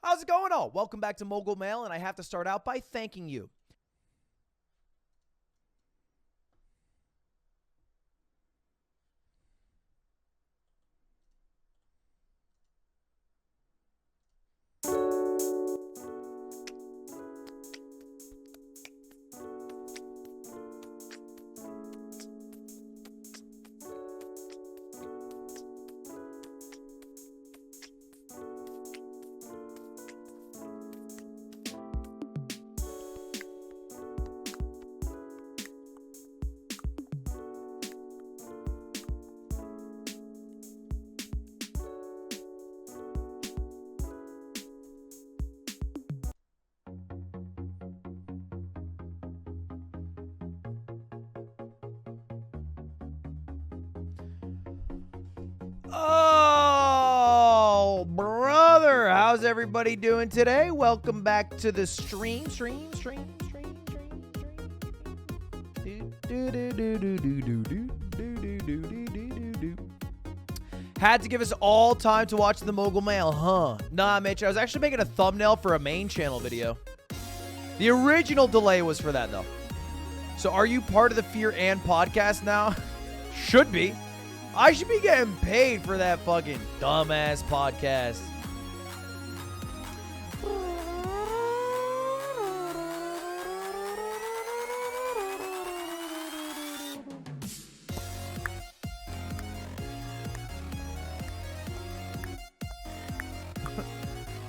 How's it going all? Welcome back to Mogul Mail, and I have to start out by thanking you. Oh, brother, how's everybody doing today? Welcome back to the stream. Had to give us all time to watch the Mogul Mail, huh? Nah, Mitch, I was actually making a thumbnail for a main channel video. The original delay was for that, though. So are you part of the Fear and podcast now? Should be. I should be getting paid for that fucking dumbass podcast.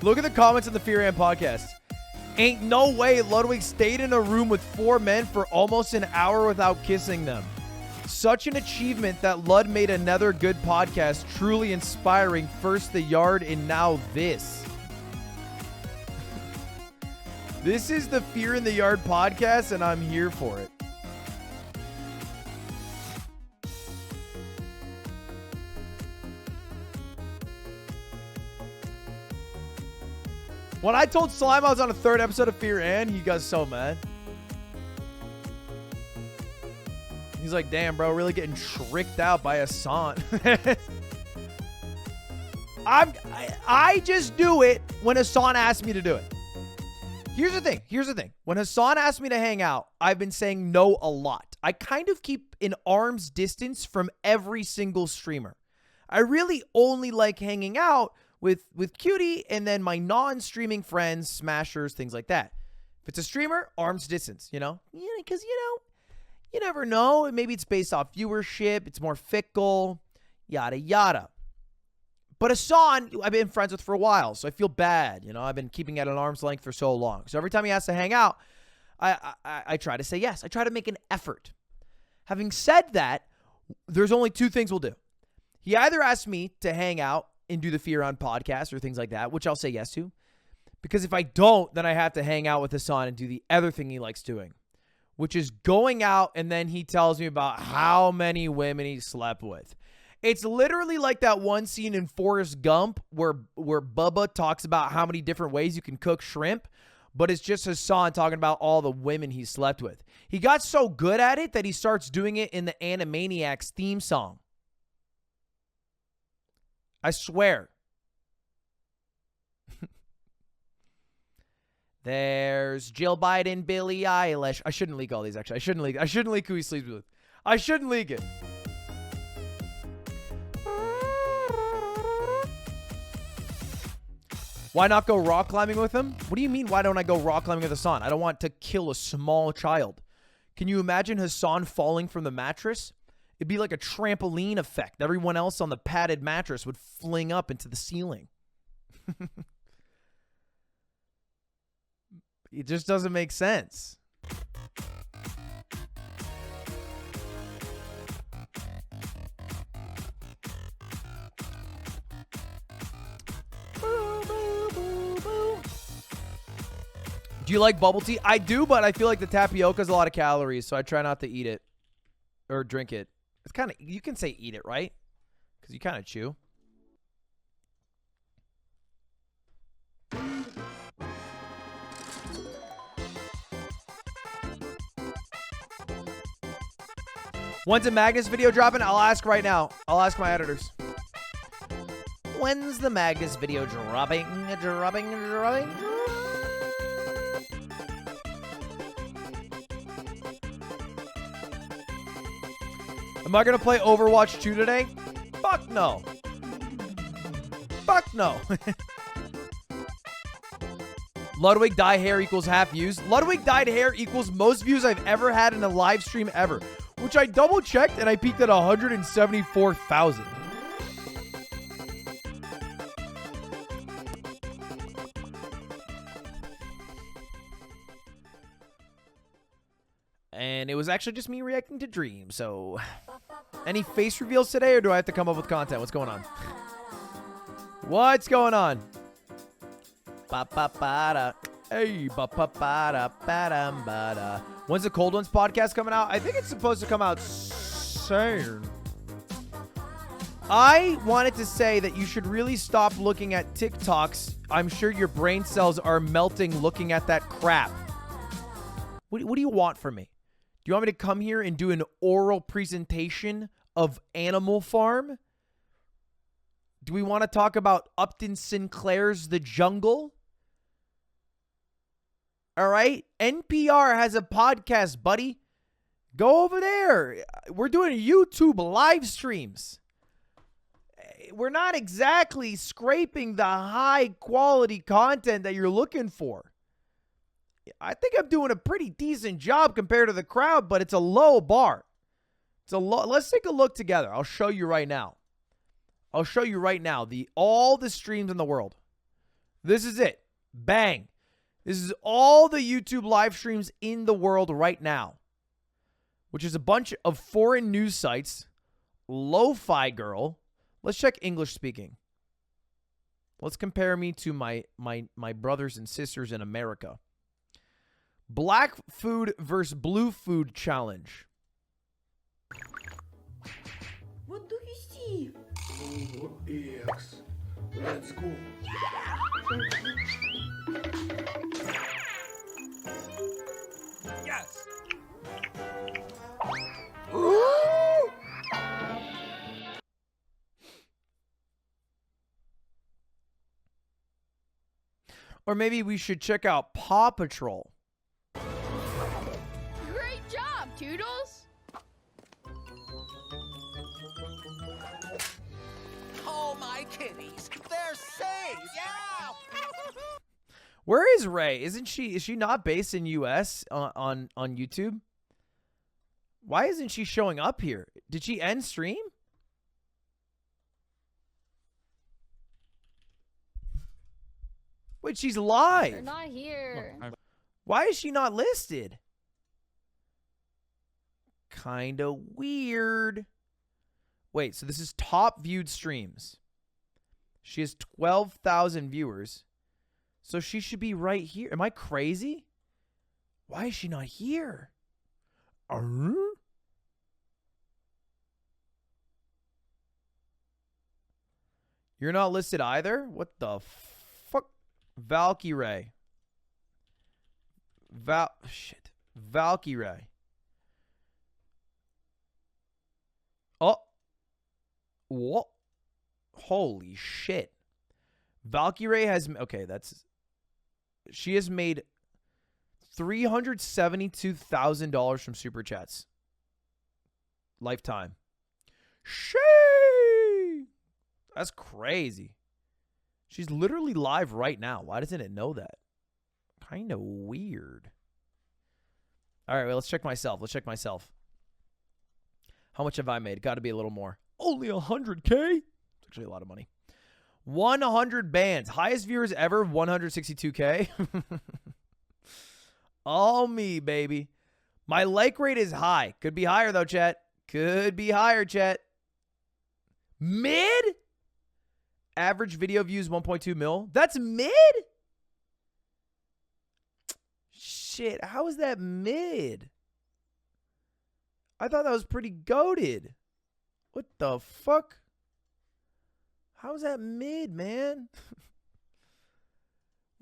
Look at the comments in the Fear and podcast. Ain't no way Ludwig stayed in a room with 4 men for almost an hour without kissing them. Such an achievement that Lud made another good podcast, truly inspiring. First the yard and now this. This is the Fear in the Yard podcast and I'm here for it. When I told Slime I was on a 3rd episode of Fear and, he got so mad. He's like, damn, bro, really getting tricked out by Hassan. I just do it when Hassan asks me to do it. Here's the thing. When Hassan asks me to hang out, I've been saying no a lot. I kind of keep an arm's distance from every single streamer. I really only like hanging out with Cutie and then my non-streaming friends, smashers, things like that. If it's a streamer, arm's distance, you know? Yeah, because, you never know. Maybe it's based off viewership. It's more fickle, yada, yada. But Hassan, I've been friends with for a while, so I feel bad. You know, I've been keeping at an arm's length for so long. So every time he asks to hang out, I try to say yes. I try to make an effort. Having said that, there's only 2 things we'll do. He either asks me to hang out and do the Fear On podcast or things like that, which I'll say yes to. Because if I don't, then I have to hang out with Hassan and do the other thing he likes doing, which is going out and then he tells me about how many women he slept with. It's literally like that one scene in Forrest Gump where Bubba talks about how many different ways you can cook shrimp, but it's just Hassan talking about all the women he slept with. He got so good at it that he starts doing it in the Animaniacs theme song. I swear. There's Jill Biden, Billie Eilish. I shouldn't leak all these, actually. I shouldn't leak who he sleeps with. I shouldn't leak it. Why not go rock climbing with him? What do you mean, why don't I go rock climbing with Hassan? I don't want to kill a small child. Can you imagine Hassan falling from the mattress? It'd be like a trampoline effect. Everyone else on the padded mattress would fling up into the ceiling. It just doesn't make sense. Do you like bubble tea? I do, but I feel like the tapioca has a lot of calories, so I try not to eat it or drink it. It's kind of, you can say eat it, right? Because you kind of chew. When's a Magnus video dropping? I'll ask right now. I'll ask my editors. When's the Magnus video dropping? Am I going to play Overwatch 2 today? Fuck no. Fuck no. Ludwig dye hair equals half views. Ludwig dyed hair equals most views I've ever had in a live stream ever, which I double checked and I peaked at 174,000. And it was actually just me reacting to Dream. So, any face reveals today, or do I have to come up with content? What's going on? What's going on? Ba-ba-ba-da. Hey, ba-ba-ba-da, ba-dum-ba-da. When's the Cold Ones podcast coming out? I think it's supposed to come out soon. I wanted to say that you should really stop looking at TikToks. I'm sure your brain cells are melting looking at that crap. What do you want from me? Do you want me to come here and do an oral presentation of Animal Farm? Do we want to talk about Upton Sinclair's The Jungle? All right? NPR has a podcast, buddy. Go over there. We're doing YouTube live streams. We're not exactly scraping the high quality content that you're looking for. I think I'm doing a pretty decent job compared to the crowd, but it's a low bar. It's a low. Let's take a look together. I'll show you right now. I'll show you right now all the streams in the world. This is it. Bang. This is all the YouTube live streams in the world right now, which is a bunch of foreign news sites. Lo-Fi Girl. Let's check English speaking. Let's compare me to my brothers and sisters in America. Black food versus blue food challenge. What do you see? Oh, yes. Let's go. Yes. Or maybe we should check out Paw Patrol. Great job, Toodles! Oh, my kitties. They're safe. Yeah. Where is Ray? Is she not based in US on YouTube? Why isn't she showing up here? Did she end stream? Wait, she's live. They're not here. Why is she not listed? Kinda weird. Wait, so this is top viewed streams. She has 12,000 viewers. So she should be right here. Am I crazy? Why is she not here? You're not listed either? What the fuck? Valkyrie. Valkyrie. Oh. What? Holy shit. Valkyrie has... Okay, that's... She has made $372,000 from Super Chats. Lifetime. Shee! That's crazy. She's literally live right now. Why doesn't it know that? Kind of weird. All right, well, let's check myself. How much have I made? Got to be a little more. Only 100K? It's actually a lot of money. 100 bands. Highest viewers ever, 162K. All me, baby. My like rate is high. Could be higher, though, chat. Could be higher, chat. Mid? Average video views, 1.2 mil. That's mid? Shit, how is that mid? I thought that was pretty goated. What the fuck? How is that mid, man?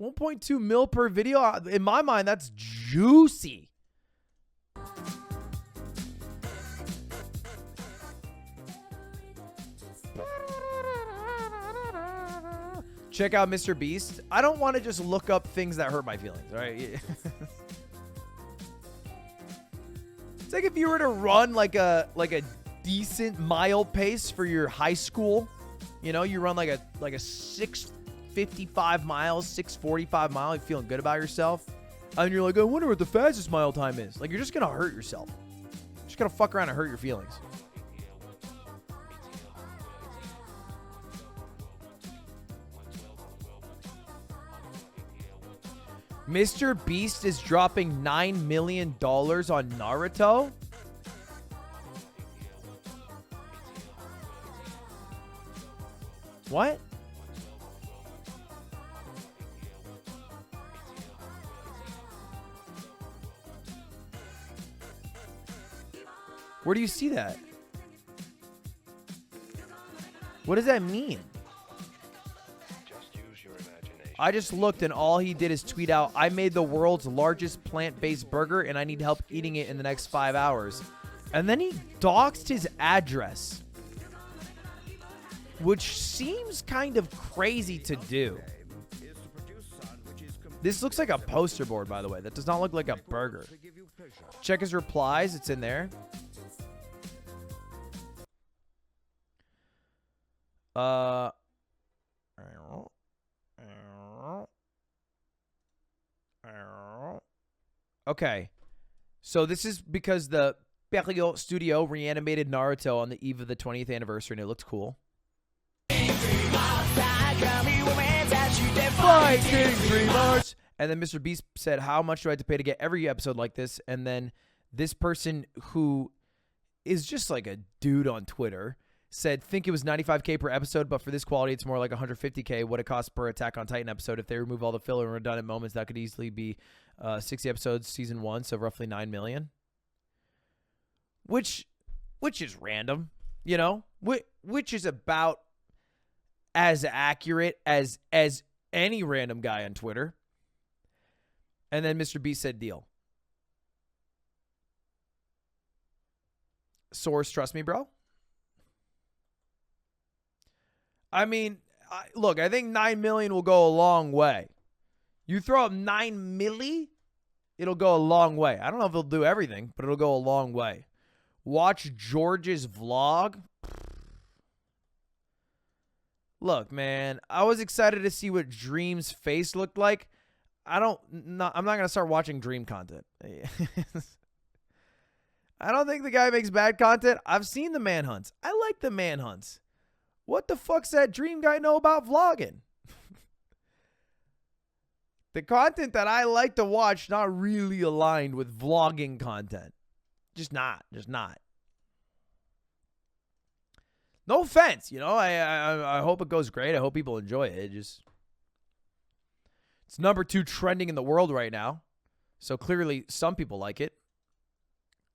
1.2 mil per video. In my mind, that's juicy. Check out Mr. Beast. I don't want to just look up things that hurt my feelings, all right? It's like if you were to run like a decent mile pace for your high school. You know, you run like a 6:55 miles, 6:45 mile, you're feeling good about yourself. And you're like, I wonder what the fastest mile time is. Like, you're just going to hurt yourself. You're just going to fuck around and hurt your feelings. Mr. Beast is dropping $9 million on Naruto? What? Where do you see that? What does that mean? I just looked and all he did is tweet out, I made the world's largest plant-based burger and I need help eating it in the next 5 hours. And then he doxed his address, which seems kind of crazy to do. This looks like a poster board, by the way. That does not look like a burger. Check his replies. It's in there. Okay. So this is because the Perio Studio reanimated Naruto on the eve of the 20th anniversary, and it looked cool. And then Mr. Beast said, how much do I have to pay to get every episode like this? And then this person who is just like a dude on Twitter said, think it was $95K per episode, but for this quality, it's more like $150K. What it costs per Attack on Titan episode. If they remove all the filler and redundant moments, that could easily be 60 episodes, season 1, so roughly $9 million. Which is random, you know? Which is about as accurate as any random guy on Twitter. And then Mr. B said deal. Source, trust me, bro. I mean, look, I think 9 million will go a long way. You throw up 9 milli, it'll go a long way. I don't know if it'll do everything, but it'll go a long way. Watch George's vlog. Look, man, I was excited to see what Dream's face looked like. I'm not going to start watching Dream content. I don't think the guy makes bad content. I've seen the manhunts. I like the manhunts. What the fuck's that Dream guy know about vlogging? The content that I like to watch not really aligned with vlogging content. Just not. No offense, you know. I hope it goes great. I hope people enjoy it. It's number 2 trending in the world right now. So clearly some people like it.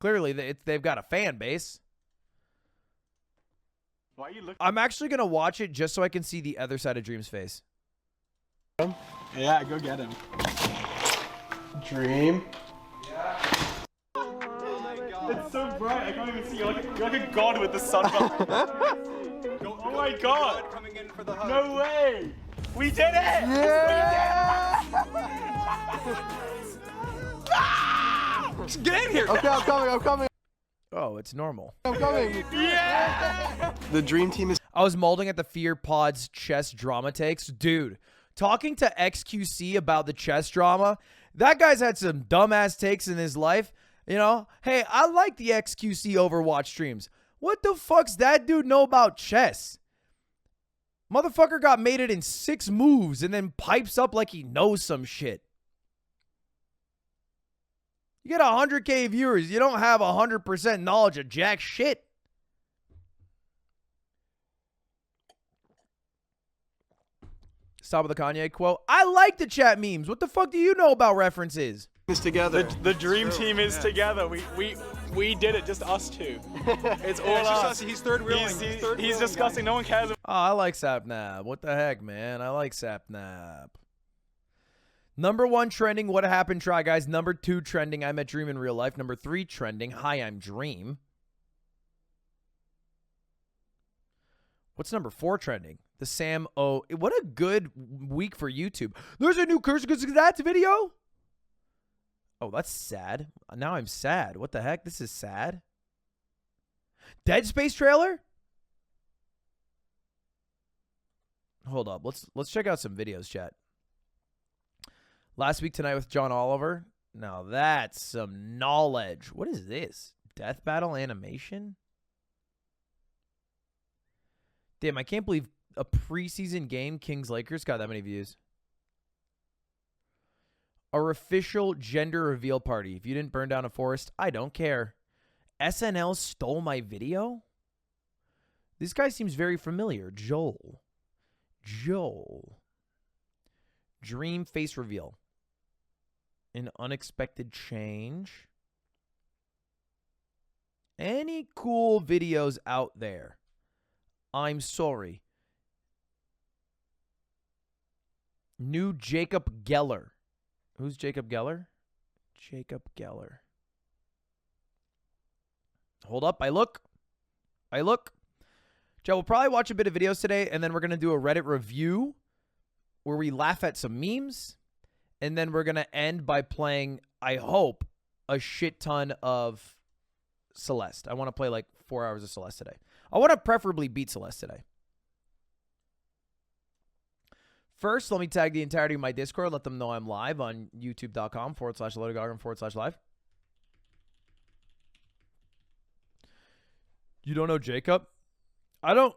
Clearly they've got a fan base. Why are you looking? I'm actually going to watch it just so I can see the other side of Dream's face. Yeah, go get him. Dream. It's so bright, I can't even see. You're like a god with the sun. Oh my god! Coming in for the hug. No way! We did it! Yeah! Get in here! Okay, I'm coming. Oh, it's normal. I'm coming. Yeah! The Dream Team is... I was molding at the Fear Pod's chess drama takes. Dude, talking to XQC about the chess drama, that guy's had some dumbass takes in his life. You know, hey, I like the XQC Overwatch streams. What the fuck's that dude know about chess? Motherfucker got mated in 6 moves and then pipes up like he knows some shit. You get 100K viewers, you don't have 100% knowledge of jack shit. Stop with the Kanye quote. I like the chat memes. What the fuck do you know about references? is together. The dream team is together. We did it, just us two. It's all us. He's third wheeling. He's disgusting. No one cares. Oh, I like Sapnap. What the heck, man? I like Sapnap. Number 1 trending, what happened, Try Guys. Number 2 trending, I met Dream in real life. Number 3 trending, hi, I'm Dream. What's number 4 trending? The Sam O. What a good week for YouTube. There's a new Kurzgesagt video. Oh, that's sad. Now I'm sad. What the heck? This is sad. Dead Space trailer? Hold up. Let's check out some videos, chat. Last Week Tonight with John Oliver. Now that's some knowledge. What is this? Death Battle animation? Damn, I can't believe a preseason game, Kings Lakers, got that many views. Our official gender reveal party. If you didn't burn down a forest, I don't care. SNL stole my video? This guy seems very familiar. Joel. Dream face reveal. An unexpected change. Any cool videos out there? I'm sorry. New Jacob Geller. Who's Jacob Geller? Jacob Geller. Hold up. I look. Joe, we'll probably watch a bit of videos today, and then we're going to do a Reddit review where we laugh at some memes, and then we're going to end by playing, I hope, a shit ton of Celeste. I want to play like 4 hours of Celeste today. I want to preferably beat Celeste today. First, let me tag the entirety of my Discord. Let them know I'm live on youtube.com/LudwigAugen/live. You don't know Jacob? I don't.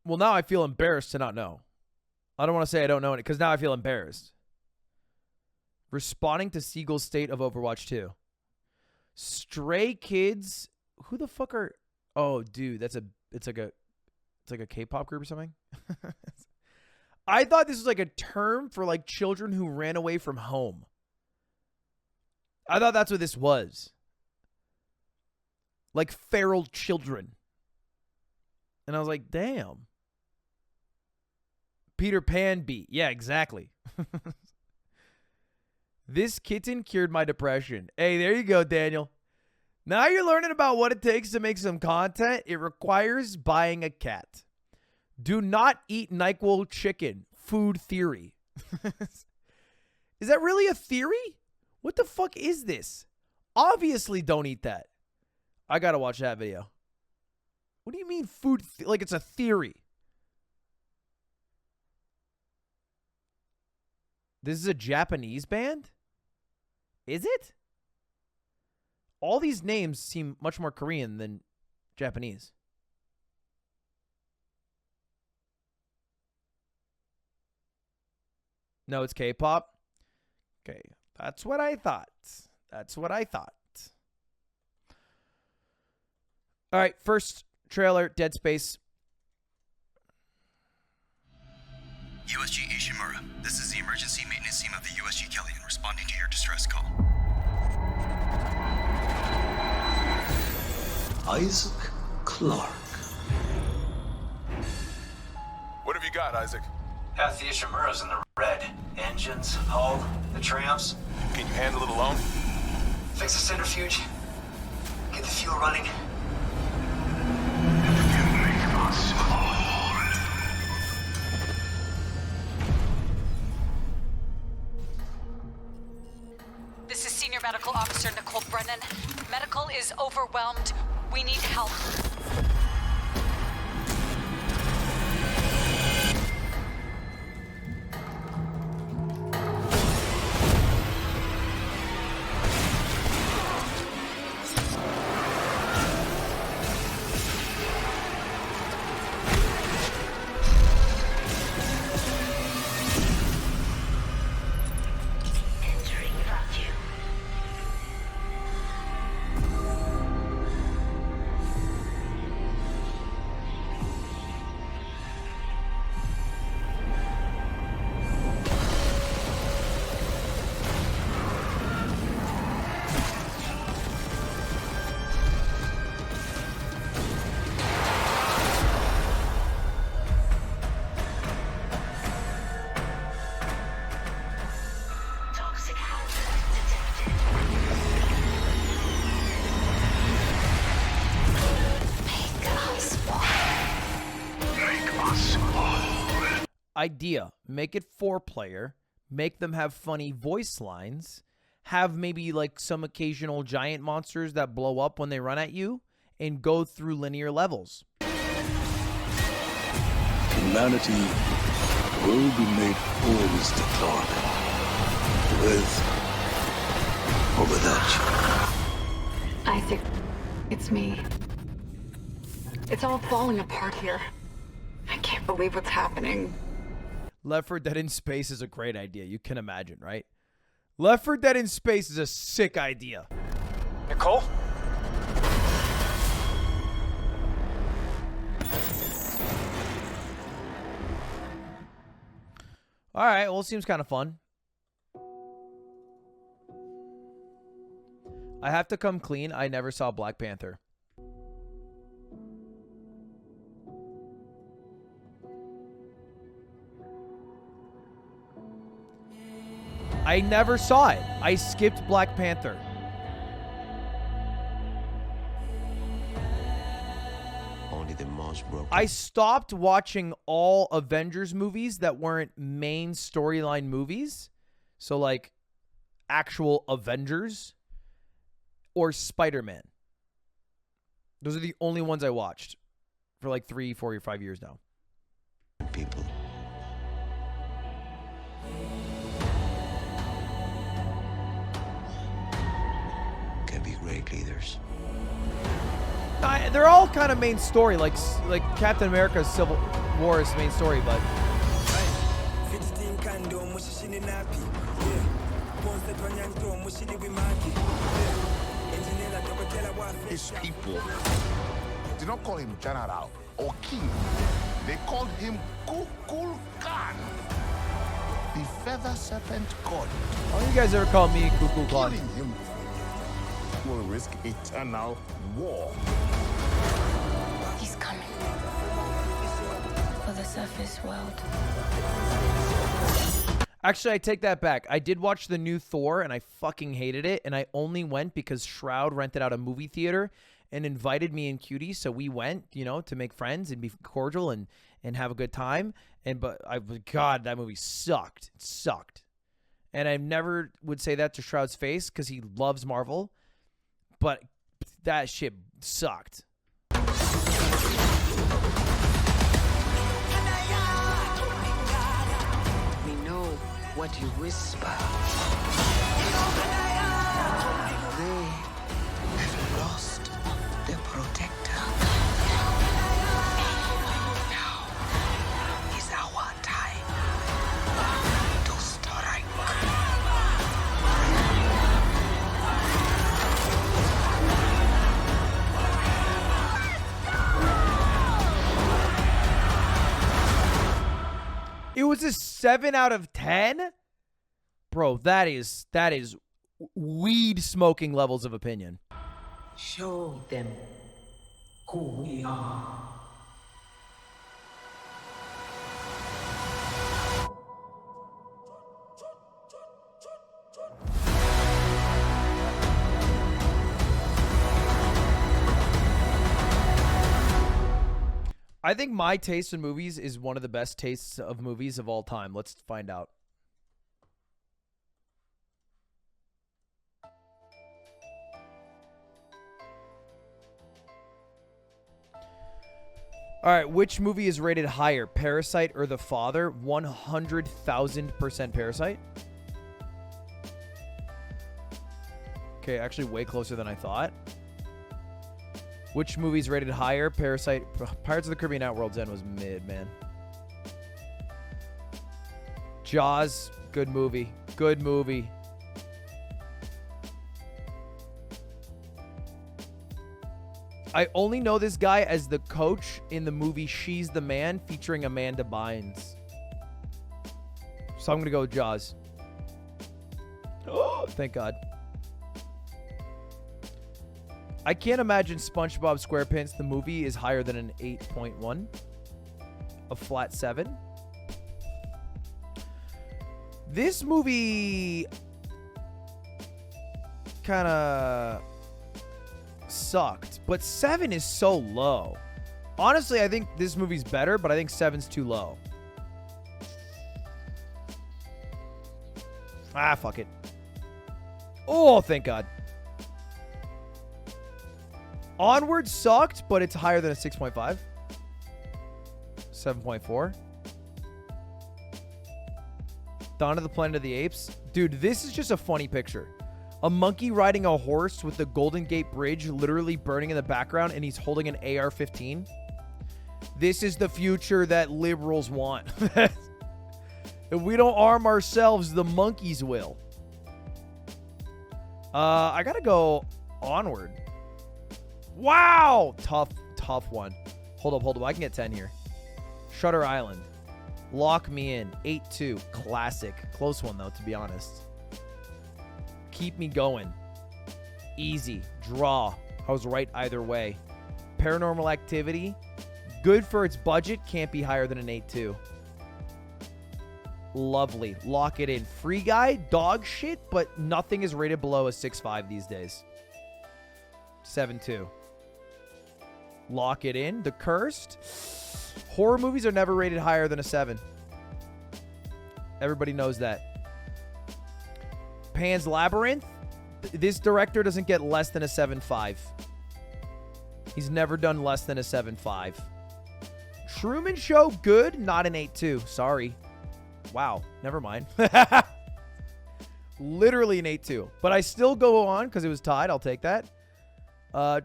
Well, now I feel embarrassed to not know. I don't want to say I don't know it because now I feel embarrassed. Responding to Seagull's state of Overwatch 2. Stray Kids. Who the fuck are? Oh, dude, it's like a K-pop group or something. I thought this was like a term for like children who ran away from home. I thought that's what this was. Like feral children. And I was like, damn. Peter Pan beat. Yeah, exactly. This kitten cured my depression. Hey, there you go, Daniel. Now you're learning about what it takes to make some content. It requires buying a cat. Do not eat NyQuil chicken. Food theory. Is that really a theory? What the fuck is this? Obviously don't eat that. I gotta watch that video. What do you mean food? Like it's a theory. This is a Japanese band? Is it? All these names seem much more Korean than Japanese. No, it's K-pop. Okay, that's what I thought. All right, first trailer, Dead Space. USG Ishimura, this is the emergency maintenance team of the USG Kellyan responding to your distress call. Isaac Clarke. What have you got, Isaac? Half the Ishimura's in the red. Engines, hull, the tramps. Can you handle it alone? Fix the centrifuge. Get the fuel running. This is Senior Medical Officer Nicole Brennan. Medical is overwhelmed. We need help. Idea. Make it 4-player. Make them have funny voice lines. Have maybe like some occasional giant monsters that blow up when they run at you. And go through linear levels. Humanity will be made whole, Mr. Clark. With or without you. Isaac, it's me. It's all falling apart here. I can't believe what's happening. Left 4 Dead in Space is a great idea. You can imagine, right? Left 4 Dead in Space is a sick idea. Nicole? All right, well, it seems kind of fun. I have to come clean. I never saw Black Panther. I never saw it. I skipped Black Panther. Only the most broken. I stopped watching all Avengers movies that weren't main storyline movies. So like actual Avengers or Spider-Man. Those are the only ones I watched for like 3, 4, or 5 years now. People. Can be great leaders. They're all kind of main story, like Captain America's Civil War is main story, but His people did not call him general or king. They called him Kukul Khan, the feather serpent god. why don't you guys ever call me Cuckoo Clan? Killing him will risk eternal war. He's coming. For the surface world. Actually, I take that back. I did watch the new Thor, and I fucking hated it. And I only went because Shroud rented out a movie theater and invited me and Cutie. So we went, you know, to make friends and be cordial and have a good time. God, that movie sucked. It sucked. And I never would say that to Shroud's face because he loves Marvel. But that shit sucked. We know what you whisper. They have lost their protector. Now is our time to strike. It was a 7 out of 10? Bro, that is weed smoking levels of opinion. Show them who we are. I think my taste in movies is one of the best tastes of movies of all time. Let's find out. All right, which movie is rated higher, Parasite or The Father? 100,000% Parasite. Okay, actually way closer than I thought. Which movie's rated higher? Parasite. Pirates of the Caribbean at World's End was mid, man. Jaws, good movie. Good movie. I only know this guy as the coach in the movie She's the Man featuring Amanda Bynes. So I'm going to go with Jaws. Oh, thank God. I can't imagine SpongeBob SquarePants the movie is higher than an 8.1. A flat 7. This movie kind of sucked, but 7 is so low. Honestly, I think this movie's better, but I think 7's too low. Ah, fuck it. Oh, thank God. Onward sucked, but it's higher than a 6.5. 7.4. Dawn of the Planet of the Apes. Dude, this is just a funny picture. A monkey riding a horse with the Golden Gate Bridge literally burning in the background, and he's holding an AR-15. This is the future that liberals want. If we don't arm ourselves, the monkeys will. I gotta go Onward. Wow! Tough one. Hold up. I can get 10 here. Shutter Island. Lock Me In. 8-2. Classic. Close one, though, to be honest. Keep Me Going. Easy. Draw. I was right either way. Paranormal Activity. Good for its budget. Can't be higher than an 8-2. Lovely. Lock It In. Free Guy. Dog shit, but nothing is rated below a 6.5 these days. 7-2. Lock It In. The Cursed. Horror movies are never rated higher than a 7. Everybody knows that. Pan's Labyrinth. This director doesn't get less than a 7.5. He's never done less than a 7.5. Truman Show, good. Not an 8.2. Sorry. Wow. Never mind. Literally an 8.2. But I still go on because it was tied. I'll take that.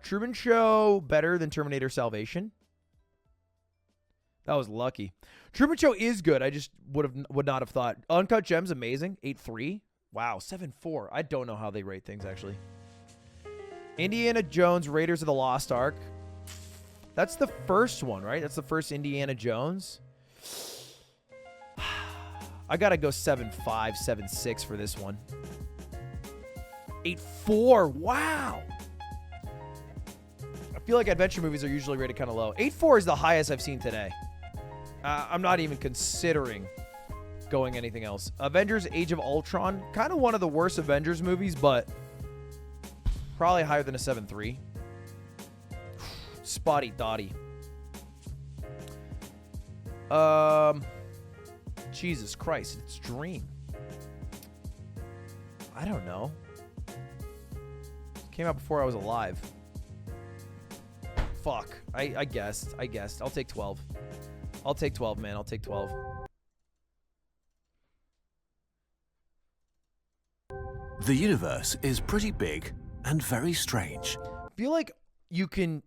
Truman Show, better than Terminator Salvation. That was lucky. Truman Show is good. I just would not have thought. Uncut Gems, amazing. 8.3. Wow, 7.4. I don't know how they rate things, actually. Indiana Jones, Raiders of the Lost Ark. That's the first one, right? That's the first Indiana Jones. I got to go 7.5, 7.6 for this one. 8.4. Wow. I feel like adventure movies are usually rated kind of low. 8.4 is the highest I've seen today. I'm not even considering going anything else. Avengers Age of Ultron. Kind of one of the worst Avengers movies, but probably higher than a 7.3. Spotty Dotty. Jesus Christ. It's Dream. I don't know. Came out before I was alive. Fuck. I guessed. I'll take 12. I'll take 12, man. I'll take 12. The universe is pretty big and very strange. I feel like you can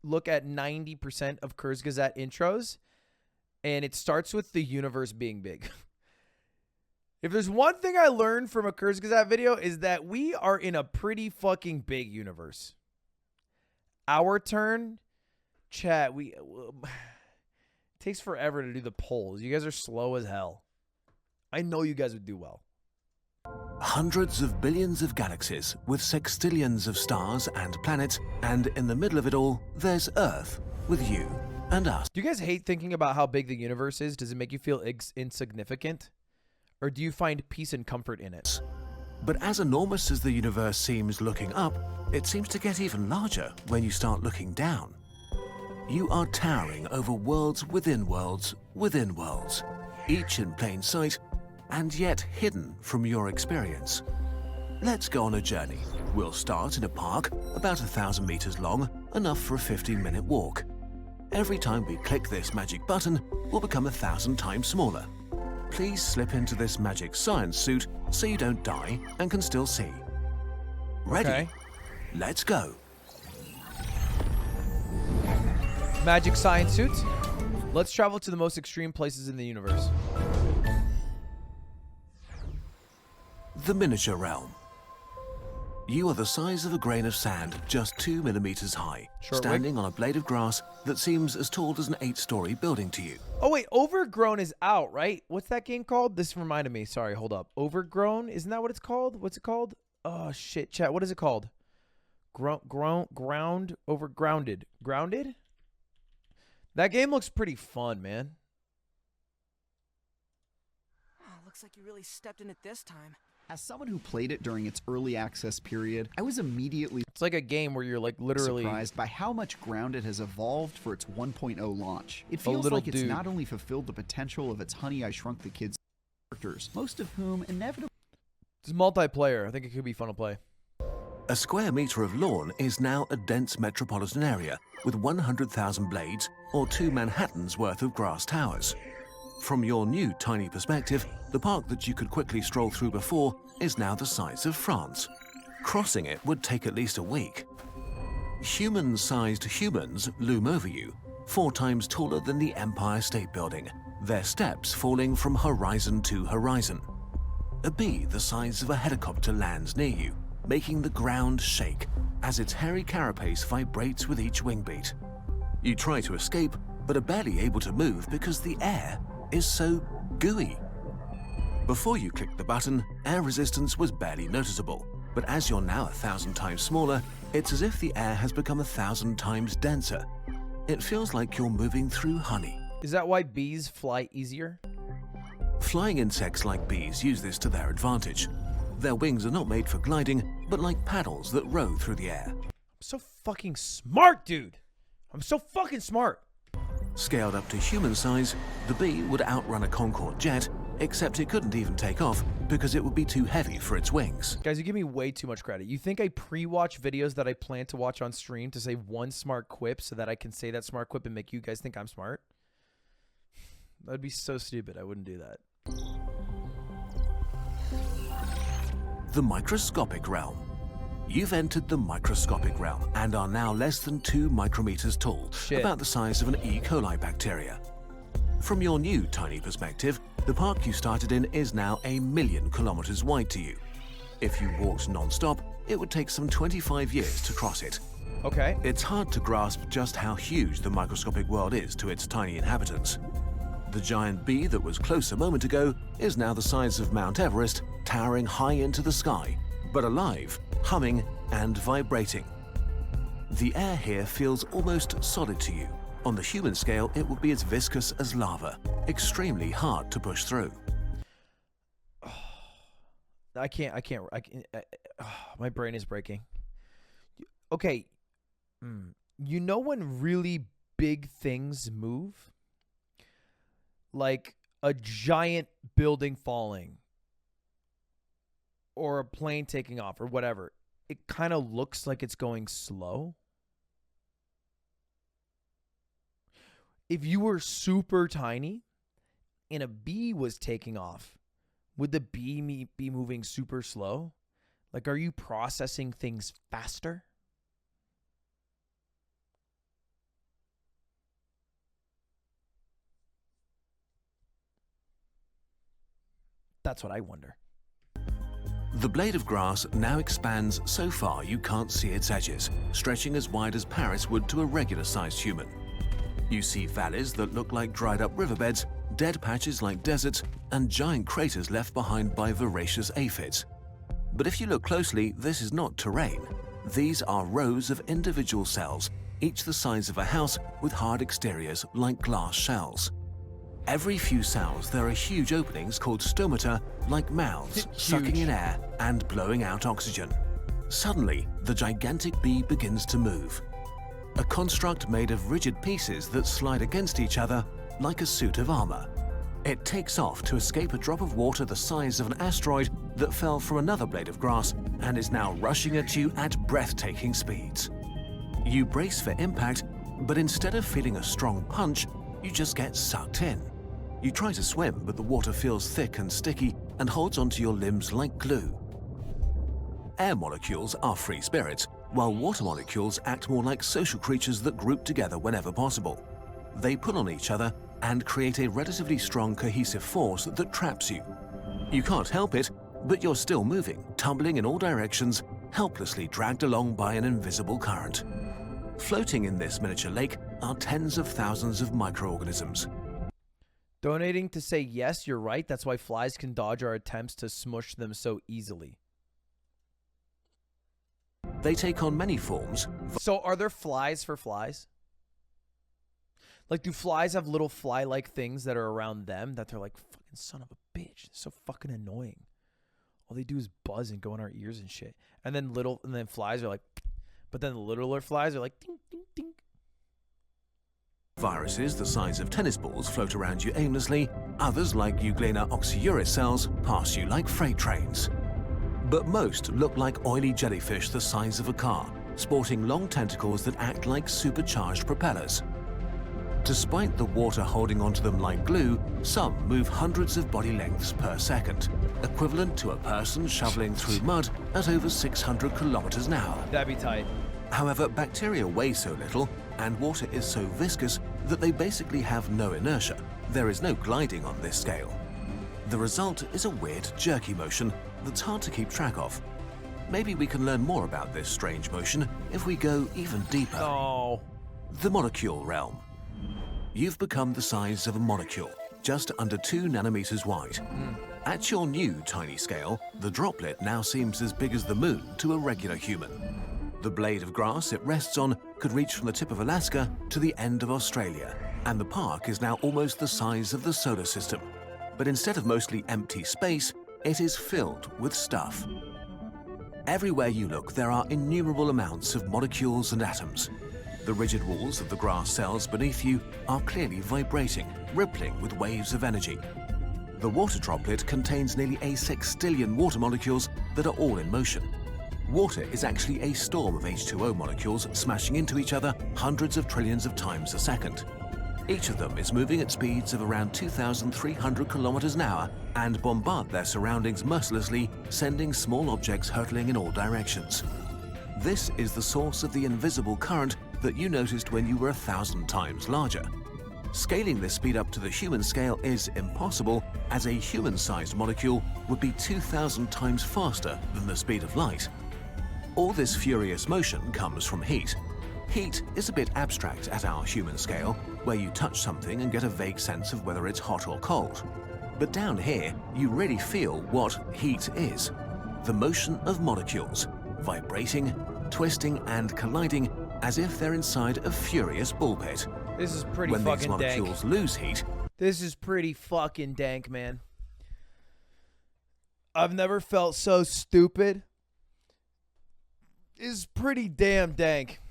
look at 90% of Kurzgesagt intros, and it starts with the universe being big. If there's one thing I learned from a Kurzgesagt video is that we are in a pretty fucking big universe. Our turn. Chat, it takes forever to do the polls. You guys are slow as hell. I know you guys would do well. Hundreds of billions of galaxies with sextillions of stars and planets, and in the middle of it all, there's Earth with you and us. Do you guys hate thinking about how big the universe is? Does it make you feel insignificant? Or do you find peace and comfort in it? But as enormous as the universe seems looking up, it seems to get even larger when you start looking down. You are towering over worlds within worlds within worlds, each in plain sight, and yet hidden from your experience. Let's go on a journey. We'll start in a park about 1,000 meters long, enough for a 15-minute walk. Every time we click this magic button, we'll become 1,000 times smaller. Please slip into this magic science suit so you don't die and can still see. Ready? Okay. Let's go. Magic science suits. Let's travel to the most extreme places in the universe. The miniature realm. You are the size of a grain of sand, just 2 millimeters high, standing on a blade of grass that seems as tall as an 8-story building to you. Oh, wait. Overgrown is out, right? What's that game called? This reminded me. Sorry, hold up. Overgrown? Isn't that what it's called? What's it called? Oh, shit. Chat, what is it called? Grounded? Grounded? That game looks pretty fun, man. Oh, looks like you really stepped in it this time. As someone who played it during its early access period, I was immediately It's like a game where you're like literally surprised by how much ground it has evolved for its 1.0 launch. It feels like it's not only fulfilled the potential of its Honey, I Shrunk the Kids characters, most of whom inevitably... It's multiplayer. I think it could be fun to play. A square meter of lawn is now a dense metropolitan area with 100,000 blades or 2 Manhattans worth of grass towers. From your new tiny perspective, the park that you could quickly stroll through before is now the size of France. Crossing it would take at least a week. Human-sized humans loom over you, 4 times taller than the Empire State Building, their steps falling from horizon to horizon. A bee the size of a helicopter lands near you, making the ground shake as its hairy carapace vibrates with each wing beat. You try to escape, but are barely able to move because the air is so gooey. Before you clicked the button, air resistance was barely noticeable, but as you're now 1,000 times smaller, it's as if the air has become 1,000 times denser. It feels like you're moving through honey. Is that why bees fly easier? Flying insects like bees use this to their advantage. Their wings are not made for gliding, but like paddles that row through the air. I'm so fucking smart, dude. I'm so fucking smart. Scaled up to human size, the bee would outrun a Concorde jet, except it couldn't even take off because it would be too heavy for its wings. Guys, you give me way too much credit. You think I pre-watch videos that I plan to watch on stream to say one smart quip so that I can say that smart quip and make you guys think I'm smart? That'd be so stupid. I wouldn't do that. The microscopic realm. You've entered the microscopic realm and are now less than 2 micrometers tall, about the size of an E. coli bacteria. From your new tiny perspective, the park you started in is now 1,000,000 kilometers wide to you. If you walked non-stop, it would take some 25 years to cross it. Okay. It's hard to grasp just how huge the microscopic world is to its tiny inhabitants. The giant bee that was close a moment ago is now the size of Mount Everest, towering high into the sky, but alive, humming, and vibrating. The air here feels almost solid to you. On the human scale, it would be as viscous as lava, extremely hard to push through. I can't, my brain is breaking. Okay. You know when really big things move? Like a giant building falling or a plane taking off or whatever. It kind of looks like it's going slow. If you were super tiny and a bee was taking off, would the bee be moving super slow? Like, are you processing things faster? That's what I wonder. The blade of grass now expands so far you can't see its edges, stretching as wide as Paris would to a regular-sized human. You see valleys that look like dried-up riverbeds, dead patches like deserts, and giant craters left behind by voracious aphids. But if you look closely, this is not terrain. These are rows of individual cells, each the size of a house with hard exteriors like glass shells. Every few cells, there are huge openings called stomata, like mouths, sucking in air and blowing out oxygen. Suddenly, the gigantic bee begins to move. A construct made of rigid pieces that slide against each other like a suit of armor. It takes off to escape a drop of water the size of an asteroid that fell from another blade of grass and is now rushing at you at breathtaking speeds. You brace for impact, but instead of feeling a strong punch, you just get sucked in. You try to swim, but the water feels thick and sticky and holds onto your limbs like glue. Air molecules are free spirits, while water molecules act more like social creatures that group together whenever possible. They pull on each other and create a relatively strong cohesive force that traps you. You can't help it, but you're still moving, tumbling in all directions, helplessly dragged along by an invisible current. Floating in this miniature lake are tens of thousands of microorganisms. Donating to say yes, you're right. That's why flies can dodge our attempts to smush them so easily. They take on many forms. So are there flies for flies? Like, do flies have little fly-like things that are around them that they're like, fucking son of a bitch, it's so fucking annoying. All they do is buzz and go in our ears and shit. And then flies are like, but then the littler flies are like, ding, ding, ding. Viruses the size of tennis balls float around you aimlessly. Others, like Euglena oxyuris cells, pass you like freight trains. But most look like oily jellyfish the size of a car, sporting long tentacles that act like supercharged propellers. Despite the water holding onto them like glue, some move hundreds of body lengths per second, equivalent to a person shoveling through mud at over 600 kilometers an hour. That'd be tight. However, bacteria weigh so little and water is so viscous that they basically have no inertia. There is no gliding on this scale. The result is a weird, jerky motion that's hard to keep track of. Maybe we can learn more about this strange motion if we go even deeper. Oh. The molecule realm. You've become the size of a molecule, just under 2 nanometers wide. At your new tiny scale, the droplet now seems as big as the moon to a regular human. The blade of grass it rests on could reach from the tip of Alaska to the end of Australia, and the park is now almost the size of the solar system. But instead of mostly empty space, it is filled with stuff. Everywhere you look, there are innumerable amounts of molecules and atoms. The rigid walls of the grass cells beneath you are clearly vibrating, rippling with waves of energy. The water droplet contains nearly a sextillion water molecules that are all in motion. Water is actually a storm of H2O molecules smashing into each other hundreds of trillions of times a second. Each of them is moving at speeds of around 2,300 kilometers an hour and bombard their surroundings mercilessly, sending small objects hurtling in all directions. This is the source of the invisible current that you noticed when you were 1,000 times larger. Scaling this speed up to the human scale is impossible, as a human-sized molecule would be 2,000 times faster than the speed of light. All this furious motion comes from heat. Heat is a bit abstract at our human scale, where you touch something and get a vague sense of whether it's hot or cold. But down here, you really feel what heat is. The motion of molecules, vibrating, twisting, and colliding as if they're inside a furious ball pit. This is pretty when fucking these molecules dank. lose heat. This is pretty fucking dank, man. I've never felt so stupid. This is pretty damn dank.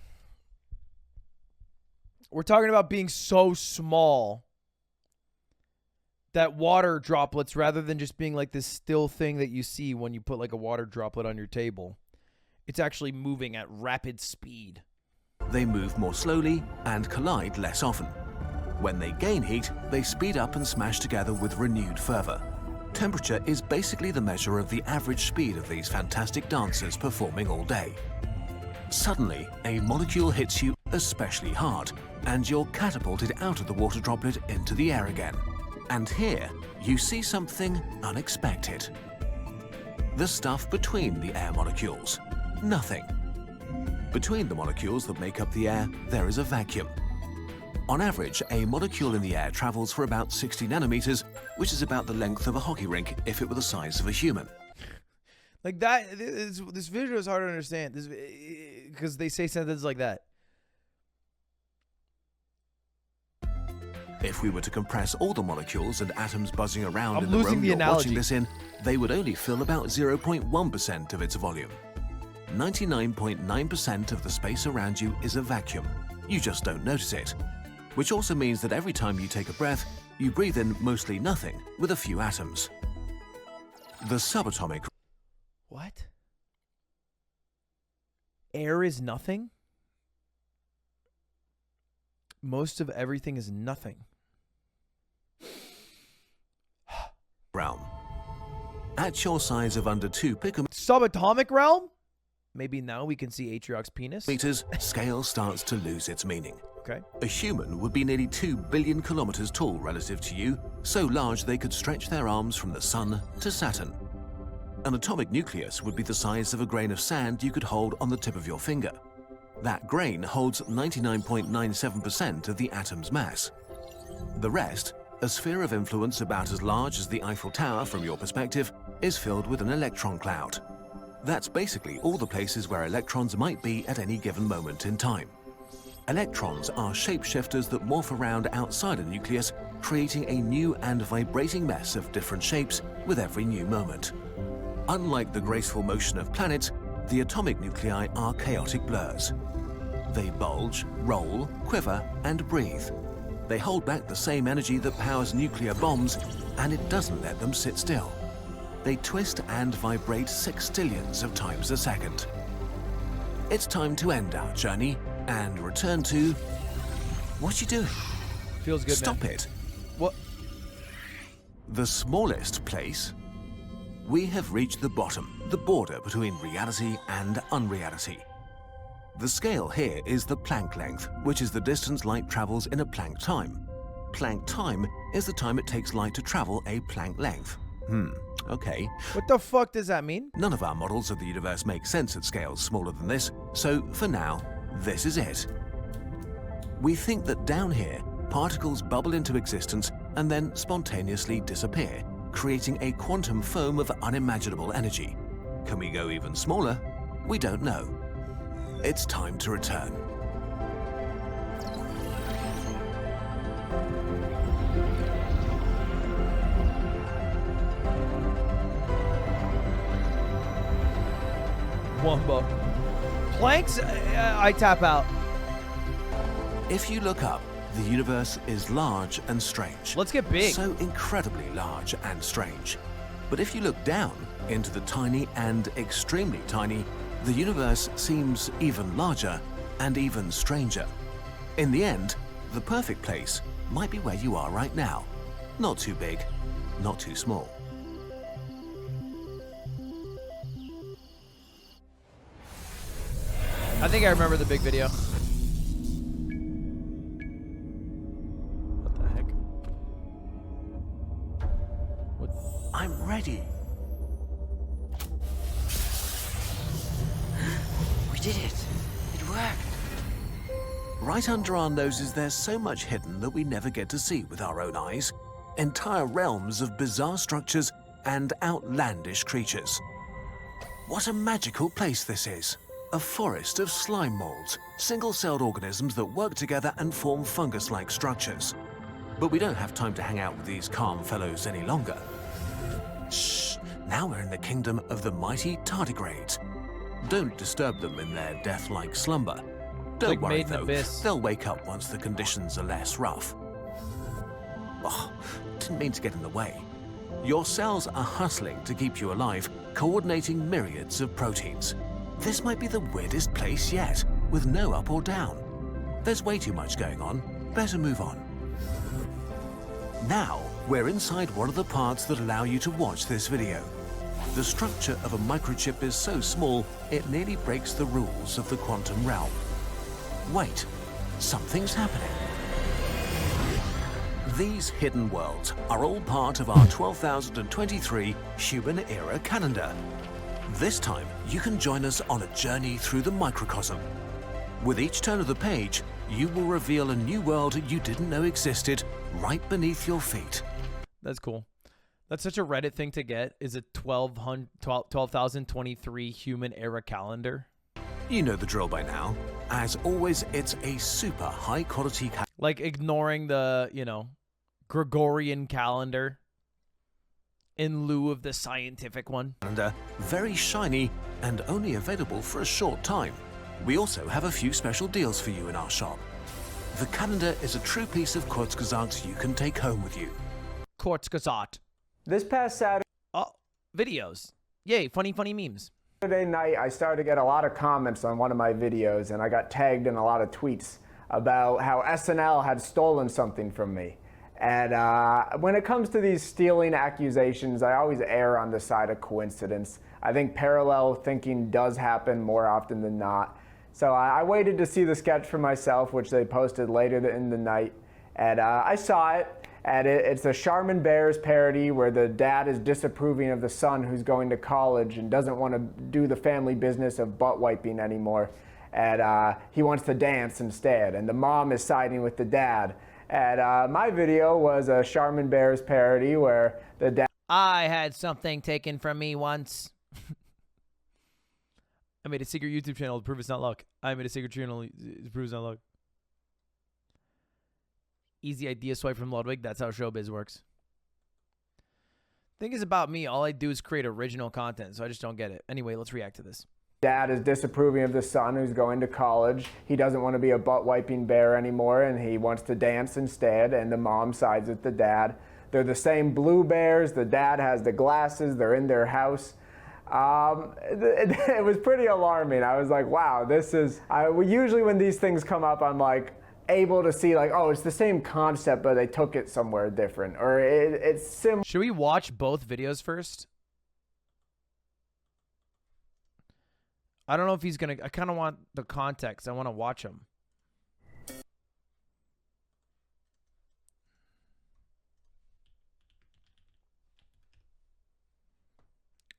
We're talking about being so small that water droplets, rather than just being like this still thing that you see when you put like a water droplet on your table, it's actually moving at rapid speed. They move more slowly and collide less often. When they gain heat, they speed up and smash together with renewed fervor. Temperature is basically the measure of the average speed of these fantastic dancers performing all day. Suddenly, a molecule hits you especially hard, and you're catapulted out of the water droplet into the air again. And here, you see something unexpected. The stuff between the air molecules. Nothing. Between the molecules that make up the air, there is a vacuum. On average, a molecule in the air travels for about 60 nanometers, which is about the length of a hockey rink if it were the size of a human. Like that, this visual is hard to understand because they say sentences like that. If we were to compress all the molecules and atoms buzzing around I'm in the losing room the you're analogy. watching this in, they would only fill about 0.1% of its volume. 99.9% of the space around you is a vacuum. You just don't notice it. Which also means that every time you take a breath, you breathe in mostly nothing with a few atoms. The subatomic... What? Air is nothing? Most of everything is nothing. realm. At your size of under 2 picometers... Subatomic realm? Maybe now we can see Atriox's penis. Scale starts to lose its meaning. Okay. A human would be nearly 2 billion kilometers tall relative to you, so large they could stretch their arms from the sun to Saturn. An atomic nucleus would be the size of a grain of sand you could hold on the tip of your finger. That grain holds 99.97% of the atom's mass. The rest, a sphere of influence about as large as the Eiffel Tower from your perspective, is filled with an electron cloud. That's basically all the places where electrons might be at any given moment in time. Electrons are shapeshifters that morph around outside a nucleus, creating a new and vibrating mess of different shapes with every new moment. Unlike the graceful motion of planets, the atomic nuclei are chaotic blurs. They bulge, roll, quiver, and breathe. They hold back the same energy that powers nuclear bombs, and it doesn't let them sit still. They twist and vibrate sextillions of times a second. It's time to end our journey and return to... What you doing? Feels good, Stop man. it. What? The smallest place. We have reached the bottom, the border between reality and unreality. The scale here is the Planck length, which is the distance light travels in a Planck time. Planck time is the time it takes light to travel a Planck length. Okay. What the fuck does that mean? None of our models of the universe make sense at scales smaller than this, so for now, this is it. We think that down here, particles bubble into existence and then spontaneously disappear, creating a quantum foam of unimaginable energy. Can we go even smaller? We don't know. It's time to return. Wumbo. Planks, I tap out. If you look up, the universe is large and strange. Let's get big. So incredibly large and strange. But if you look down into the tiny and extremely tiny, the universe seems even larger and even stranger. In the end, the perfect place might be where you are right now. Not too big, not too small. I think I remember the big video. What the heck? What? I'm ready. We did it. It worked. Right under our noses, there's so much hidden that we never get to see with our own eyes. Entire realms of bizarre structures and outlandish creatures. What a magical place this is. A forest of slime molds, single-celled organisms that work together and form fungus-like structures. But we don't have time to hang out with these calm fellows any longer. Shh, now we're in the kingdom of the mighty tardigrades. Don't disturb them in their death-like slumber. Don't Like worry Made in though, Abyss. they'll wake up once the conditions are less rough. Oh, didn't mean to get in the way. Your cells are hustling to keep you alive, coordinating myriads of proteins. This might be the weirdest place yet, with no up or down. There's way too much going on. Better move on. Now, we're inside one of the parts that allow you to watch this video. The structure of a microchip is so small, it nearly breaks the rules of the quantum realm. Wait, something's happening. These hidden worlds are all part of our 12,023 Human Era calendar. This time, you can join us on a journey through the microcosm. With each turn of the page, you will reveal a new world you didn't know existed right beneath your feet. That's cool. That's such a Reddit thing to get, is a 12,023 human era calendar. You know the drill by now. As always, it's a super high quality Like ignoring the, you know, Gregorian calendar in lieu of the scientific one. calendar, very shiny and only available for a short time. We also have a few special deals for you in our shop. The calendar is a true piece of Kurzgesagt you can take home with you. Kurzgesagt. This past Saturday videos. Yay, funny memes. night, I started to get a lot of comments on one of my videos, and I got tagged in a lot of tweets about how SNL had stolen something from me. And when it comes to these stealing accusations, I always err on the side of coincidence. I think parallel thinking does happen more often than not. So I waited to see the sketch for myself, which they posted later in the night. And I saw it, and it's a Charmin Bears parody where the dad is disapproving of the son who's going to college and doesn't want to do the family business of butt wiping anymore. And he wants to dance instead. And the mom is siding with the dad. And my video was a Charmin Bears parody where the dad... I had something taken from me once. I made a secret YouTube channel to prove it's not luck. I made a secret channel to prove it's not luck. Easy idea swipe from Ludwig. That's how showbiz works. Thing is about me, all I do is create original content, so I just don't get it. Anyway, let's react to this. Dad is disapproving of the son who's going to college. He doesn't want to be a butt-wiping bear anymore, and he wants to dance instead, and the mom sides with the dad. They're the same blue bears. The dad has the glasses. They're in their house. It was pretty alarming. I was like, wow, this is... usually when these things come up, I'm like able to see like, oh, it's the same concept, but they took it somewhere different. Or it's similar. Should we watch both videos first? I don't know if he's gonna... I kind of want the context. I want to watch him.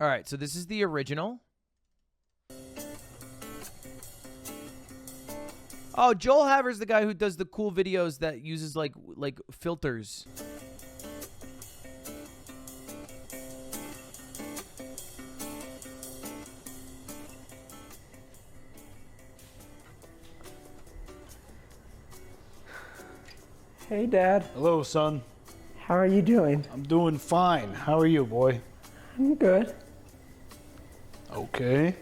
All right, so this is the original. Oh, Joel Haver's the guy who does the cool videos that uses like filters. Hey, Dad. Hello, son. How are you doing? I'm doing fine. How are you, boy? I'm good. Okay.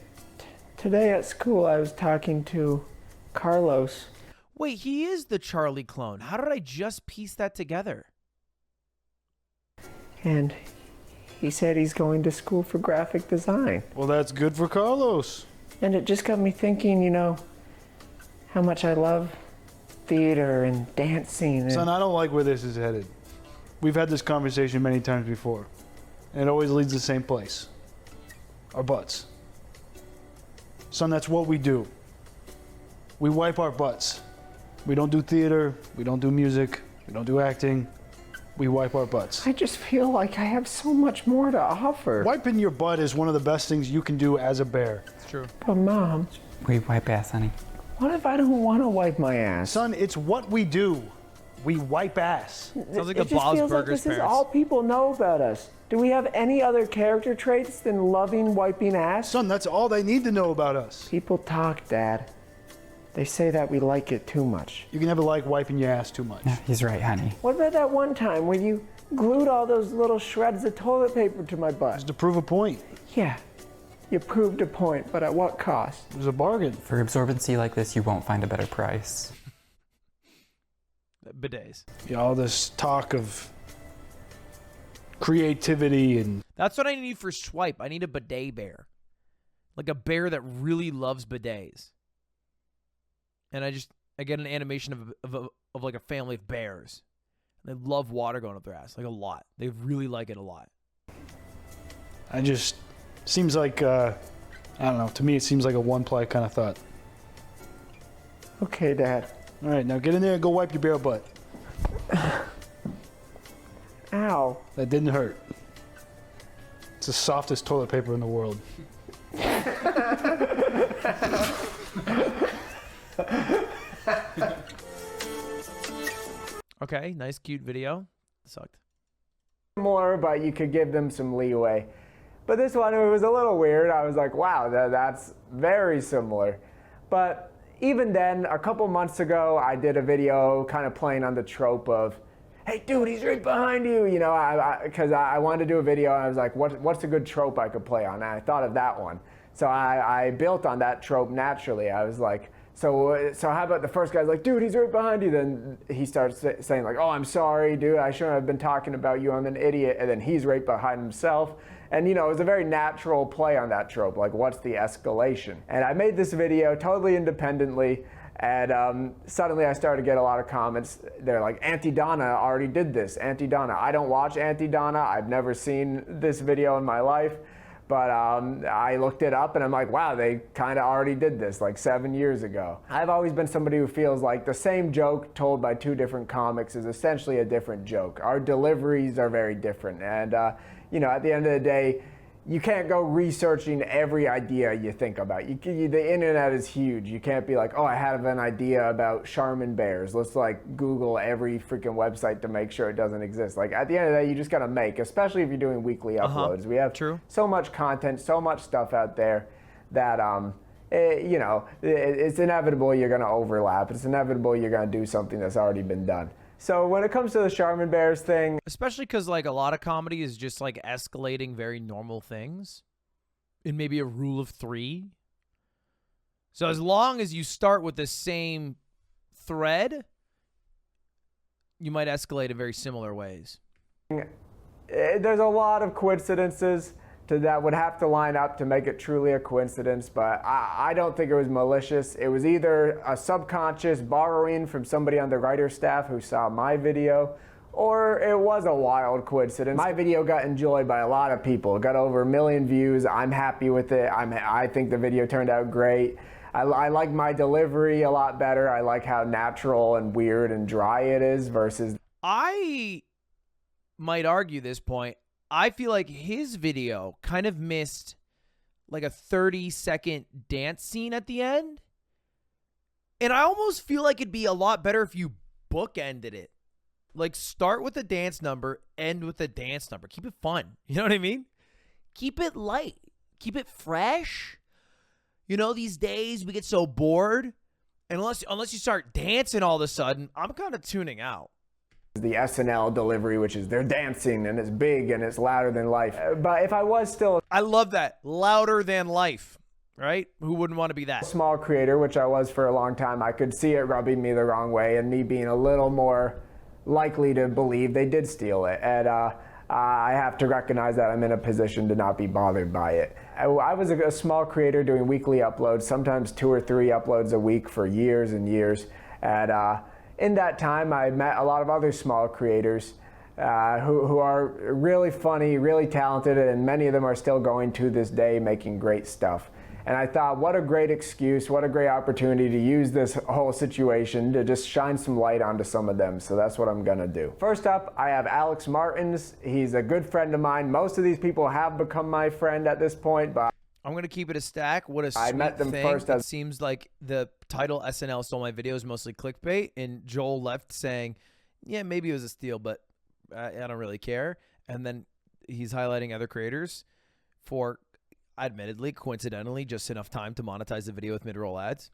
Today at school, I was talking to Carlos. Wait, he is the Charlie clone. How did I just piece that together? And he said he's going to school for graphic design. Well, that's good for Carlos. And it just got me thinking, you know, how much I love theater and dancing. And Son, I don't like where this is headed. We've had this conversation many times before, and it always leads to the same place. Our butts. Son, that's what we do. We wipe our butts. We don't do theater, we don't do music, we don't do acting. We wipe our butts. I just feel like I have so much more to offer. Wiping your butt is one of the best things you can do as a bear. It's true. But Mom... We wipe ass, honey. What if I don't want to wipe my ass? Son, it's what we do. We wipe ass. Sounds like it a Bob's feels like Burgers this is parents. all people know about us. Do we have any other character traits than loving wiping ass? Son, that's all they need to know about us. People talk, Dad. They say that we like it too much. You can never like wiping your ass too much. No, he's right, honey. What about that one time when you glued all those little shreds of toilet paper to my butt? Just to prove a point. Yeah, you proved a point, but at what cost? It was a bargain. For absorbency like this, you won't find a better price. Bidets. Yeah, all this talk of creativity and... That's what I need for Swipe. I need a bidet bear. Like a bear that really loves bidets. And I get an animation of like a family of bears. And they love water going up their ass. Like a lot. They really like it a lot. I just... Seems like, I don't know. To me, it seems like a one-ply kind of thought. Okay, Dad. All right, now get in there and go wipe your bear butt. Ow. That didn't hurt. It's the softest toilet paper in the world. Okay, nice, cute video. Sucked. More, but you could give them some leeway. But this one, it was a little weird. I was like, wow, that's very similar. But even then, a couple months ago, I did a video kind of playing on the trope of, hey, dude, he's right behind you. You know, because I wanted to do a video, and I was like, what's a good trope I could play on? And I thought of that one. So I built on that trope naturally. I was like, so how about the first guy's like, dude, he's right behind you. Then he starts saying like, oh, I'm sorry, dude. I shouldn't have been talking about you. I'm an idiot. And then he's right behind himself. And, you know, it was a very natural play on that trope. Like, what's the escalation? And I made this video totally independently. And suddenly I started to get a lot of comments. They're like, Auntie Donna already did this. Auntie Donna. I don't watch Auntie Donna. I've never seen this video in my life. But I looked it up and I'm like, wow, they kind of already did this like 7 years ago. I've always been somebody who feels like the same joke told by two different comics is essentially a different joke. Our deliveries are very different. And, you know, at the end of the day, you can't go researching every idea you think about. The internet is huge. You can't be like, oh, I have an idea about Charmin bears. Let's like Google every freaking website to make sure it doesn't exist. Like at the end of the day, you just gotta make, especially if you're doing weekly uploads. We have so much content, so much stuff out there that, you know, it's inevitable you're gonna overlap. It's inevitable you're gonna do something that's already been done. So when it comes to the Charmin Bears thing, especially because like a lot of comedy is just like escalating very normal things in maybe a rule of 3. So as long as you start with the same thread, you might escalate in very similar ways. there's a lot of coincidences that would have to line up to make it truly a coincidence, but I don't think it was malicious. It was either a subconscious borrowing from somebody on the writer's staff who saw my video, or it was a wild coincidence. My video got enjoyed by a lot of people. It got over 1 million views. I'm happy with it. I think the video turned out great. I like my delivery a lot better. I like how natural and weird and dry it is versus... I might argue this point. I feel like his video kind of missed like a 30-second dance scene at the end. And I almost feel like it'd be a lot better if you bookended it. Like start with the dance number, end with the dance number. Keep it fun. You know what I mean? Keep it light. Keep it fresh. You know, these days we get so bored. And unless you start dancing all of a sudden, I'm kind of tuning out. The SNL delivery, which is they're dancing and it's big and it's louder than life. But if I was still... I love that. Louder than life, right? Who wouldn't want to be that? Small creator, which I was for a long time, I could see it rubbing me the wrong way and me being a little more likely to believe they did steal it. And I have to recognize that I'm in a position to not be bothered by it. I was a small creator doing weekly uploads, sometimes 2 or 3 uploads a week for years and years. And in that time, I met a lot of other small creators who are really funny, really talented, and many of them are still going to this day making great stuff. And I thought, what a great excuse, what a great opportunity to use this whole situation to just shine some light onto some of them. So that's what I'm gonna do. First up, I have Alex Martins. He's a good friend of mine. Most of these people have become my friend at this point, but I'm going to keep it a stack. What a sweet I met them thing. first It seems like the title SNL stole my video is mostly clickbait, and Joel left saying, yeah, maybe it was a steal, but I don't really care. And then he's highlighting other creators for, admittedly, coincidentally, just enough time to monetize the video with mid-roll ads.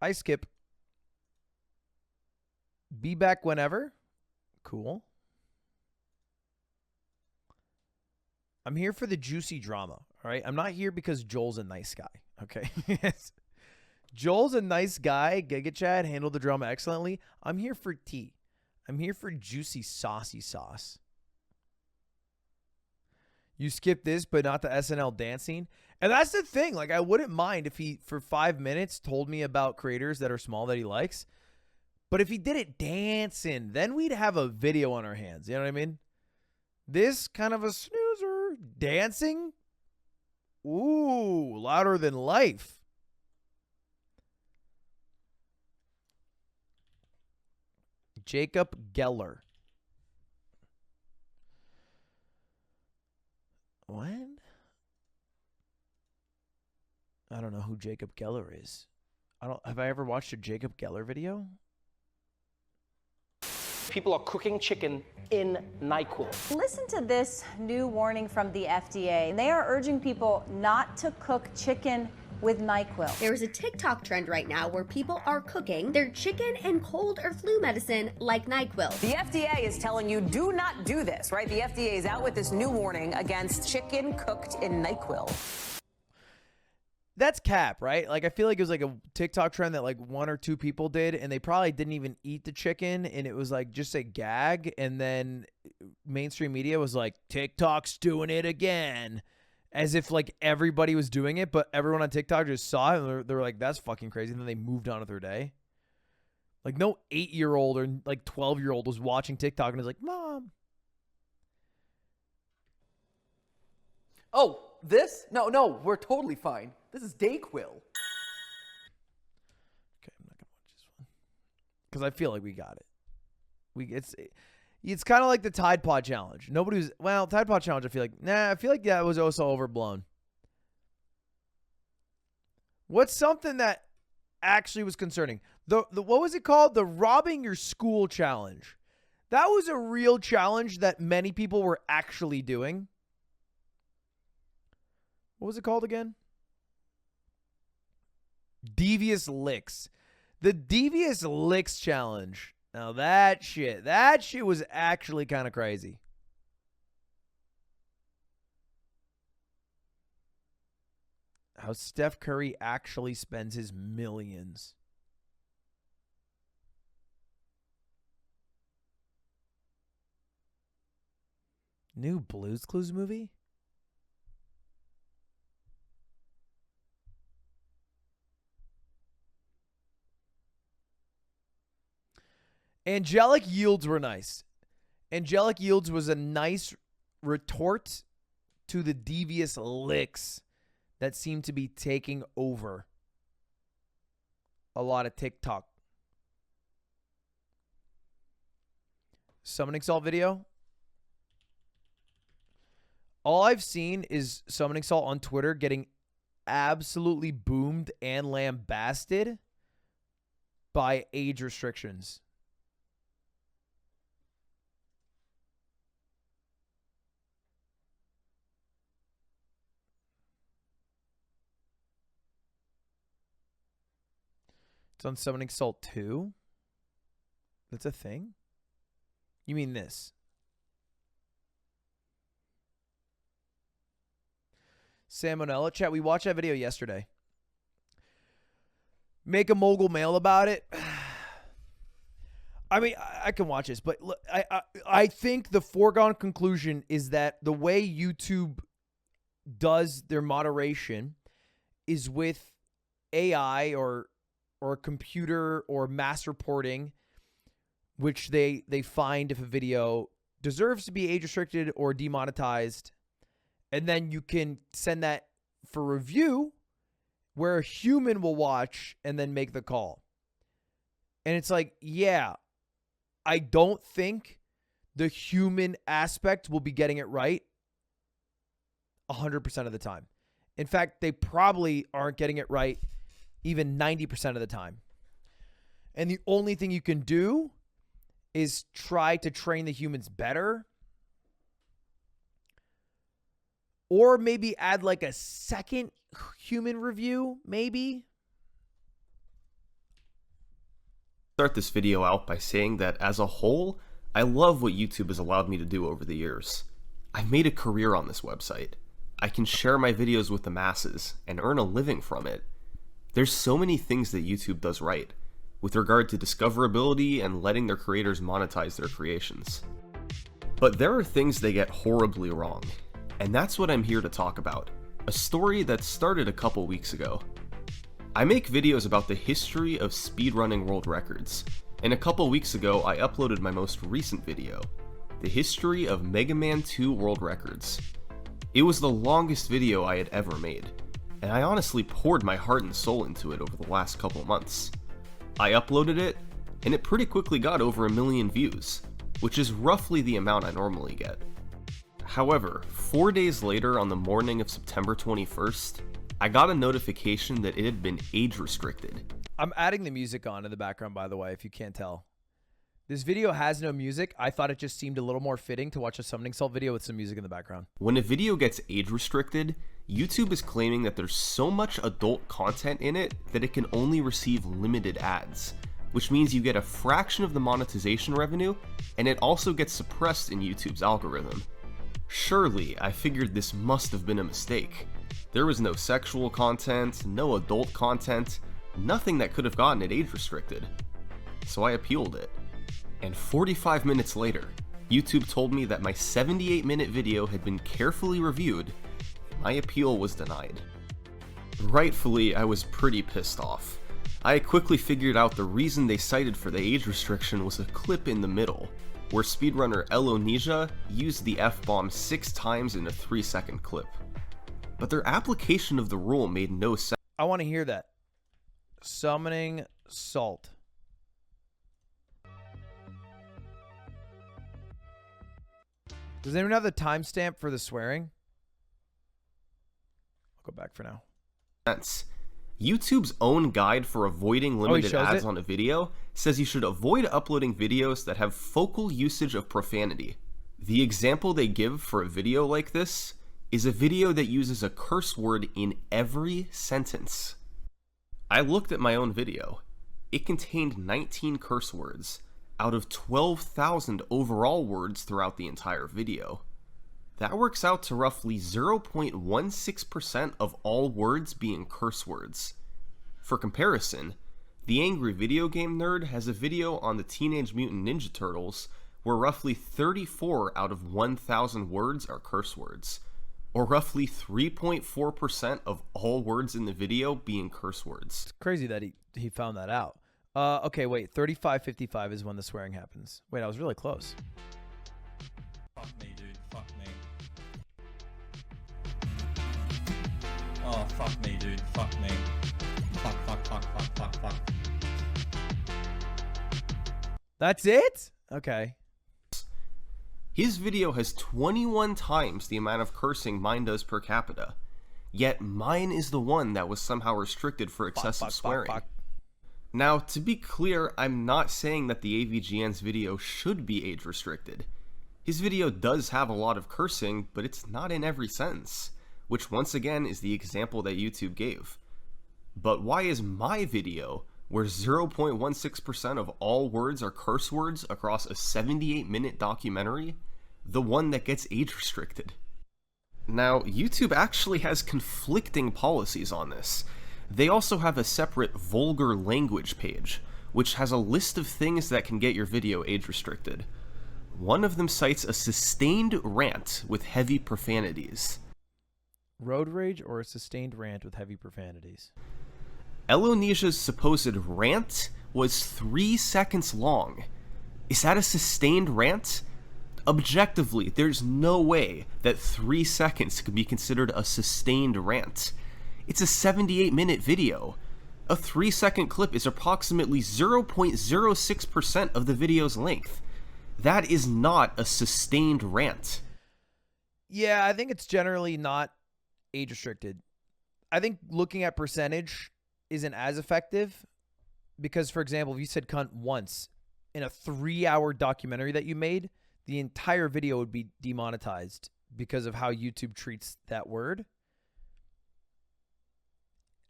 I skip. Be back whenever. Cool. I'm here for the juicy drama, all right? I'm not here because Joel's a nice guy, okay? Joel's a nice guy. Giga Chad handled the drama excellently. I'm here for tea. I'm here for juicy, saucy sauce. You skip this, but not the SNL dancing. And that's the thing. Like, I wouldn't mind if he, for 5 minutes, told me about creators that are small that he likes. But if he did it dancing, then we'd have a video on our hands. You know what I mean? This kind of a snoozer. Dancing? Ooh, louder than life. Jacob Geller. What? I don't know who Jacob Geller is. Have I ever watched a Jacob Geller video? People are cooking chicken in NyQuil. Listen to this new warning from the FDA. They are urging people not to cook chicken with NyQuil. There's a TikTok trend right now where people are cooking their chicken and cold or flu medicine like NyQuil. The FDA is telling you do not do this, right? The FDA is out with this new warning against chicken cooked in NyQuil. That's cap, right? Like, I feel like it was like a TikTok trend that like 1 or 2 people did, and they probably didn't even eat the chicken, and it was like just a gag, and then mainstream media was like, TikTok's doing it again, as if like everybody was doing it, but everyone on TikTok just saw it, and they were like, that's fucking crazy, and then they moved on with their day. Like, no 8-year-old or like 12-year-old was watching TikTok and was like, Mom. Oh, this? No, we're totally fine. This is Dayquil. Okay, I'm not gonna watch this one because I feel like we got it. It's kind of like the Tide Pod challenge. Nobody was Tide Pod challenge. I feel like that was also overblown. What's something that actually was concerning? The what was it called? The robbing your school challenge. That was a real challenge that many people were actually doing. What was it called again? Devious licks. The devious licks challenge. Now that shit was actually kind of crazy. How Steph Curry actually spends his millions. New Blue's Clues movie? Angelic Yields were nice. Angelic Yields was a nice retort to the devious licks that seem to be taking over a lot of TikTok. Summoning Salt video. All I've seen is Summoning Salt on Twitter getting absolutely boomed and lambasted by age restrictions. It's on Summoning Salt 2. That's a thing? You mean this? Salmonella. Chat, we watched that video yesterday. Make a mogul mail about it. I mean, I can watch this, but look, I think the foregone conclusion is that the way YouTube does their moderation is with AI or computer or mass reporting, which they find if a video deserves to be age restricted or demonetized, and then you can send that for review where a human will watch and then make the call. And it's like, yeah, I don't think the human aspect will be getting it right 100% of the time. In fact, they probably aren't getting it right even 90% of the time. And the only thing you can do is try to train the humans better. Or maybe add like a second human review, maybe. Start this video out by saying that as a whole, I love what YouTube has allowed me to do over the years. I've made a career on this website. I can share my videos with the masses and earn a living from it. There's so many things that YouTube does right, with regard to discoverability and letting their creators monetize their creations. But there are things they get horribly wrong, and that's what I'm here to talk about. A story that started a couple weeks ago. I make videos about the history of speedrunning world records, and a couple weeks ago I uploaded my most recent video, the history of Mega Man 2 world records. It was the longest video I had ever made, and I honestly poured my heart and soul into it over the last couple months. I uploaded it, and it pretty quickly got over 1 million views, which is roughly the amount I normally get. However, 4 days later on the morning of September 21st, I got a notification that it had been age restricted. I'm adding the music on in the background, by the way, if you can't tell. This video has no music. I thought it just seemed a little more fitting to watch a Summoning Salt video with some music in the background. When a video gets age restricted, YouTube is claiming that there's so much adult content in it that it can only receive limited ads, which means you get a fraction of the monetization revenue, and it also gets suppressed in YouTube's algorithm. Surely, I figured this must have been a mistake. There was no sexual content, no adult content, nothing that could have gotten it age restricted. So I appealed it. And 45 minutes later, YouTube told me that my 78-minute video had been carefully reviewed, and my appeal was denied. Rightfully, I was pretty pissed off. I quickly figured out the reason they cited for the age restriction was a clip in the middle, where speedrunner Elonesia used the F-bomb 6 times in a 3-second clip. But their application of the rule made no sense. I want to hear that. Summoning Salt. Does anyone have the timestamp for the swearing? I'll go back for now. YouTube's own guide for avoiding limited ads it? on a video says you should avoid uploading videos that have focal usage of profanity. The example they give for a video like this is a video that uses a curse word in every sentence. I looked at my own video. It contained 19 curse words out of 12,000 overall words throughout the entire video. That works out to roughly 0.16% of all words being curse words. For comparison, the Angry Video Game Nerd has a video on the Teenage Mutant Ninja Turtles where roughly 34 out of 1,000 words are curse words, or roughly 3.4% of all words in the video being curse words. It's crazy that he found that out. Okay, wait, 35:55 is when the swearing happens. Wait, I was really close. Fuck me, dude. Fuck me. Oh, fuck me, dude. Fuck me. Fuck. That's it? Okay. His video has 21 times the amount of cursing mine does per capita, yet mine is the one that was somehow restricted for excessive swearing. Now, to be clear, I'm not saying that the AVGN's video should be age restricted. His video does have a lot of cursing, but it's not in every sentence, which once again is the example that YouTube gave. But why is my video, where 0.16% of all words are curse words across a 78-minute documentary, the one that gets age restricted? Now, YouTube actually has conflicting policies on this. They also have a separate vulgar language page, which has a list of things that can get your video age restricted. One of them cites a sustained rant with heavy profanities. Road rage or a sustained rant with heavy profanities? Elonesia's supposed rant was 3 seconds long. Is that a sustained rant? Objectively, there's no way that 3 seconds could be considered a sustained rant. It's a 78-minute video. A 3-second clip is approximately 0.06% of the video's length. That is not a sustained rant. Yeah, I think it's generally not age restricted. I think looking at percentage isn't as effective because, for example, if you said cunt once in a 3-hour documentary that you made, the entire video would be demonetized because of how YouTube treats that word,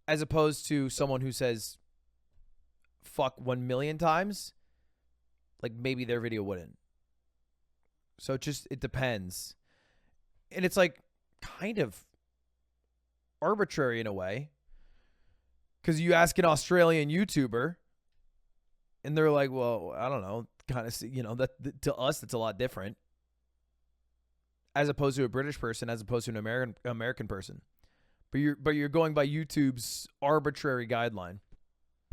as opposed to someone who says fuck 1 million times. Like, maybe their video wouldn't. So it depends. And it's like kind of arbitrary in a way, because you ask an Australian YouTuber and they're like, well, I don't know, kind of, that to us that's a lot different, as opposed to a British person, as opposed to an American person. But you're going by YouTube's arbitrary guideline.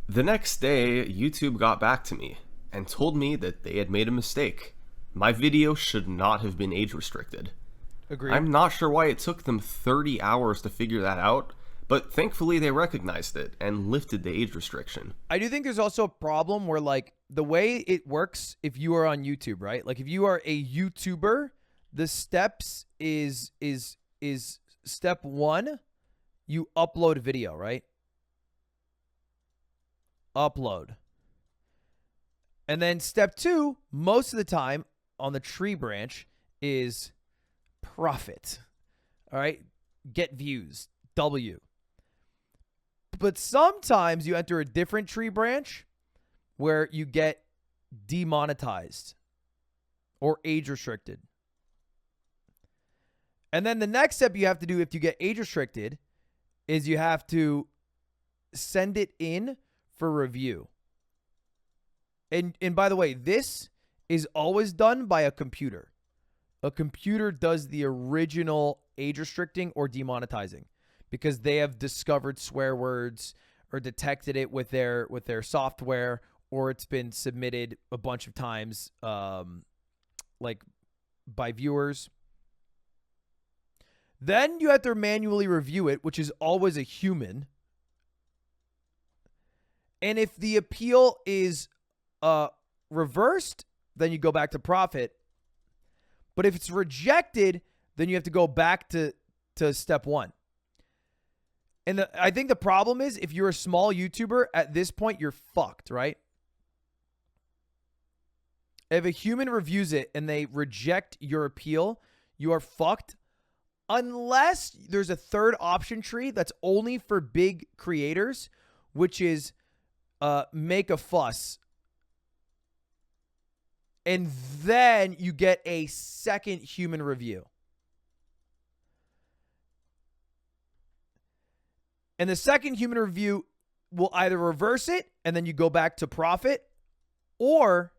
The next day, YouTube got back to me and told me that they had made a mistake. My video should not have been age restricted. Agreed. I'm not sure why it took them 30 hours to figure that out, but thankfully they recognized it and lifted the age restriction. I do think there's also a problem where, like, the way it works if you are on YouTube, right? Like, if you are a YouTuber, the steps is step 1, you upload a video, right? Upload. And then step 2, most of the time on the tree branch, is profit. All right? Get views. W. But sometimes you enter a different tree branch where you get demonetized or age restricted. And then the next step you have to do if you get age restricted is you have to send it in for review. And by the way, this is always done by a computer. A computer does the original age restricting or demonetizing because they have discovered swear words or detected it with their software, or it's been submitted a bunch of times like by viewers. Then you have to manually review it, which is always a human. And if the appeal is reversed, then you go back to profit. But if it's rejected, then you have to go back to step 1. And I think the problem is if you're a small YouTuber, at this point, you're fucked, right? If a human reviews it and they reject your appeal, you are fucked. Unless there's a third option tree that's only for big creators, which is make a fuss. And then you get a second human review. And the second human review will either reverse it and then you go back to profit, or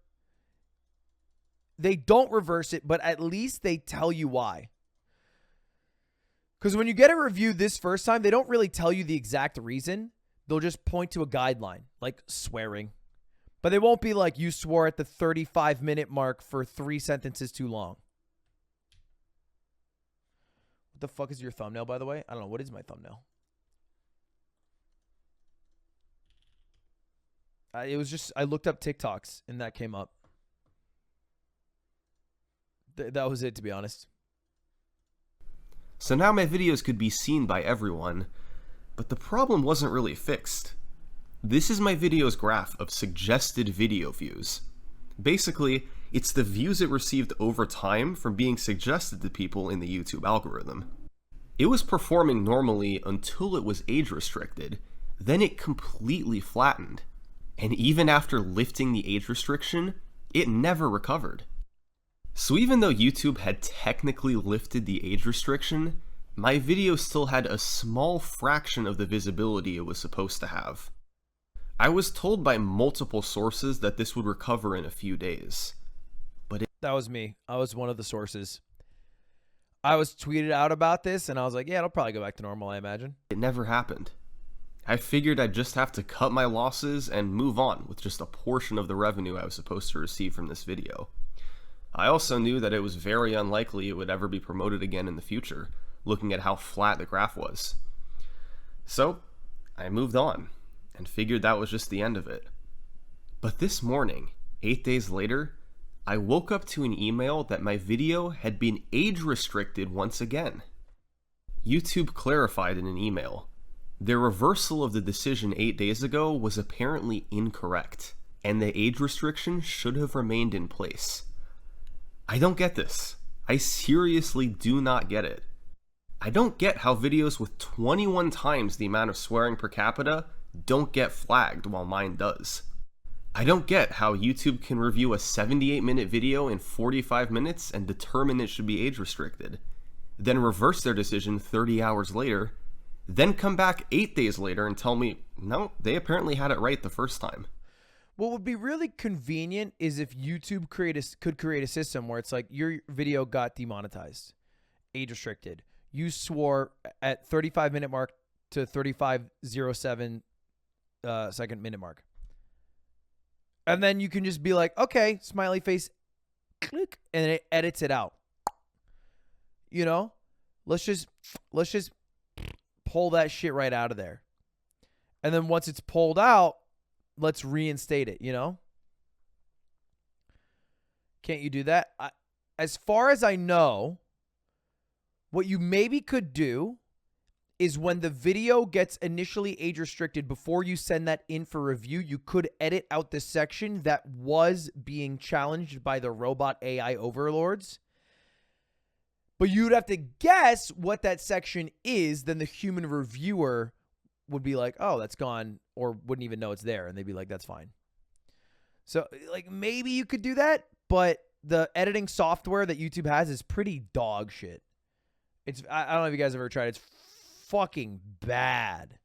they don't reverse it, but at least they tell you why. Because when you get a review this first time, they don't really tell you the exact reason. They'll just point to a guideline, like swearing. But they won't be like, you swore at the 35-minute mark for 3 sentences too long. What the fuck is your thumbnail, by the way? I don't know. What is my thumbnail? It was just, I looked up TikToks and that came up. That was it, to be honest. So now my videos could be seen by everyone, but the problem wasn't really fixed. This is my video's graph of suggested video views. Basically, it's the views it received over time from being suggested to people in the YouTube algorithm. It was performing normally until it was age restricted, then it completely flattened. And even after lifting the age restriction, it never recovered. So even though YouTube had technically lifted the age restriction, my video still had a small fraction of the visibility it was supposed to have. I was told by multiple sources that this would recover in a few days. But that was me. I was one of the sources. I was tweeted out about this and I was like, yeah, it'll probably go back to normal, I imagine. It never happened. I figured I'd just have to cut my losses and move on with just a portion of the revenue I was supposed to receive from this video. I also knew that it was very unlikely it would ever be promoted again in the future, looking at how flat the graph was. So, I moved on, and figured that was just the end of it. But this morning, 8 days later, I woke up to an email that my video had been age restricted once again. YouTube clarified in an email. Their reversal of the decision 8 days ago was apparently incorrect, and the age restriction should have remained in place. I don't get this. I seriously do not get it. I don't get how videos with 21 times the amount of swearing per capita don't get flagged while mine does. I don't get how YouTube can review a 78-minute video in 45 minutes and determine it should be age restricted, then reverse their decision 30 hours later, then come back 8 days later and tell me, no, they apparently had it right the first time. What would be really convenient is if YouTube could create a system where it's like your video got demonetized, age restricted. You swore at 35-minute mark to 35:07 second minute mark. And then you can just be like, okay, smiley face, click, and it edits it out. You know, let's just pull that shit right out of there. And then once it's pulled out, let's reinstate it, you know? Can't you do that? As far as I know, what you maybe could do is when the video gets initially age restricted, before you send that in for review, you could edit out the section that was being challenged by the robot AI overlords. But you'd have to guess what that section is, then the human reviewer would be like, oh, that's gone, or wouldn't even know it's there, and they'd be like, that's fine. So, like, maybe you could do that, but the editing software that YouTube has is pretty dog shit. I don't know if you guys have ever tried it. It's fucking bad.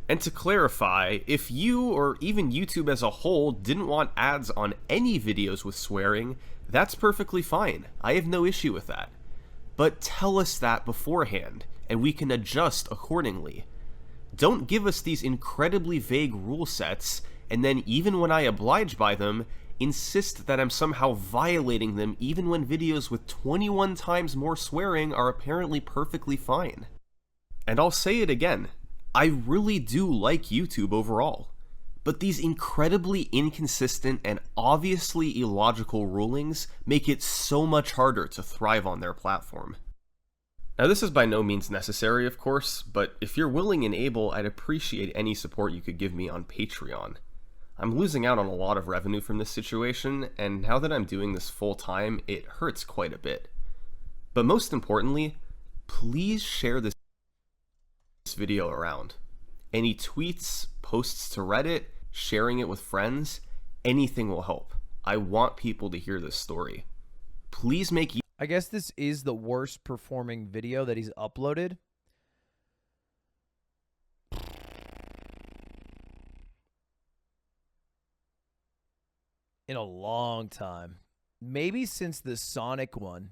And to clarify, if you, or even YouTube as a whole, didn't want ads on any videos with swearing, that's perfectly fine. I have no issue with that. But tell us that beforehand, and we can adjust accordingly. Don't give us these incredibly vague rule sets, and then even when I oblige by them, insist that I'm somehow violating them even when videos with 21 times more swearing are apparently perfectly fine. And I'll say it again, I really do like YouTube overall, but these incredibly inconsistent and obviously illogical rulings make it so much harder to thrive on their platform. Now, this is by no means necessary, of course, but if you're willing and able, I'd appreciate any support you could give me on Patreon. I'm losing out on a lot of revenue from this situation, and now that I'm doing this full time, it hurts quite a bit. But most importantly, please share this video around. Any tweets, posts to Reddit, sharing it with friends, anything will help. I want people to hear this story. Please make... I guess this is the worst performing video that he's uploaded. In a long time. Maybe since the Sonic one.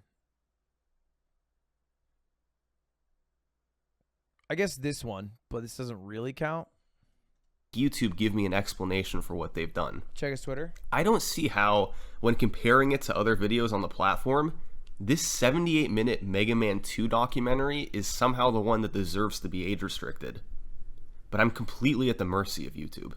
I guess this one, but this doesn't really count. YouTube give me an explanation for what they've done. Check his Twitter. I don't see how, when comparing it to other videos on the platform, this 78-minute Mega Man 2 documentary is somehow the one that deserves to be age restricted. But I'm completely at the mercy of YouTube.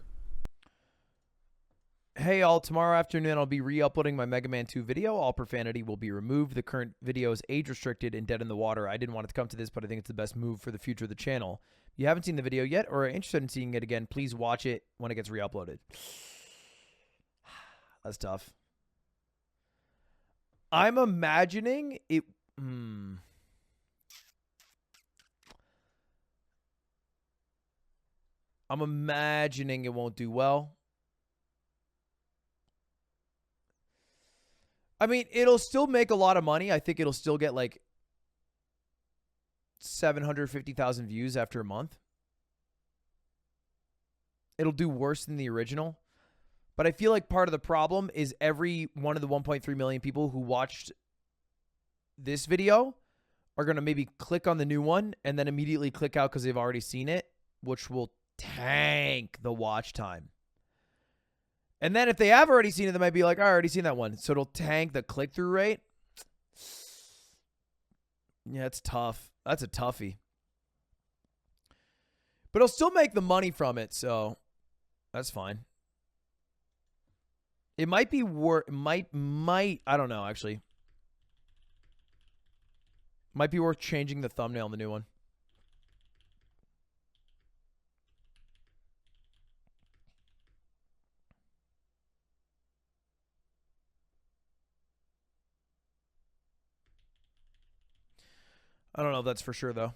Hey all, tomorrow afternoon I'll be re-uploading my Mega Man 2 video. All profanity will be removed. The current video is age restricted and dead in the water. I didn't want it to come to this, but I think it's the best move for the future of the channel. If you haven't seen the video yet or are interested in seeing it again, please watch it when it gets re-uploaded. That's tough. I'm imagining it... I'm imagining it won't do well. I mean, it'll still make a lot of money. I think it'll still get like 750,000 views after a month. It'll do worse than the original. But I feel like part of the problem is every one of the 1.3 million people who watched this video are going to maybe click on the new one and then immediately click out because they've already seen it, which will tank the watch time. And then if they have already seen it, they might be like, oh, I already seen that one. So it'll tank the click-through rate. Yeah, it's tough. That's a toughie. But it'll still make the money from it, so that's fine. It might be worth, I don't know, actually. Might be worth changing the thumbnail on the new one. I don't know if that's for sure, though.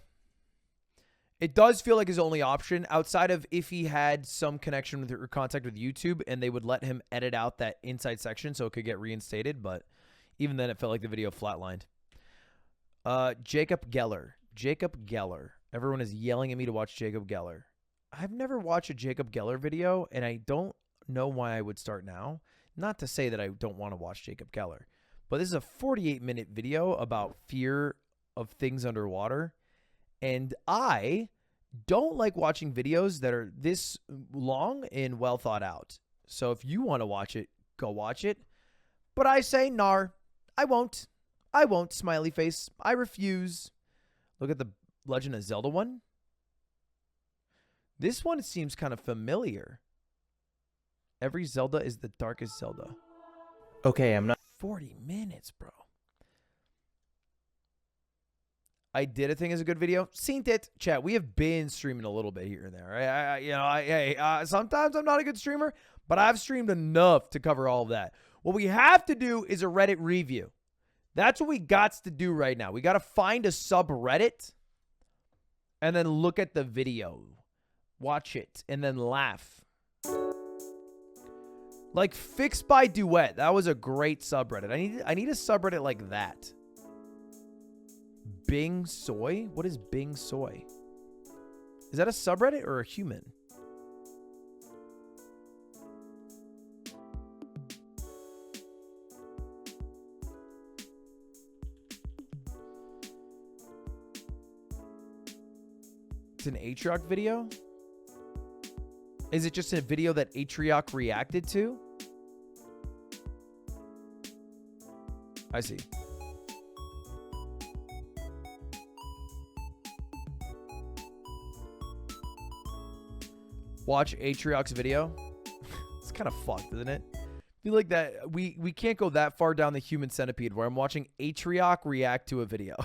It does feel like his only option, outside of if he had some connection with or contact with YouTube and they would let him edit out that inside section so it could get reinstated. But even then, it felt like the video flatlined. Jacob Geller. Jacob Geller. Everyone is yelling at me to watch Jacob Geller. I've never watched a Jacob Geller video, and I don't know why I would start now. Not to say that I don't want to watch Jacob Geller, but this is a 48-minute video about fear of things underwater. And I don't like watching videos that are this long and well thought out. So if you want to watch it, go watch it. But I say, nar, I won't. I won't, smiley face. I refuse. Look at the Legend of Zelda one. This one seems kind of familiar. Every Zelda is the darkest Zelda. Okay, I'm not... 40 minutes, bro. I did a thing as a good video. Seen it. Chat, we have been streaming a little bit here and there. Right? Sometimes I'm not a good streamer, but I've streamed enough to cover all of that. What we have to do is a Reddit review. That's what we got to do right now. We got to find a subreddit and then look at the video. Watch it and then laugh. Like Fixed by Duet. That was a great subreddit. I need a subreddit like that. Bing Soy? What is Bing Soy? Is that a subreddit or a human? It's an Atrioc video? Is it just a video that Atrioc reacted to? I see. Watch Atrioc's video. It's kind of fucked, isn't it? I feel like that we can't go that far down the human centipede where I'm watching Atrioc react to a video.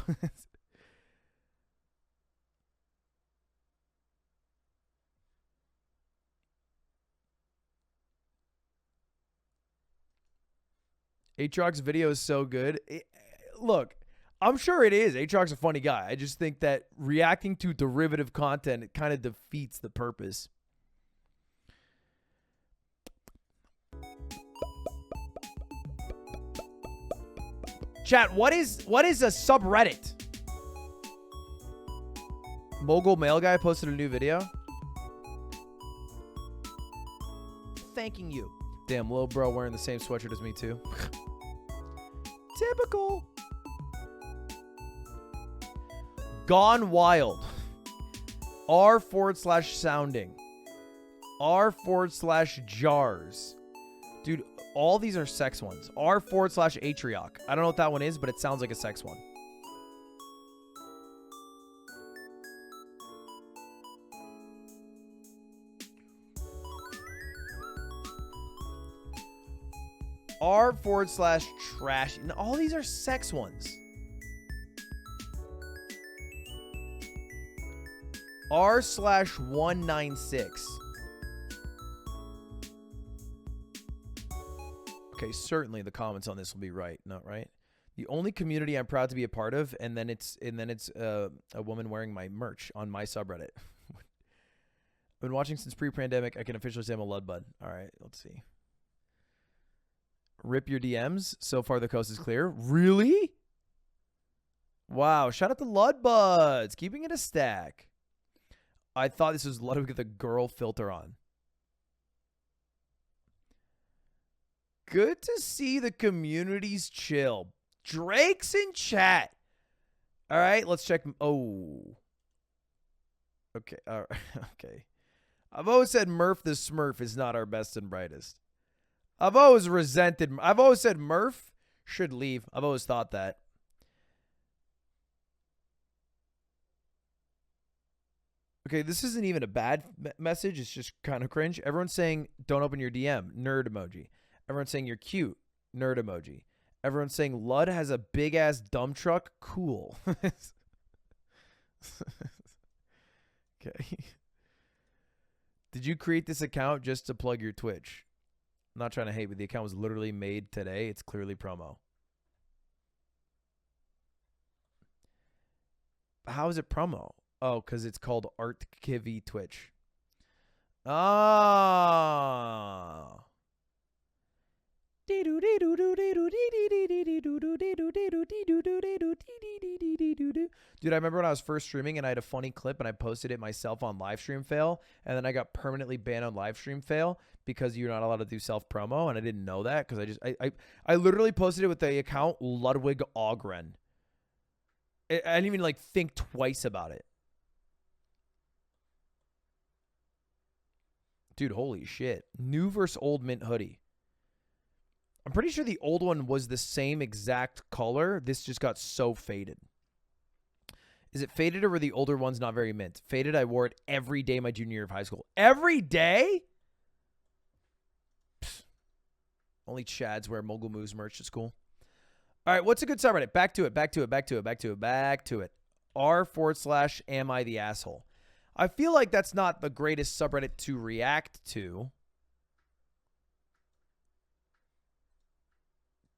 Atrioc's video is so good. Look, I'm sure it is. Aatrox's a funny guy. I just think that reacting to derivative content, it kind of defeats the purpose. Chat, what is a subreddit? Mogul Mail Guy posted a new video. Thanking you. Damn, Lil Bro wearing the same sweatshirt as me too. Typical. Gone Wild. r/sounding. r/jars. Dude, all these are sex ones. r/Atrioc. I don't know what that one is, but it sounds like a sex one. r/trash. And all these are sex ones. r/196. Okay, certainly the comments on this will be right. Not right. The only community I'm proud to be a part of, and then it's a woman wearing my merch on my subreddit. I've been watching since pre-pandemic. I can officially say I'm a Ludbud. All right, let's see. Rip your DMs. So far the coast is clear. Really? Wow. Shout out to Ludbuds. Keeping it a stack. I thought this was Ludwig with a girl filter on. Good to see the communities chill. Drake's in chat. All right, let's check. Oh. Okay. All right. Okay. I've always said Murph the Smurf is not our best and brightest. I've always resented. I've always said Murph should leave. I've always thought that. Okay, this isn't even a bad message. It's just kind of cringe. Everyone's saying, don't open your DM. Nerd emoji. Everyone's saying you're cute. Nerd emoji. Everyone's saying Lud has a big-ass dump truck. Cool. Okay. Did you create this account just to plug your Twitch? I'm not trying to hate, but the account was literally made today. It's clearly promo. How is it promo? Oh, because it's called Art Kivy Twitch. Ah. Dude, I remember when I was first streaming and I had a funny clip and I posted it myself on Livestream Fail, and then I got permanently banned on Livestream Fail because you're not allowed to do self promo, and I didn't know that because I literally posted it with the account Ludwig Ogren. I didn't even like think twice about it. Dude, holy shit. New versus old mint hoodie. I'm pretty sure the old one was the same exact color. This just got so faded. Is it faded or were the older ones not very mint? Faded, I wore it every day my junior year of high school. Every day? Pfft. Only Chads wear Mogul Moves merch at school. All right, what's a good subreddit? Back to it. r/am I the asshole? I feel like that's not the greatest subreddit to react to.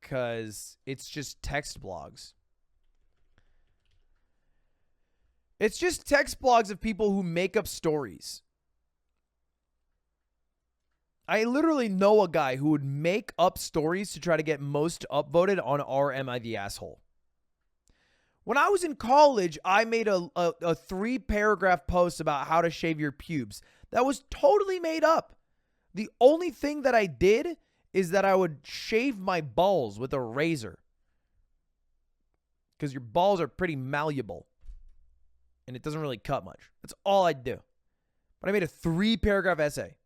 Because it's just text blogs. It's just text blogs of people who make up stories. I literally know a guy who would make up stories to try to get most upvoted on Am I the Asshole? When I was in college, I made a 3-paragraph post about how to shave your pubes. That was totally made up. The only thing that I did is that I would shave my balls with a razor. Because your balls are pretty malleable. And it doesn't really cut much. That's all I'd do. But I made a 3-paragraph essay.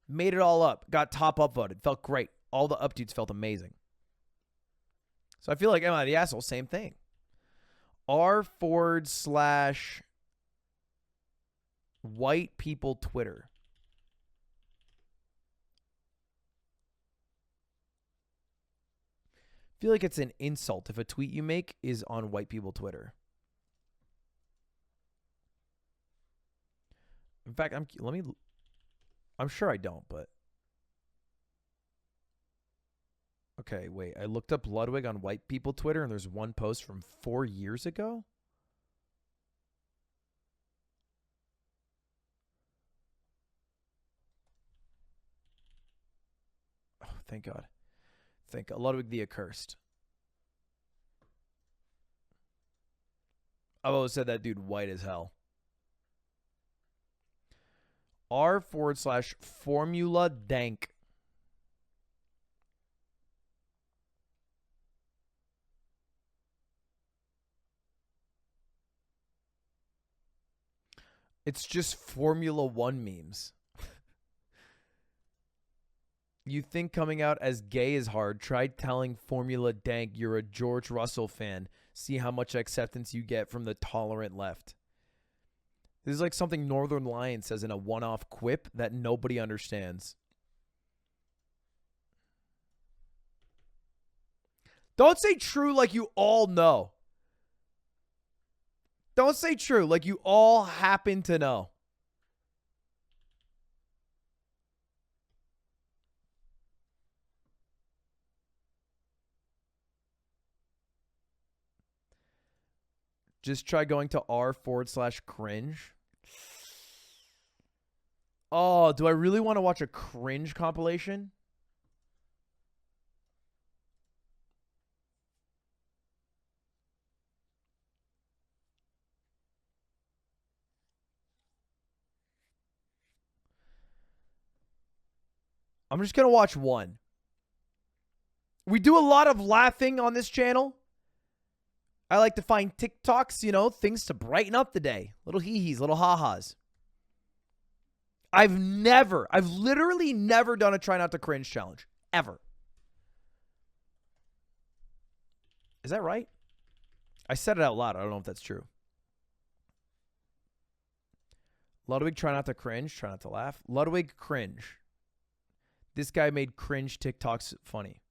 Made it all up. Got top upvoted. Felt great. All the updates felt amazing. So I feel like Am I the Asshole? Same thing. r/white people Twitter. I feel like it's an insult if a tweet you make is on white people Twitter. In fact, I'm sure I don't, but Okay, wait. I looked up Ludwig on white people Twitter, and there's one post from 4 years ago. Oh, thank God. Thank God. Ludwig the Accursed. I've always said that dude white as hell. r/formula dank. It's just Formula 1 memes. You think coming out as gay is hard? Try telling Formula Dank you're a George Russell fan. See how much acceptance you get from the tolerant left. This is like something Northern Lion says in a one-off quip that nobody understands. Don't say true like you all know. Don't say true like you all happen to know. Just try going to r/cringe. Oh, do I really want to watch a cringe compilation? I'm just going to watch one. We do a lot of laughing on this channel. I like to find TikToks, you know, things to brighten up the day. Little hee-hees, little ha-has. I've literally never done a try not to cringe challenge. Ever. Is that right? I said it out loud. I don't know if that's true. Ludwig, try not to cringe. Try not to laugh. Ludwig, cringe. This guy made cringe TikToks funny.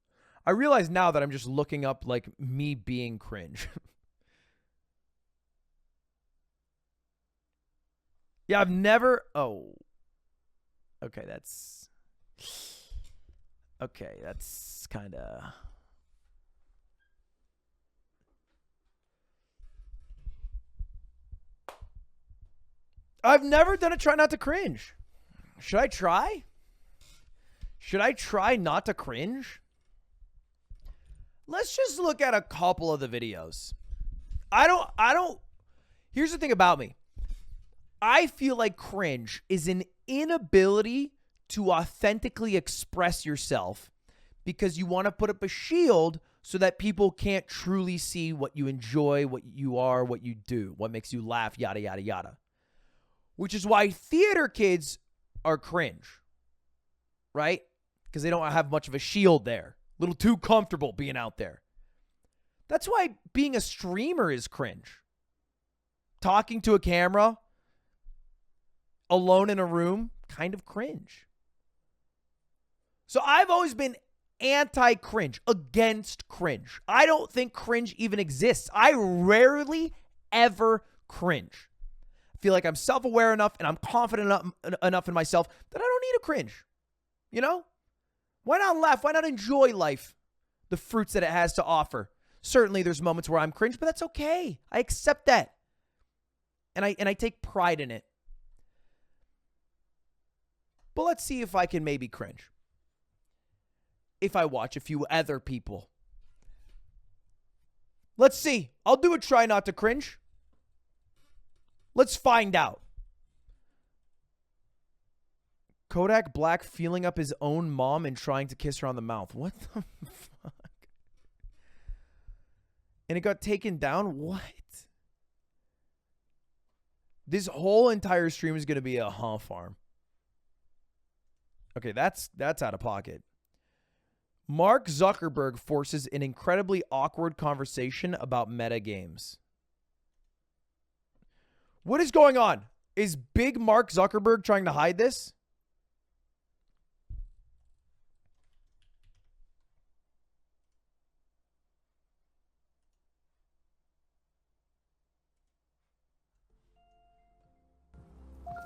I realize now that I'm just looking up, like, me being cringe. Yeah, I've never... Oh. Okay, that's... Okay, that's kind of... I've never done a try not to cringe. Should I try? Should I try not to cringe? Let's just look at a couple of the videos. I don't... Here's the thing about me. I feel like cringe is an inability to authentically express yourself because you want to put up a shield so that people can't truly see what you enjoy, what you are, what you do, what makes you laugh, yada, yada, yada. Which is why theater kids are cringe, right? Because they don't have much of a shield there. A little too comfortable being out there. That's why being a streamer is cringe. Talking to a camera, alone in a room, kind of cringe. So I've always been anti-cringe, against cringe. I don't think cringe even exists. I rarely ever cringe. I feel like I'm self-aware enough and I'm confident enough in myself that I don't need a cringe. You know? Why not laugh? Why not enjoy life? The fruits that it has to offer. Certainly there's moments where I'm cringe, but that's okay. I accept that. And I take pride in it. But let's see if I can maybe cringe. If I watch a few other people. Let's see. I'll do a try not to cringe. Let's find out. Kodak Black feeling up his own mom and trying to kiss her on the mouth. What the fuck? And it got taken down? What? This whole entire stream is going to be a farm. Okay, that's out of pocket. Mark Zuckerberg forces an incredibly awkward conversation about meta games. What is going on? Is big Mark Zuckerberg trying to hide this?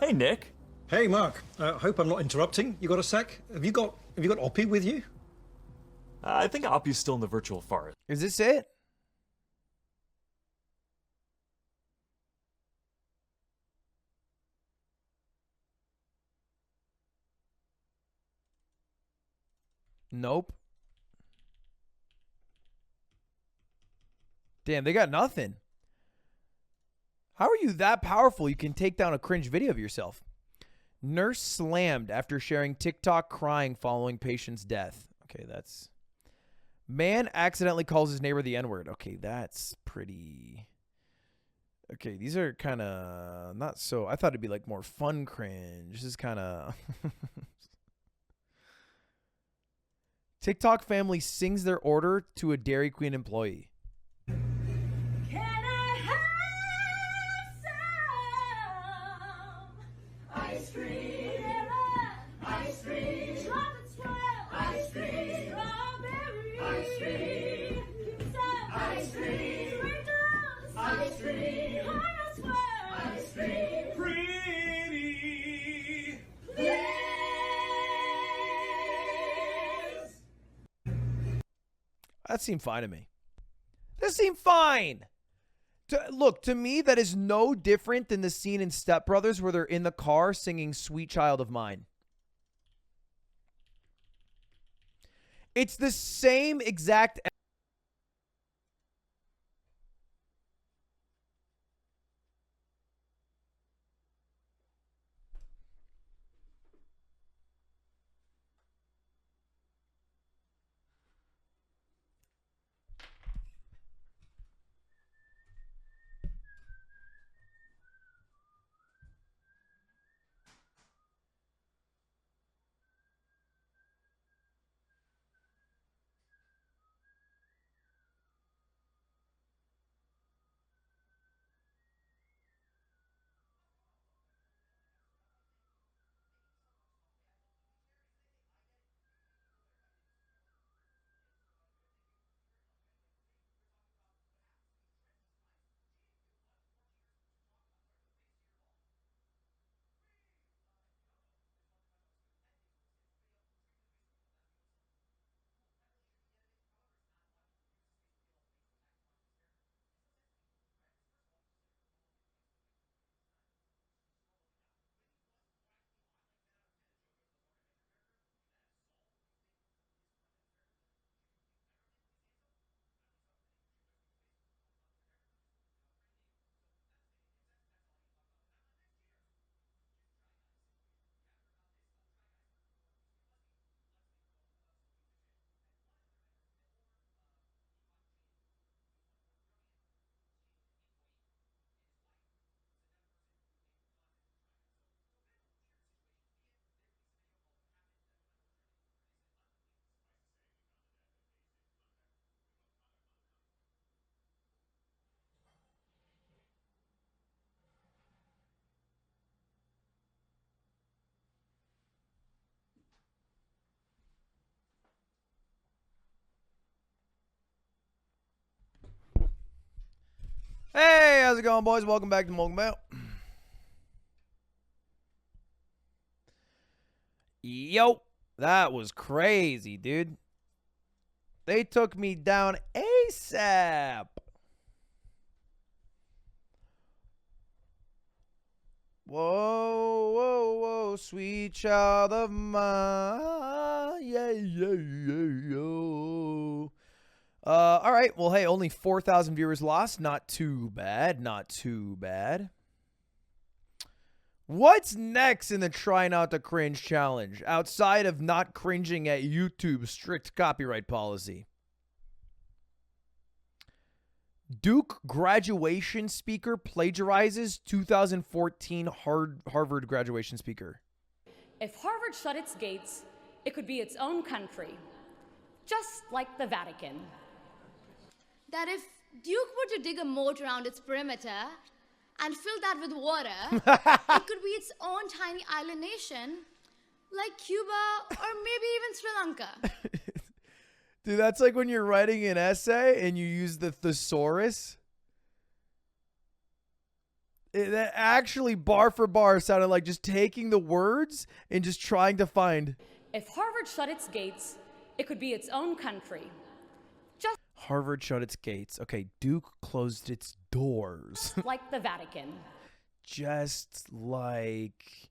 Hey, Nick. Hey, Mark. Hope I'm not interrupting. You got a sec? Have you got Oppie with you? I think Oppie's still in the virtual forest. Is this it? Nope. Damn, they got nothing. How are you that powerful you can take down a cringe video of yourself? Nurse slammed after sharing TikTok crying following patient's death. Okay, that's... Man accidentally calls his neighbor the N-word. Okay, that's pretty... Okay, these are kind of not so... I thought it'd be like more fun cringe. This is kind of... TikTok family sings their order to a Dairy Queen employee. Ice cream, ice cream, chocolate swirl, ice cream, strawberry, ice cream, ice cream, sprinkles, ice cream, caramel swirl, ice cream, pretty, please. That seemed fine to me. That seemed fine. Look, to me, that is no different than the scene in Step Brothers where they're in the car singing Sweet Child of Mine. It's the same exact... Hey, how's it going, boys? Welcome back to Molten Bell. Yo, that was crazy, dude. They took me down ASAP. Whoa, whoa, whoa, sweet child of mine. Yeah, yeah, yeah, yo. All right. Well, hey, only 4,000 viewers lost. Not too bad. Not too bad. What's next in the Try Not to Cringe challenge outside of not cringing at YouTube's strict copyright policy? Duke graduation speaker plagiarizes 2014 Harvard graduation speaker. If Harvard shut its gates, it could be its own country, just like the Vatican. That if Duke were to dig a moat around its perimeter and fill that with water, it could be its own tiny island nation, like Cuba or maybe even Sri Lanka. Dude, that's like when you're writing an essay and you use the thesaurus. That actually bar for bar sounded like just taking the words and just trying to find. If Harvard shut its gates, It could be its own country. Just Harvard shut its gates. Okay, Duke closed its doors. like the Vatican. Just like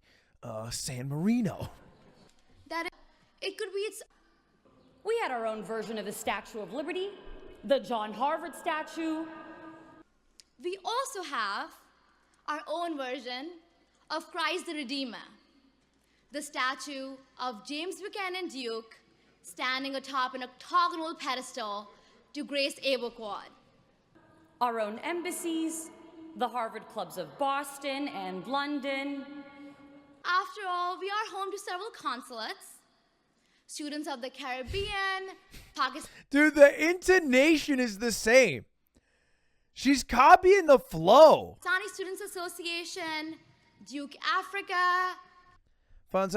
San Marino. That it could be its... We had our own version of the Statue of Liberty, the John Harvard statue. We also have our own version of Christ the Redeemer, the statue of James Buchanan Duke standing atop an octagonal pedestal to grace Able Quad. Our own embassies, the Harvard clubs of Boston and London. After all, we are home to several consulates, students of the Caribbean, Pakistan. Dude, the intonation is the same. She's copying the flow. Pakistani Students Association, Duke Africa. It's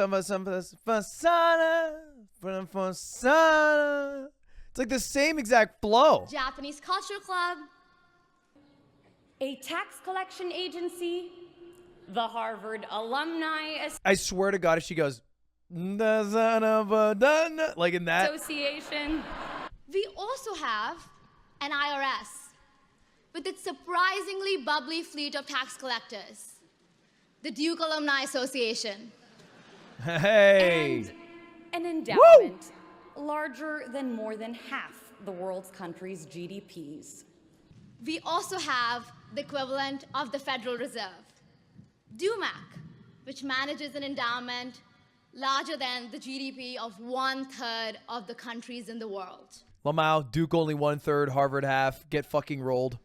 like the same exact flow. Japanese Culture Club. A tax collection agency, the Harvard Alumni I swear to God, if she goes, like in that. Association. We also have an IRS with its surprisingly bubbly fleet of tax collectors, the Duke Alumni Association. Hey. And an endowment larger than more than half the world's countries' GDPs. We also have the equivalent of the Federal Reserve, DUMAC, which manages an endowment larger than the GDP of 1/3 of the countries in the world. Lamau, Duke only 1/3, Harvard half. Get fucking rolled.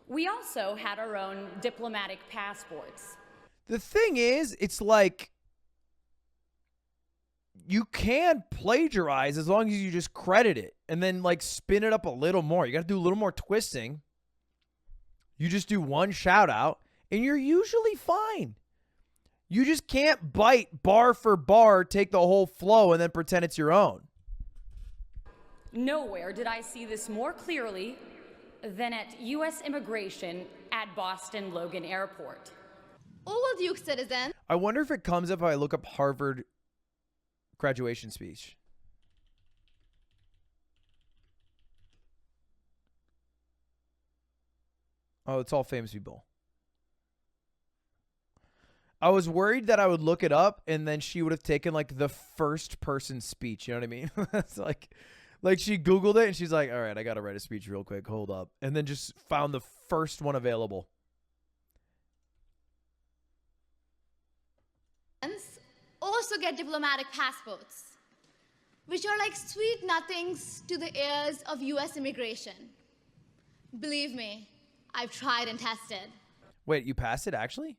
We also had our own diplomatic passports. The thing is, it's like you can plagiarize as long as you just credit it and then like spin it up a little more. You got to do a little more twisting. You just do one shout out and you're usually fine. You just can't bite bar for bar, take the whole flow and then pretend it's your own. Nowhere did I see this more clearly than at U.S. immigration at Boston Logan Airport. All Duke citizens. I wonder if it comes up if I look up Harvard graduation speech. Oh, it's all famous people. I was worried that I would look it up and then she would have taken like the first person speech. You know what I mean? It's like she Googled it and she's like, all right, I got to write a speech real quick. Hold up. And then just found the first one available. Also get diplomatic passports, which are like sweet nothings to the ears of U.S. immigration. Believe me, I've tried and tested. Wait, you passed it actually?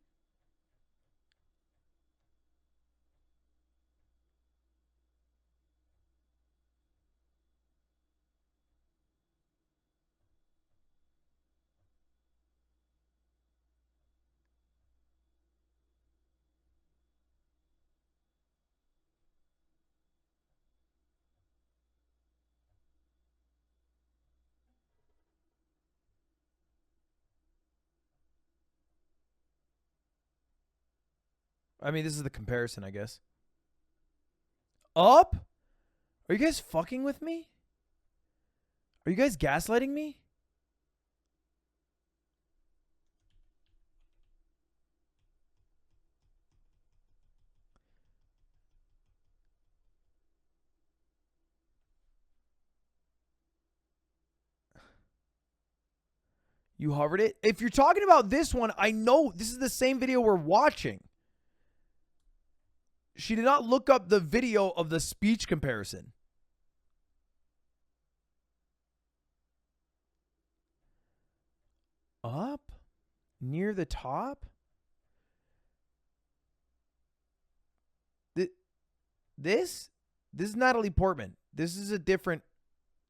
I mean, this is the comparison, I guess. Up? Are you guys fucking with me? Are you guys gaslighting me? You hovered it? If you're talking about this one, I know this is the same video we're watching. She did not look up the video of the speech comparison. Up? Near the top? This is Natalie Portman. This is a different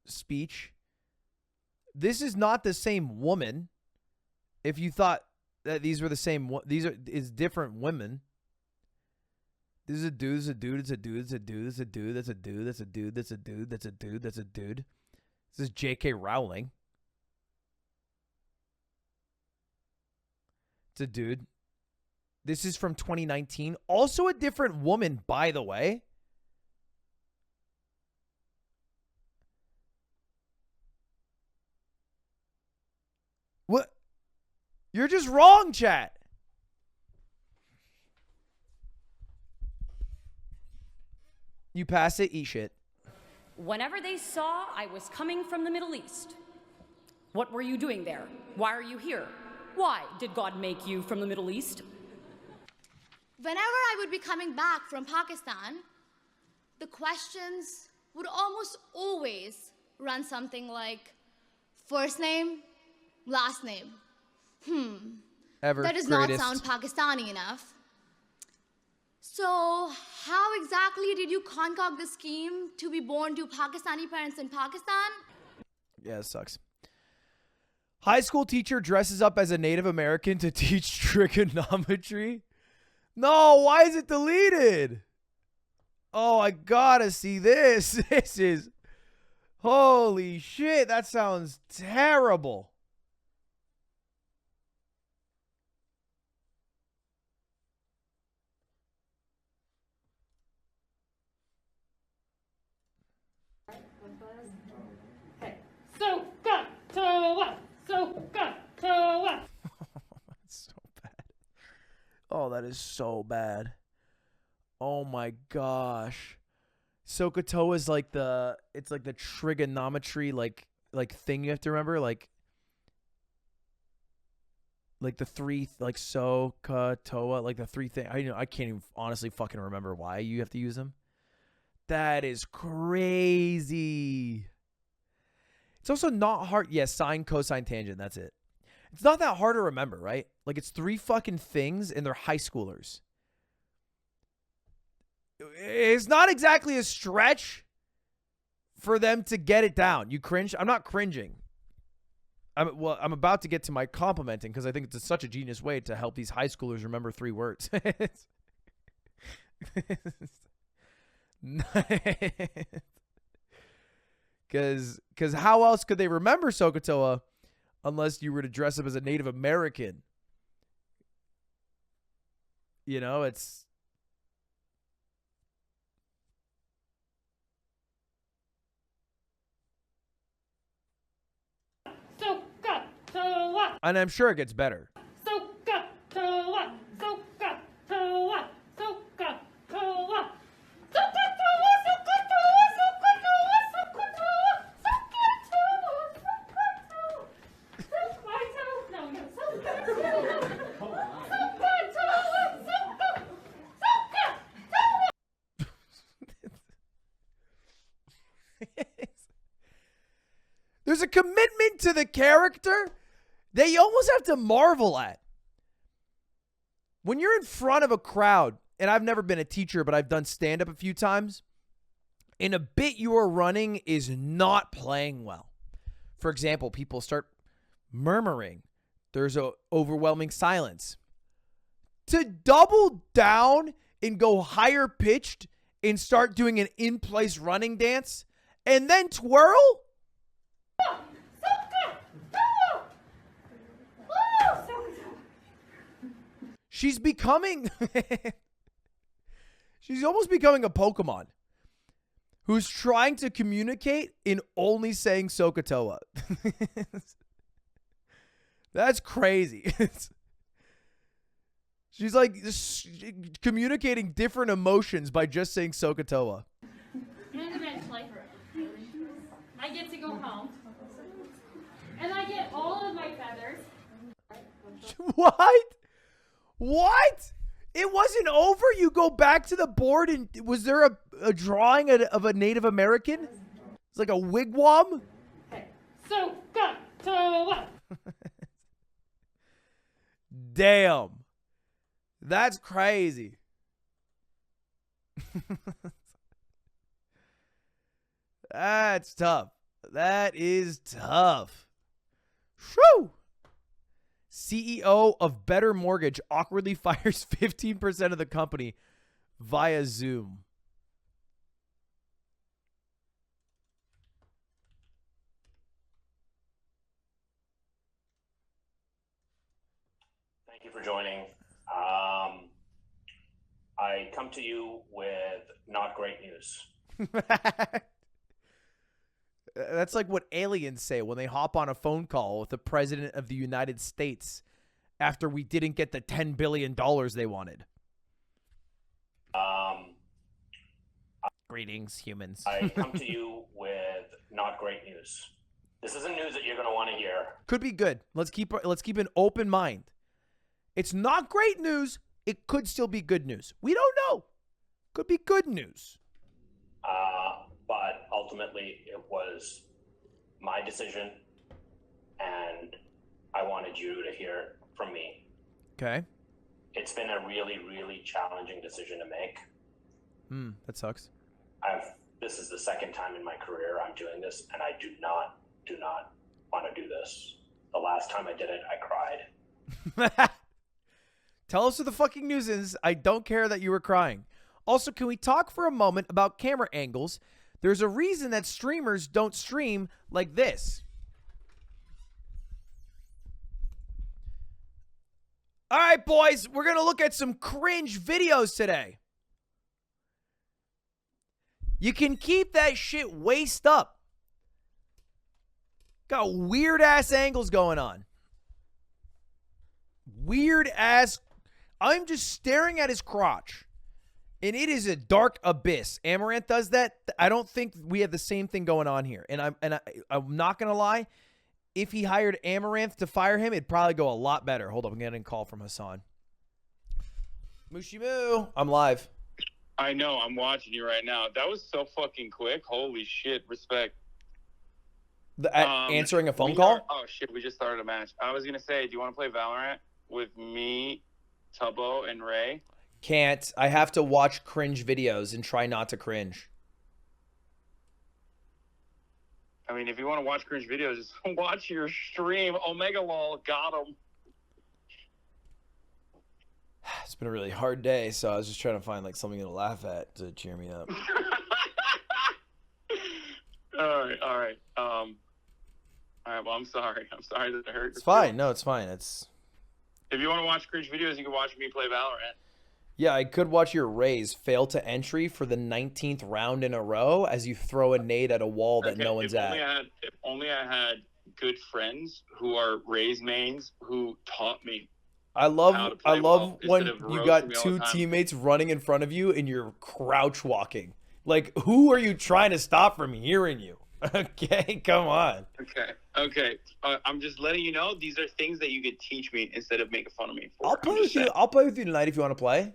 speech. This is not the same woman. If you thought that these were the same, is different women. This is a dude, this is a dude, it's a dude, it's a dude, it's a dude, that's a dude, that's a dude, that's a dude, that's a dude, that's a dude. This is J.K. Rowling. It's a dude. This is from 2019. Also a different woman, by the way. You're just wrong, chat. You pass it, eat shit. Whenever they saw I was coming from the Middle East, what were you doing there? Why are you here? Why did God make you from the Middle East? Whenever I would be coming back from Pakistan, the questions would almost always run something like first name, last name. That does not sound Pakistani enough. So how exactly did you concoct the scheme to be born to Pakistani parents in Pakistan? Yeah, it sucks. High school teacher dresses up as a Native American to teach trigonometry. No, why is it deleted? Oh, I gotta see this. This is... Holy shit, that sounds terrible. That's so bad. Oh, that is so bad. Oh my gosh. SOHCAHTOA is like it's like the trigonometry like thing you have to remember, like the three, like SOHCAHTOA, like the three thing. I can't even honestly fucking remember why you have to use them. That is crazy. It's also not hard. Yeah, sine, cosine, tangent. That's it. It's not that hard to remember, right? Like, it's three fucking things, and they're high schoolers. It's not exactly a stretch for them to get it down. You cringe? I'm not cringing. I'm about to get to my complimenting because I think it's such a genius way to help these high schoolers remember 3 words. Because how else could they remember SOHCAHTOA unless you were to dress up as a Native American? You know, it's... SOHCAHTOA. And I'm sure it gets better. SOHCAHTOA. SOHCAHTOA. SOHCAHTOA. There's a commitment to the character that you almost have to marvel at. When you're in front of a crowd, and I've never been a teacher, but I've done stand-up a few times, and a bit you are running is not playing well. For example, people start murmuring. There's an overwhelming silence. To double down and go higher pitched and start doing an in-place running dance and then twirl? She's becoming... She's almost becoming a Pokemon who's trying to communicate in only saying SOHCAHTOA. That's crazy. She's like communicating different emotions by just saying SOHCAHTOA. And eventually, I get to go home, and I get all of my feathers. What? What? It wasn't over? You go back to the board and was there a drawing of a Native American? It's like a wigwam? SOHCAHTOA. Damn. That's crazy. That's tough. That is tough. Shoo! CEO of Better Mortgage awkwardly fires 15% of the company via Zoom. Thank you for joining. I come to you with not great news. That's like what aliens say when they hop on a phone call with the president of the United States after we didn't get the $10 billion they wanted. Greetings, humans. I come to you with not great news. This isn't news that you're going to want to hear. Could be good. Let's keep an open mind. It's not great news. It could still be good news. We don't know. Could be good news. But ultimately, it was my decision, and I wanted you to hear from me. Okay. It's been a really, really challenging decision to make. That sucks. This is the second time in my career I'm doing this, and I do not want to do this. The last time I did it, I cried. Tell us what the fucking news is. I don't care that you were crying. Also, can we talk for a moment about camera angles? There's a reason that streamers don't stream like this. All right, boys, we're going to look at some cringe videos today. You can keep that shit waist up. Got weird ass angles going on. Weird ass. I'm just staring at his crotch. And it is a dark abyss. Amaranth does that. I don't think we have the same thing going on here. And I'm not going to lie. If he hired Amaranth to fire him, it'd probably go a lot better. Hold up. I'm getting a call from Hassan. Mushy Moo. I'm live. I know. I'm watching you right now. That was so fucking quick. Holy shit. Respect. Answering a phone call? Oh, shit. We just started a match. I was going to say, do you want to play Valorant with me, Tubbo, and Ray? Can't. I have to watch cringe videos and try not to cringe. I mean, if you want to watch cringe videos, just watch your stream. Omega Lol got him. It's been a really hard day, so I was just trying to find like something to laugh at to cheer me up. All right. All right. Well, I'm sorry. I'm sorry that it hurt. It's fine. No, it's fine. It's. If you want to watch cringe videos, you can watch me play Valorant. Yeah, I could watch your Rays fail to entry for the 19th round in a row as you throw a nade at a wall that no one's at. If only I had good friends who are Rays mains who taught me. I love when you got two teammates running in front of you and you're crouch walking. Like, who are you trying to stop from hearing you? Okay, come on. Okay. I'm just letting you know these are things that you could teach me instead of making fun of me for. I'll play with you. I'll play with you tonight if you want to play.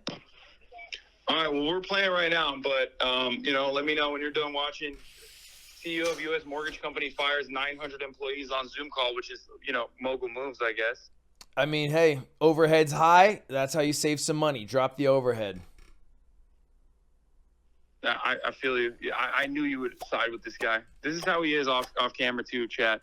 All right. Well, we're playing right now, but let me know when you're done watching. CEO of U.S. Mortgage Company fires 900 employees on Zoom call, which is mogul moves, I guess. I mean, hey, overhead's high. That's how you save some money. Drop the overhead. I feel you. I knew you would side with this guy. This is how he is off camera too, chat.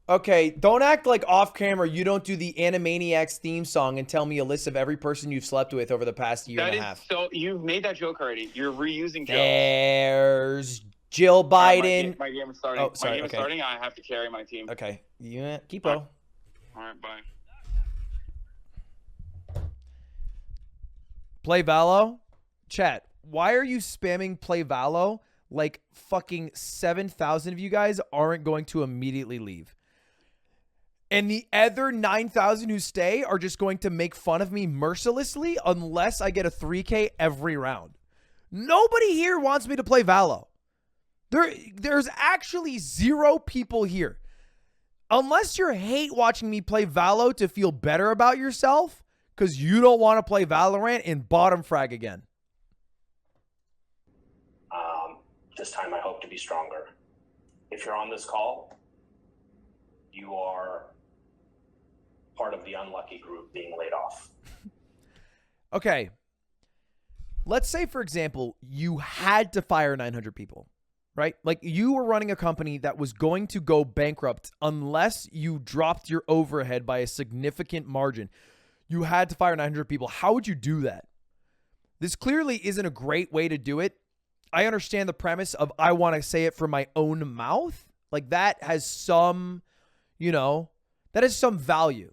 Okay, don't act like off camera you don't do the Animaniacs theme song and tell me a list of every person you've slept with over the past year and a half. So you've made that joke already. You're reusing jokes. There's Jill Biden. My game is starting. Oh, sorry, my game is starting. I have to carry my team. Okay, keep All on. right, bye. Play Valo? Chat, why are you spamming Play Valo like fucking 7,000 of you guys aren't going to immediately leave? And the other 9,000 who stay are just going to make fun of me mercilessly unless I get a 3K every round. Nobody here wants me to play Valo. There's actually 0 people here. Unless you hate watching me play Valo to feel better about yourself, because you don't want to play Valorant and bottom frag again. This time I hope to be stronger. If you're on this call, you are part of the unlucky group being laid off. Okay. Let's say, for example, you had to fire 900 people, right? Like you were running a company that was going to go bankrupt unless you dropped your overhead by a significant margin. You had to fire 900 people. How would you do that? This clearly isn't a great way to do it. I understand the premise of I want to say it from my own mouth. Like that has some, that has some value.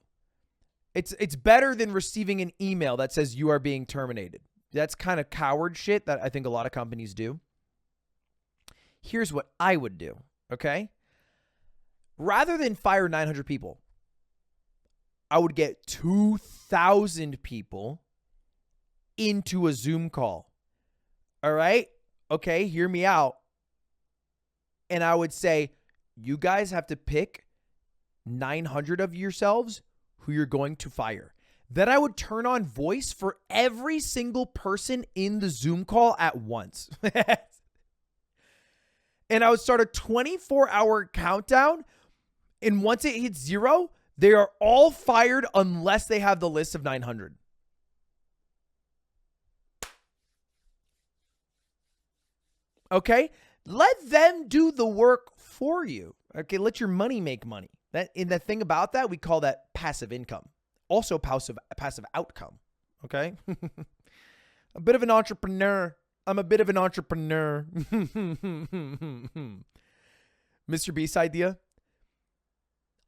It's better than receiving an email that says you are being terminated. That's kind of coward shit that I think a lot of companies do. Here's what I would do, okay? Rather than fire 900 people, I would get 2,000 people into a Zoom call. All right? Okay, hear me out. And I would say, you guys have to pick 900 of yourselves who you're going to fire. Then I would turn on voice for every single person in the Zoom call at once. And I would start a 24-hour countdown. And once it hits 0, they are all fired unless they have the list of 900. Okay? Let them do the work for you. Okay, let your money make money. The thing about that, we call that passive income. Also passive outcome. Okay? A bit of an entrepreneur. I'm a bit of an entrepreneur. Mr. Beast idea.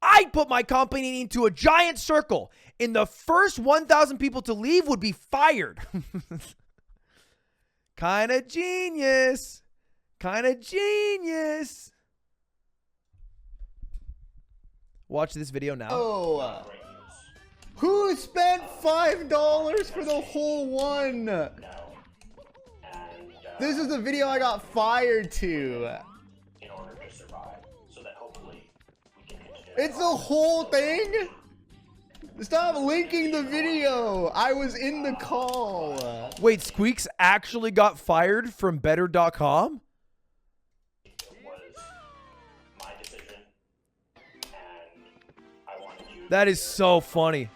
I'd put my company into a giant circle, and the first 1,000 people to leave would be fired. Kind of genius. Kind of genius. Watch this video now. Oh. Who spent $5 for the whole one? This is the video I got fired to. In order to survive, so that hopefully we can continue. It's the whole thing? Stop linking the video. I was in the call. Wait, Squeaks actually got fired from better.com? It was my decision, and I wanted you. That is so funny.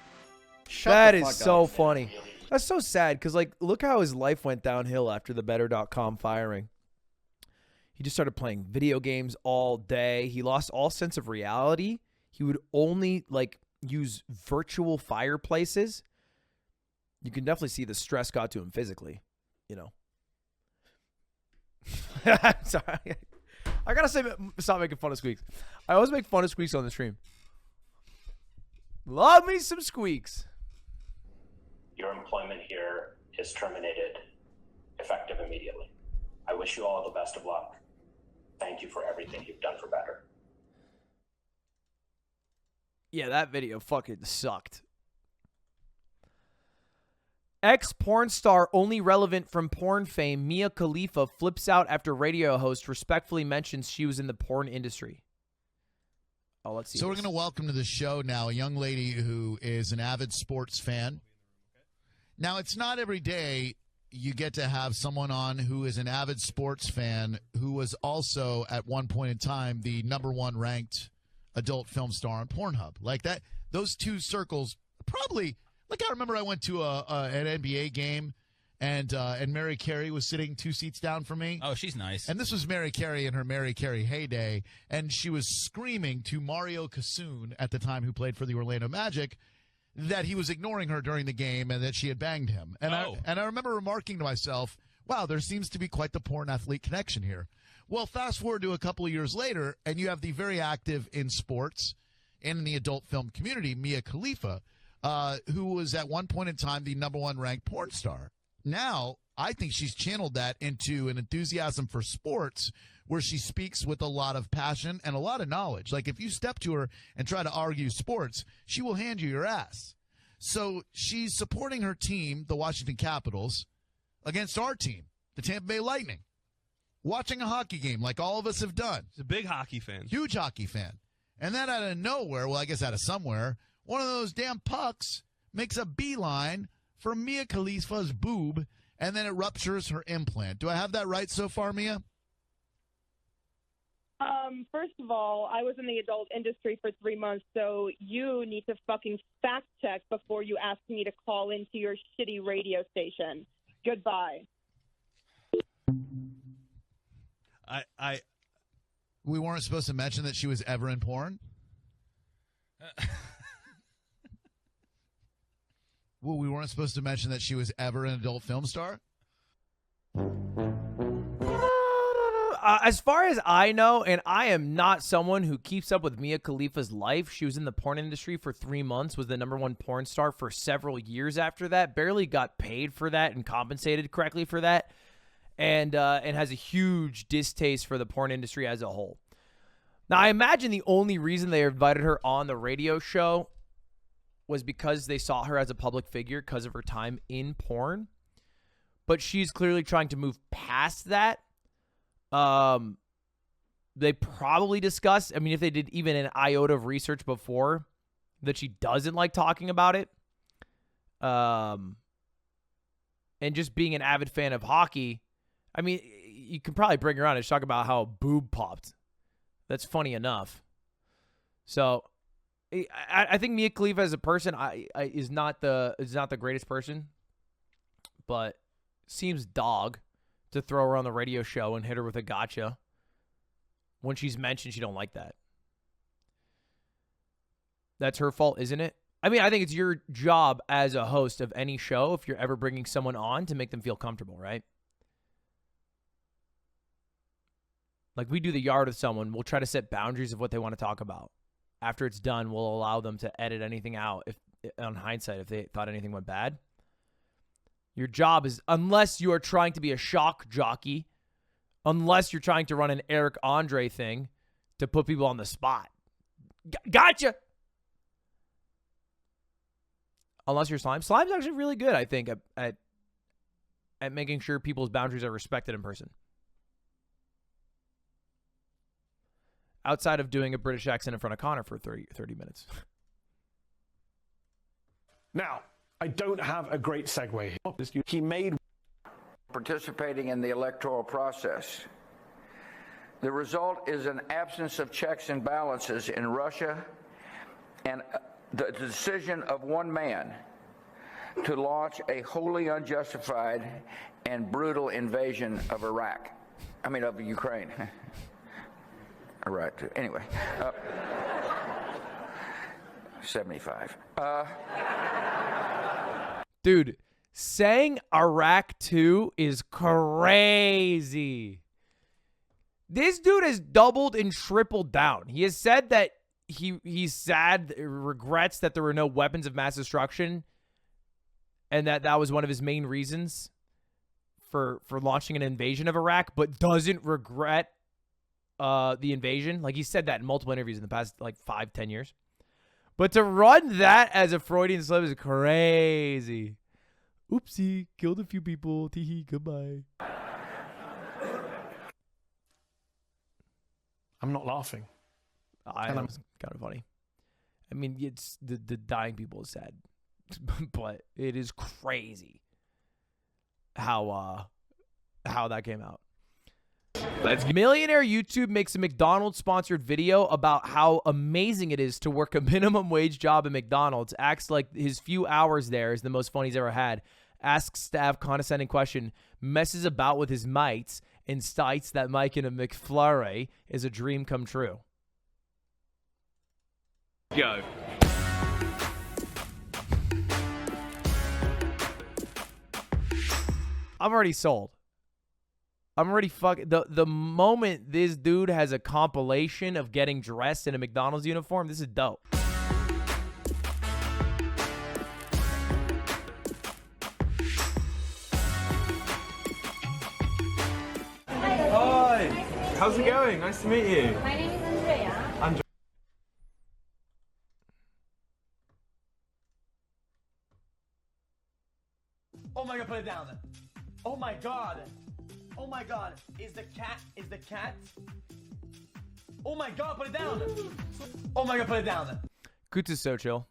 That is so funny. That's so sad because, like, look how his life went downhill after the better.com firing. He just started playing video games all day. He lost all sense of reality. He would only, like, use virtual fireplaces. You can definitely see the stress got to him physically, you know. I'm sorry. I gotta say, stop making fun of Squeaks. I always make fun of Squeaks on the stream. Love me some Squeaks. Your employment here is terminated, effective immediately. I wish you all the best of luck. Thank you for everything you've done for Better. Yeah, that video fucking sucked. Ex-porn star only relevant from porn fame, Mia Khalifa flips out after radio host respectfully mentions she was in the porn industry. Oh, let's see. So we're going to welcome to the show now a young lady who is an avid sports fan. Now, it's not every day you get to have someone on who is an avid sports fan who was also, at one point in time, the #1 ranked adult film star on Pornhub. Like that, those two circles probably, like I remember I went to an NBA game and Mary Carey was sitting 2 seats down from me. Oh, she's nice. And this was Mary Carey in her Mary Carey heyday, and she was screaming to Mario Kassoun at the time, who played for the Orlando Magic, that he was ignoring her during the game and that she had banged him. And I remember remarking to myself, wow, there seems to be quite the porn athlete connection here. Well, fast forward to a couple of years later, and you have the very active in sports and in the adult film community, Mia Khalifa, who was at one point in time the #1 ranked porn star. Now, I think she's channeled that into an enthusiasm for sports where she speaks with a lot of passion and a lot of knowledge. Like, if you step to her and try to argue sports, she will hand you your ass. So she's supporting her team, the Washington Capitals, against our team, the Tampa Bay Lightning. Watching a hockey game like all of us have done. He's a big hockey fan. Huge hockey fan. And then out of nowhere, well, I guess out of somewhere, one of those damn pucks makes a beeline for Mia Khalifa's boob, and then it ruptures her implant. Do I have that right so far, Mia? First of all, I was in the adult industry for 3 months, so you need to fucking fact check before you ask me to call into your shitty radio station. Goodbye. We weren't supposed to mention that she was ever in porn? Well, we weren't supposed to mention that she was ever an adult film star? As far as I know, and I am not someone who keeps up with Mia Khalifa's life, she was in the porn industry for 3 months, was the #1 porn star for several years after that, barely got paid for that and compensated correctly for that, and has a huge distaste for the porn industry as a whole. Now, I imagine the only reason they invited her on the radio show was because they saw her as a public figure because of her time in porn. But she's clearly trying to move past that. They probably discussed, I mean, if they did even an iota of research before, that she doesn't like talking about it. And just being an avid fan of hockey, I mean, you can probably bring her on and talk about how a boob popped. That's funny enough. So I think Mia Khalifa as a person is not the greatest person, but seems dog to throw her on the radio show and hit her with a gotcha. When she's mentioned, she don't like that. That's her fault, isn't it? I mean, I think it's your job as a host of any show, if you're ever bringing someone on, to make them feel comfortable, right? Like, we do the yard with someone, we'll try to set boundaries of what they want to talk about. After it's done, we'll allow them to edit anything out, if on hindsight, if they thought anything went bad. Your job is, unless you are trying to be a shock jockey, unless you're trying to run an Eric Andre thing to put people on the spot. Gotcha! Unless you're Slime. Slime's actually really good, I think, at making sure people's boundaries are respected in person. Outside of doing a British accent in front of Connor for 30 minutes. Now, I don't have a great segue here. He made participating in the electoral process. The result is an absence of checks and balances in Russia and the decision of one man to launch a wholly unjustified and brutal invasion of Iraq. I mean, of Ukraine. Iraq, too. Anyway. 75. Dude, saying Iraq 2 is crazy. This dude has doubled and tripled down. He has said that he's sad, regrets that there were no weapons of mass destruction, and that was one of his main reasons for launching an invasion of Iraq, but doesn't regret the invasion. Like, he said that in multiple interviews in the past, like, 5-10 years. But to run that as a Freudian slip is crazy. Oopsie, killed a few people. Teehee, goodbye. I'm not laughing. That was kind of funny. I mean, it's the dying people is sad, but it is crazy how that came out. Millionaire YouTube makes a McDonald's sponsored video about how amazing it is to work a minimum wage job at McDonald's. Acts like his few hours there is the most fun he's ever had. Asks staff condescending question, messes about with his mates, and cites that Mike in a McFlurry is a dream come true. Go. I'm already sold. I'm already fucking... The moment this dude has a compilation of getting dressed in a McDonald's uniform, this is dope. Hi. How's it going? Nice to meet you. My name is Andrea. Andrea. Oh my god, put it down. Oh my god. Oh my god. Is the cat? Oh my god, put it down. Oh my god, put it down. Coots is so chill.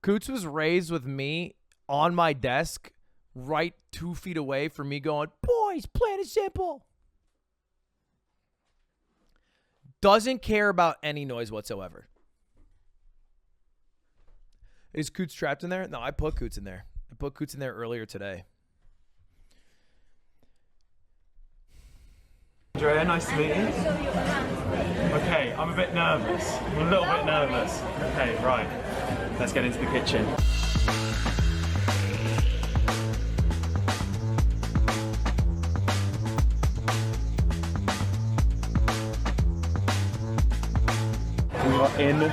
Coots was raised with me on my desk, right 2 feet away from me going, boys, plain and simple. Doesn't care about any noise whatsoever. Is Coots trapped in there? No, I put Coots in there. I put Coots in there earlier today. Andrea, nice to meet you. Okay, I'm a bit nervous. I'm a little bit nervous. Okay, right. Let's get into the kitchen. We are in the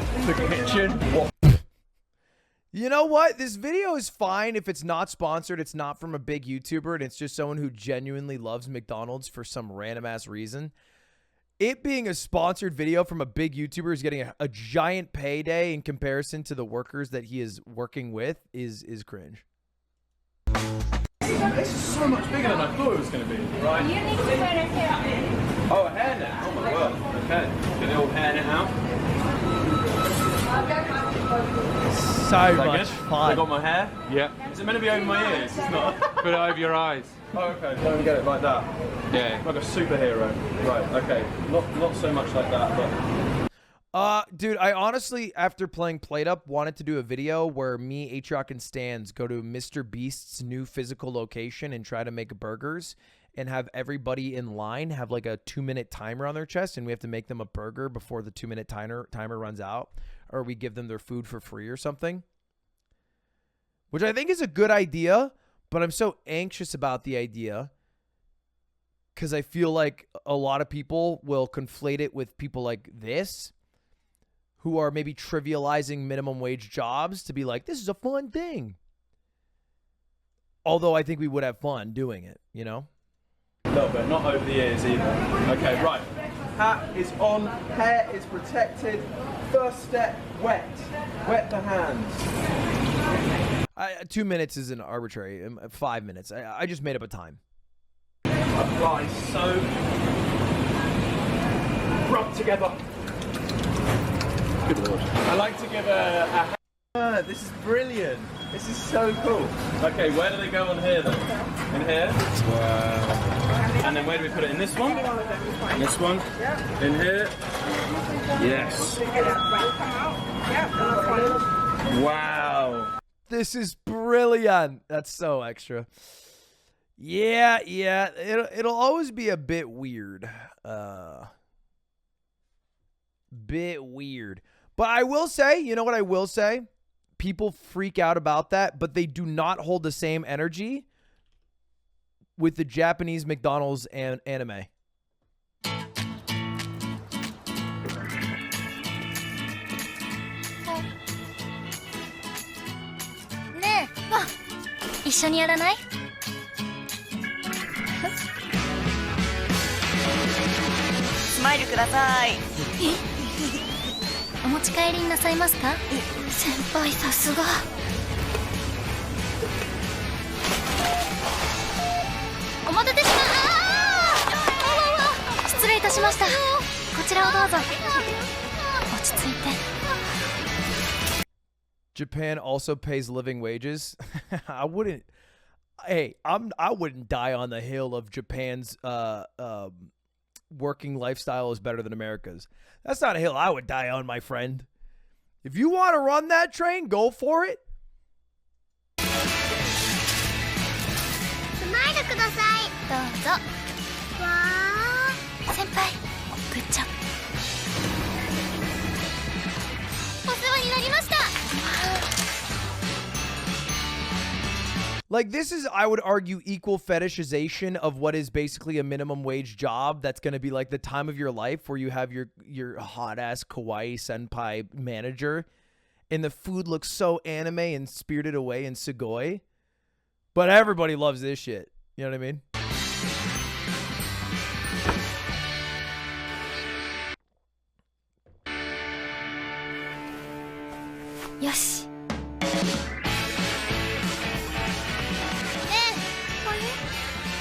kitchen. What? You know what? This video is fine if it's not sponsored, it's not from a big YouTuber, and it's just someone who genuinely loves McDonald's for some random ass reason. it being a sponsored video from a big YouTuber is getting a giant payday in comparison to the workers that he is working with is cringe. This is so much bigger than I thought it was going to be, right? You need to put a hair. Oh, a hairnet. Oh my god. Okay. Get the old hairnet out. So Is that much good? fun. I got my hair? Yeah. Is it meant to be over my ears? It's not. Put it over your eyes. Oh, okay. Don't get it like that. Yeah. Like a superhero. Right, okay. Not so much like that, but... Dude, I honestly, after playing Played Up, wanted to do a video where me, Atrioc, and Stans go to Mr. Beast's new physical location and try to make burgers and have everybody in line have like a 2-minute timer on their chest, and we have to make them a burger before the 2-minute timer runs out, or we give them their food for free or something. Which I think is a good idea, but I'm so anxious about the idea because I feel like a lot of people will conflate it with people like this, who are maybe trivializing minimum wage jobs to be like, this is a fun thing. Although I think we would have fun doing it, you know? A little bit, not over the ears either. Okay, right. Hat is on, hair is protected. First step, wet. Wet the hands. 2 minutes is an arbitrary, 5 minutes. I just made up a time. Apply soap. Rub together. Good lord. I like to give this is brilliant. This is so cool. Okay, where do they go on here then? In here? Wow. And then where do we put it? In this one? In this one? In here? Yes. Wow. This is brilliant. That's so extra. Yeah. It'll always be a bit weird. Bit weird. But I will say, you know what I will say? People freak out about that, but they do not hold the same energy with the Japanese McDonald's and anime. ねえ、一緒にやらない？スマイルください。お持ち帰りになさいますか？先輩さすが。お待たせしました。失礼いたしました。こちらをどうぞ。落ち着いて。 Japan also pays living wages. I wouldn't die on the hill of Japan's working lifestyle is better than America's. That's not a hill I would die on, my friend. If you want to run that train, go for it. スマイルください。どうぞ。わー。先輩、グッジョブ。お世話になりました。 Like, this is, I would argue, equal fetishization of what is basically a minimum wage job that's going to be like the time of your life where you have your hot-ass kawaii senpai manager and the food looks so anime and spirited away and sugoi. But everybody loves this shit. You know what I mean? Yoshi.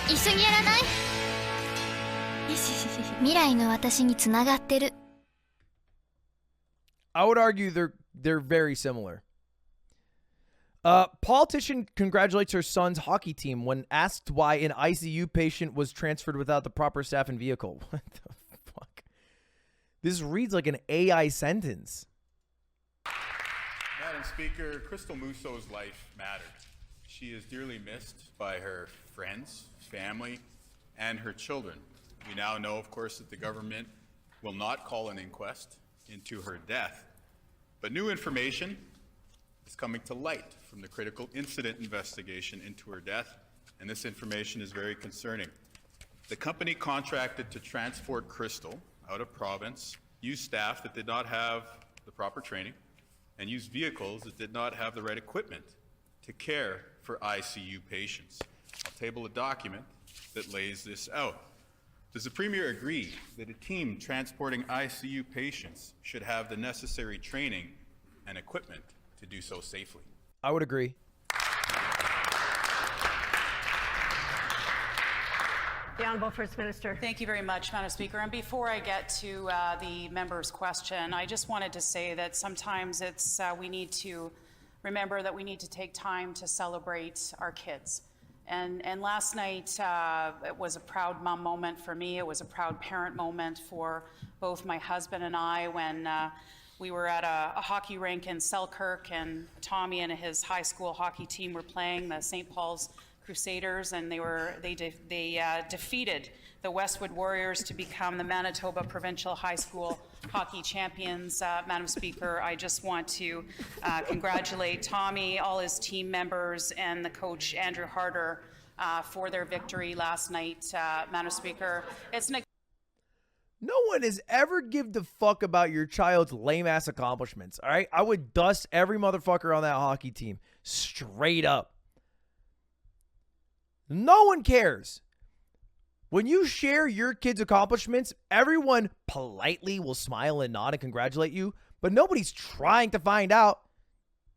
一緒にやらない？未来の私につながってる。 I would argue they're very similar. Politician congratulates her son's hockey team when asked why an ICU patient was transferred without the proper staff and vehicle. What the fuck? This reads like an AI sentence. Madam Speaker, Crystal Musso's life mattered. She is dearly missed by her friends, family, and her children. We now know, of course, that the government will not call an inquest into her death. But new information is coming to light from the critical incident investigation into her death, and this information is very concerning. The company contracted to transport Crystal out of province, used staff that did not have the proper training, and used vehicles that did not have the right equipment to care for ICU patients. I'll table a document that lays this out. Does the Premier agree that a team transporting ICU patients should have the necessary training and equipment to do so safely? I would agree. The Honourable First Minister. Thank you very much, Madam Speaker. And before I get to the member's question, I just wanted to say that sometimes it's we need to remember that we need to take time to celebrate our kids. And last night it was a proud mom moment for me. It was a proud parent moment for both my husband and I when we were at a hockey rink in Selkirk, and Tommy and his high school hockey team were playing the St. Paul's Crusaders, and they defeated the Westwood Warriors to become the Manitoba Provincial High School Hockey Champions. Madam Speaker, I just want to congratulate Tommy, all his team members, and the coach Andrew Harder for their victory last night. Madam Speaker, it's an No one has ever given a fuck about your child's lame-ass accomplishments, all right? I would dust every motherfucker on that hockey team straight up. No one cares. When you share your kid's accomplishments, everyone politely will smile and nod and congratulate you, but nobody's trying to find out.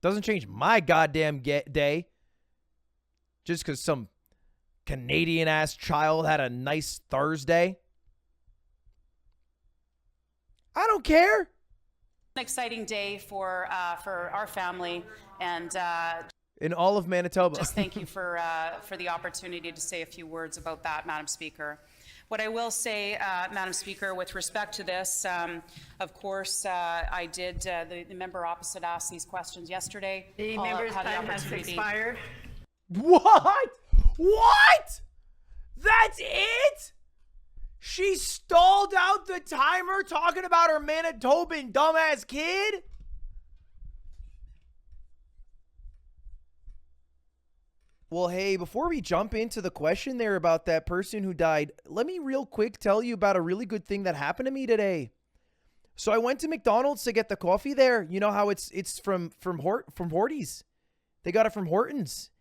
Doesn't change my goddamn day just because some Canadian-ass child had a nice Thursday. I don't care. An exciting day for our family, and in all of Manitoba. Just thank you for the opportunity to say a few words about that, Madam Speaker. What I will say, Madam Speaker, with respect to this, of course, I did, the member opposite asked these questions yesterday. The member's time has expired. What? What? That's it? She stalled out the timer talking about her Manitoban dumbass kid? Well, hey, before we jump into the question there about that person who died, let me real quick tell you about a really good thing that happened to me today. So I went to McDonald's to get the coffee there. You know how it's from Horty's. They got it from Hortons.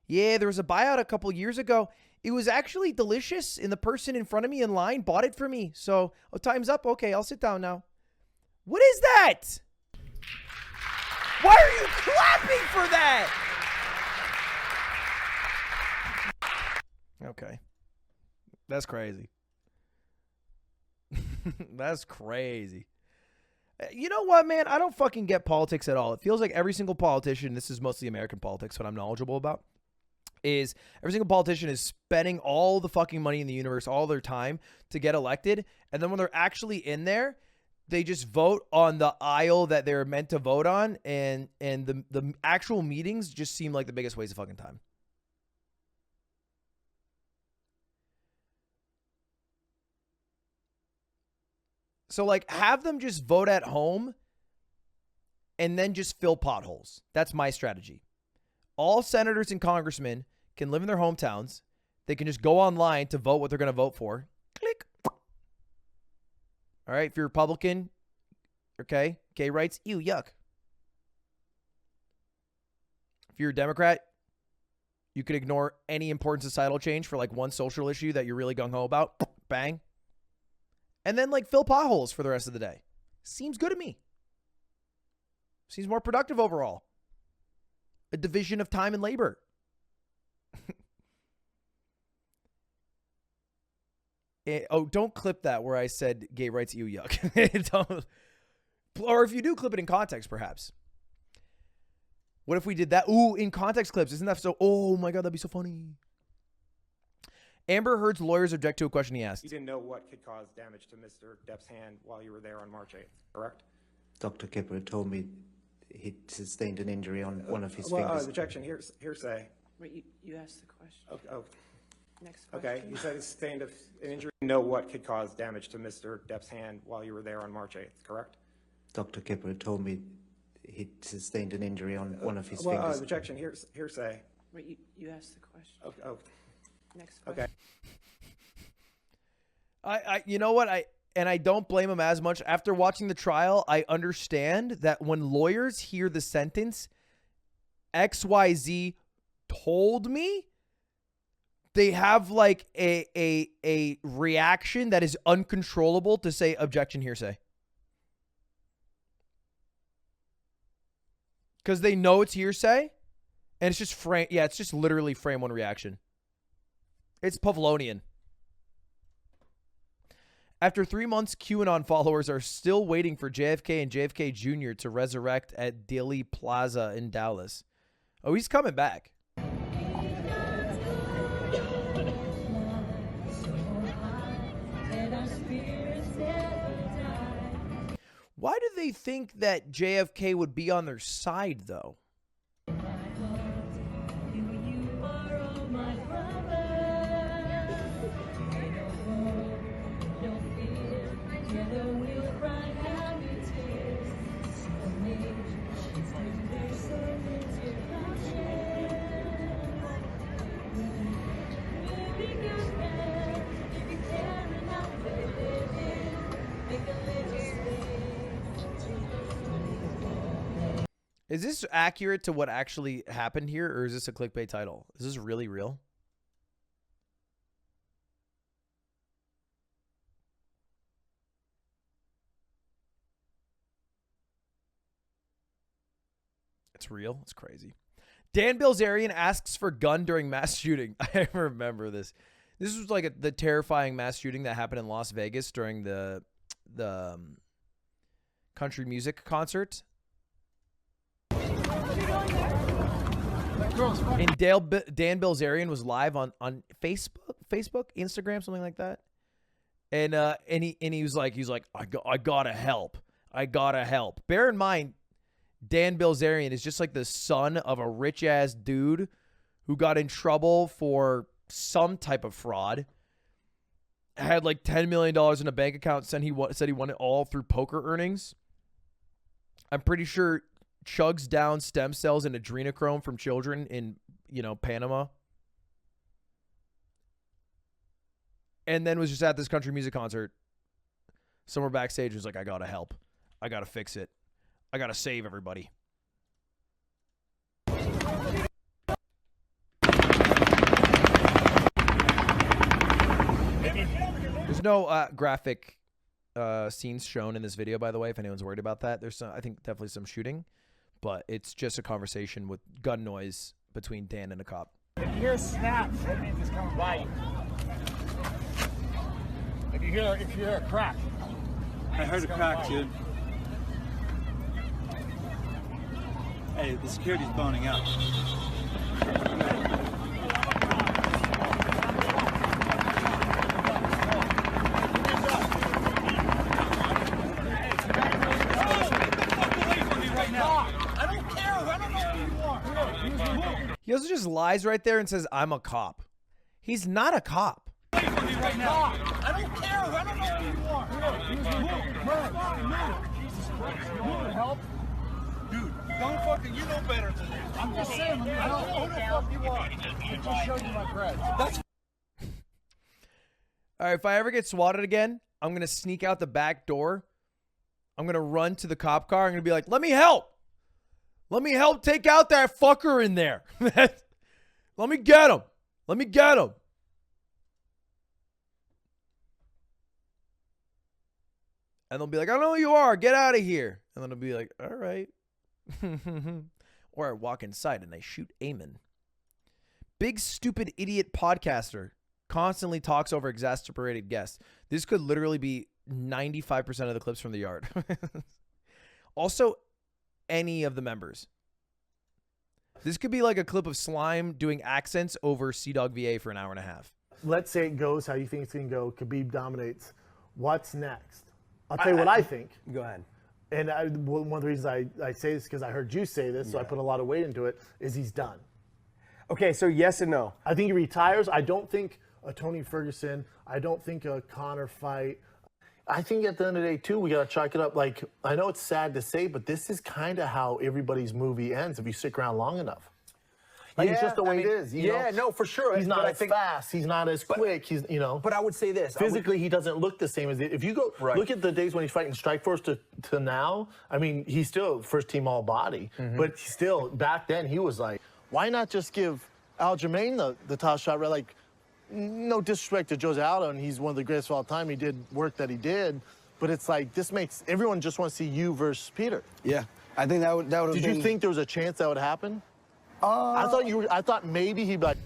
Yeah, there was a buyout a couple years ago. It was actually delicious, and the person in front of me in line bought it for me. So, time's up. Okay, I'll sit down now. What is that? Why are you clapping for that? Okay. That's crazy. That's crazy. You know what, man? I don't fucking get politics at all. It feels like every single politician, this is mostly American politics, what I'm knowledgeable about, is every single politician is spending all the fucking money in the universe, all their time to get elected. And then when they're actually in there, they just vote on the aisle that they're meant to vote on. And the actual meetings just seem like the biggest waste of fucking time. So, like, have them just vote at home and then just fill potholes. That's my strategy. All senators and congressmen can live in their hometowns. They can just go online to vote what they're going to vote for. Click. All right, if you're Republican, okay, gay rights, ew, yuck. If you're a Democrat, you could ignore any important societal change for, like, one social issue that you're really gung-ho about. Bang. And then, like, fill potholes for the rest of the day. Seems good to me. Seems more productive overall. A division of time and labor. Don't clip that where I said gay rights, ew, yuck. Don't. Or if you do, clip it in context, perhaps. What if we did that? Ooh, in context clips. Isn't that so? Oh, my God, that'd be so funny. Amber Heard's lawyers object to a question he asked. You didn't know what could cause damage to Mr. Depp's hand while you were there on March 8th, correct? Dr. Kipper told me he sustained an injury on one of his fingers. Objection, hearsay. Wait, you asked the question. Okay. Next question. Okay, you said he sustained an injury. You know what could cause damage to Mr. Depp's hand while you were there on March 8th, correct? Dr. Kipper told me he sustained an injury on one of his fingers. Objection, hearsay. Wait, you asked the question. Okay. Next question. Okay. You know what? I don't blame him as much. After watching the trial, I understand that when lawyers hear the sentence, XYZ told me, they have like a reaction that is uncontrollable to say objection hearsay. Because they know it's hearsay, and it's just frame. Yeah, it's just literally frame one reaction. It's Pavlovian. After 3 months, QAnon followers are still waiting for JFK and JFK Jr. to resurrect at Dealey Plaza in Dallas. Oh, he's coming back. Why do they think that JFK would be on their side, though? Is this accurate to what actually happened here, or is this a clickbait title? Is this really real? It's real. It's crazy. Dan Bilzerian asks for gun during mass shooting. I remember this. This was like the terrifying mass shooting that happened in Las Vegas during the country music concert. And Dan Bilzerian was live on Facebook, Instagram, something like that. And he was like, I gotta help. Bear in mind, Dan Bilzerian is just like the son of a rich ass dude who got in trouble for some type of fraud. Had like $10 million in a bank account. Said he won it all through poker earnings. I'm pretty sure chugs down stem cells and adrenochrome from children in, Panama. And then was just at this country music concert. Somewhere backstage was like, I gotta help. I gotta fix it. I gotta save everybody. There's no graphic scenes shown in this video, by the way, if anyone's worried about that. There's I think definitely some shooting, but it's just a conversation with gun noise between Dan and a cop. If you hear a snap, that means it's coming by you. If you hear a crack. I heard a crack, dude. Hey, the security's boning up. He also just lies right there and says, I'm a cop. He's not a cop. Right now. I don't care. I don't know who you are. Jesus Christ. You want help? Dude, don't fucking, you know better than this. I'm just saying, I don't know who the fuck you are. I just showed you my bread. That's all right, if I ever get swatted again, I'm going to sneak out the back door. I'm going to run to the cop car. I'm going to be like, let me help. Let me help take out that fucker in there. Let me get him. Let me get him. And they'll be like, I don't know who you are. Get out of here. And then I'll be like, all right. Or I walk inside and I shoot Eamon. Big stupid idiot podcaster constantly talks over exasperated guests. This could literally be 95% of the clips from the yard. Also, any of the members. This could be like a clip of Slime doing accents over Sea-Dog VA for an hour and a half. Let's say it goes how you think it's going to go. Khabib dominates. What's next? I'll tell you what I think. Go ahead. And one of the reasons I say this, because I heard you say this, so I put a lot of weight into it, is he's done. Okay, so yes and no. I think he retires. I don't think a Tony Ferguson. I don't think a Conor fight. I think at the end of the day, too, we got to chalk it up. Like, I know it's sad to say, but this is kind of how everybody's movie ends if you stick around long enough. Like, it's just the way it is. You know? No, for sure. He's not as fast. He's not as quick. He's, But I would say this. Physically, he doesn't look the same as if you go look at the days when he's fighting Strikeforce to now. I mean, he's still first team all body, but still back then he was like, why not just give Aljamain the top shot? Right? Like, no disrespect to Jose Aldo, and he's one of the greatest of all time. He did work that he did, but it's like this makes everyone just want to see you versus Peter. Yeah, I think that would. Did you think there was a chance that would happen? I thought maybe he'd be like.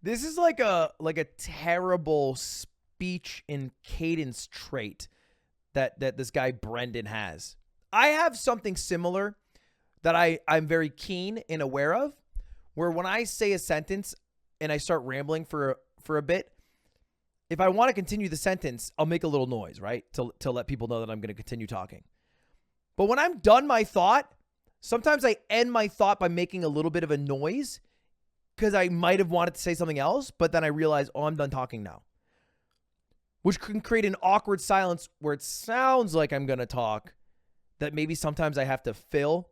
This is like a terrible speech and cadence trait that this guy Brendan has. I have something similar that I'm very keen and aware of, where when I say a sentence and I start rambling for a bit, if I want to continue the sentence, I'll make a little noise, right? To let people know that I'm going to continue talking. But when I'm done my thought, sometimes I end my thought by making a little bit of a noise because I might have wanted to say something else, but then I realize, oh, I'm done talking now. Which can create an awkward silence where it sounds like I'm going to talk that maybe sometimes I have to fill.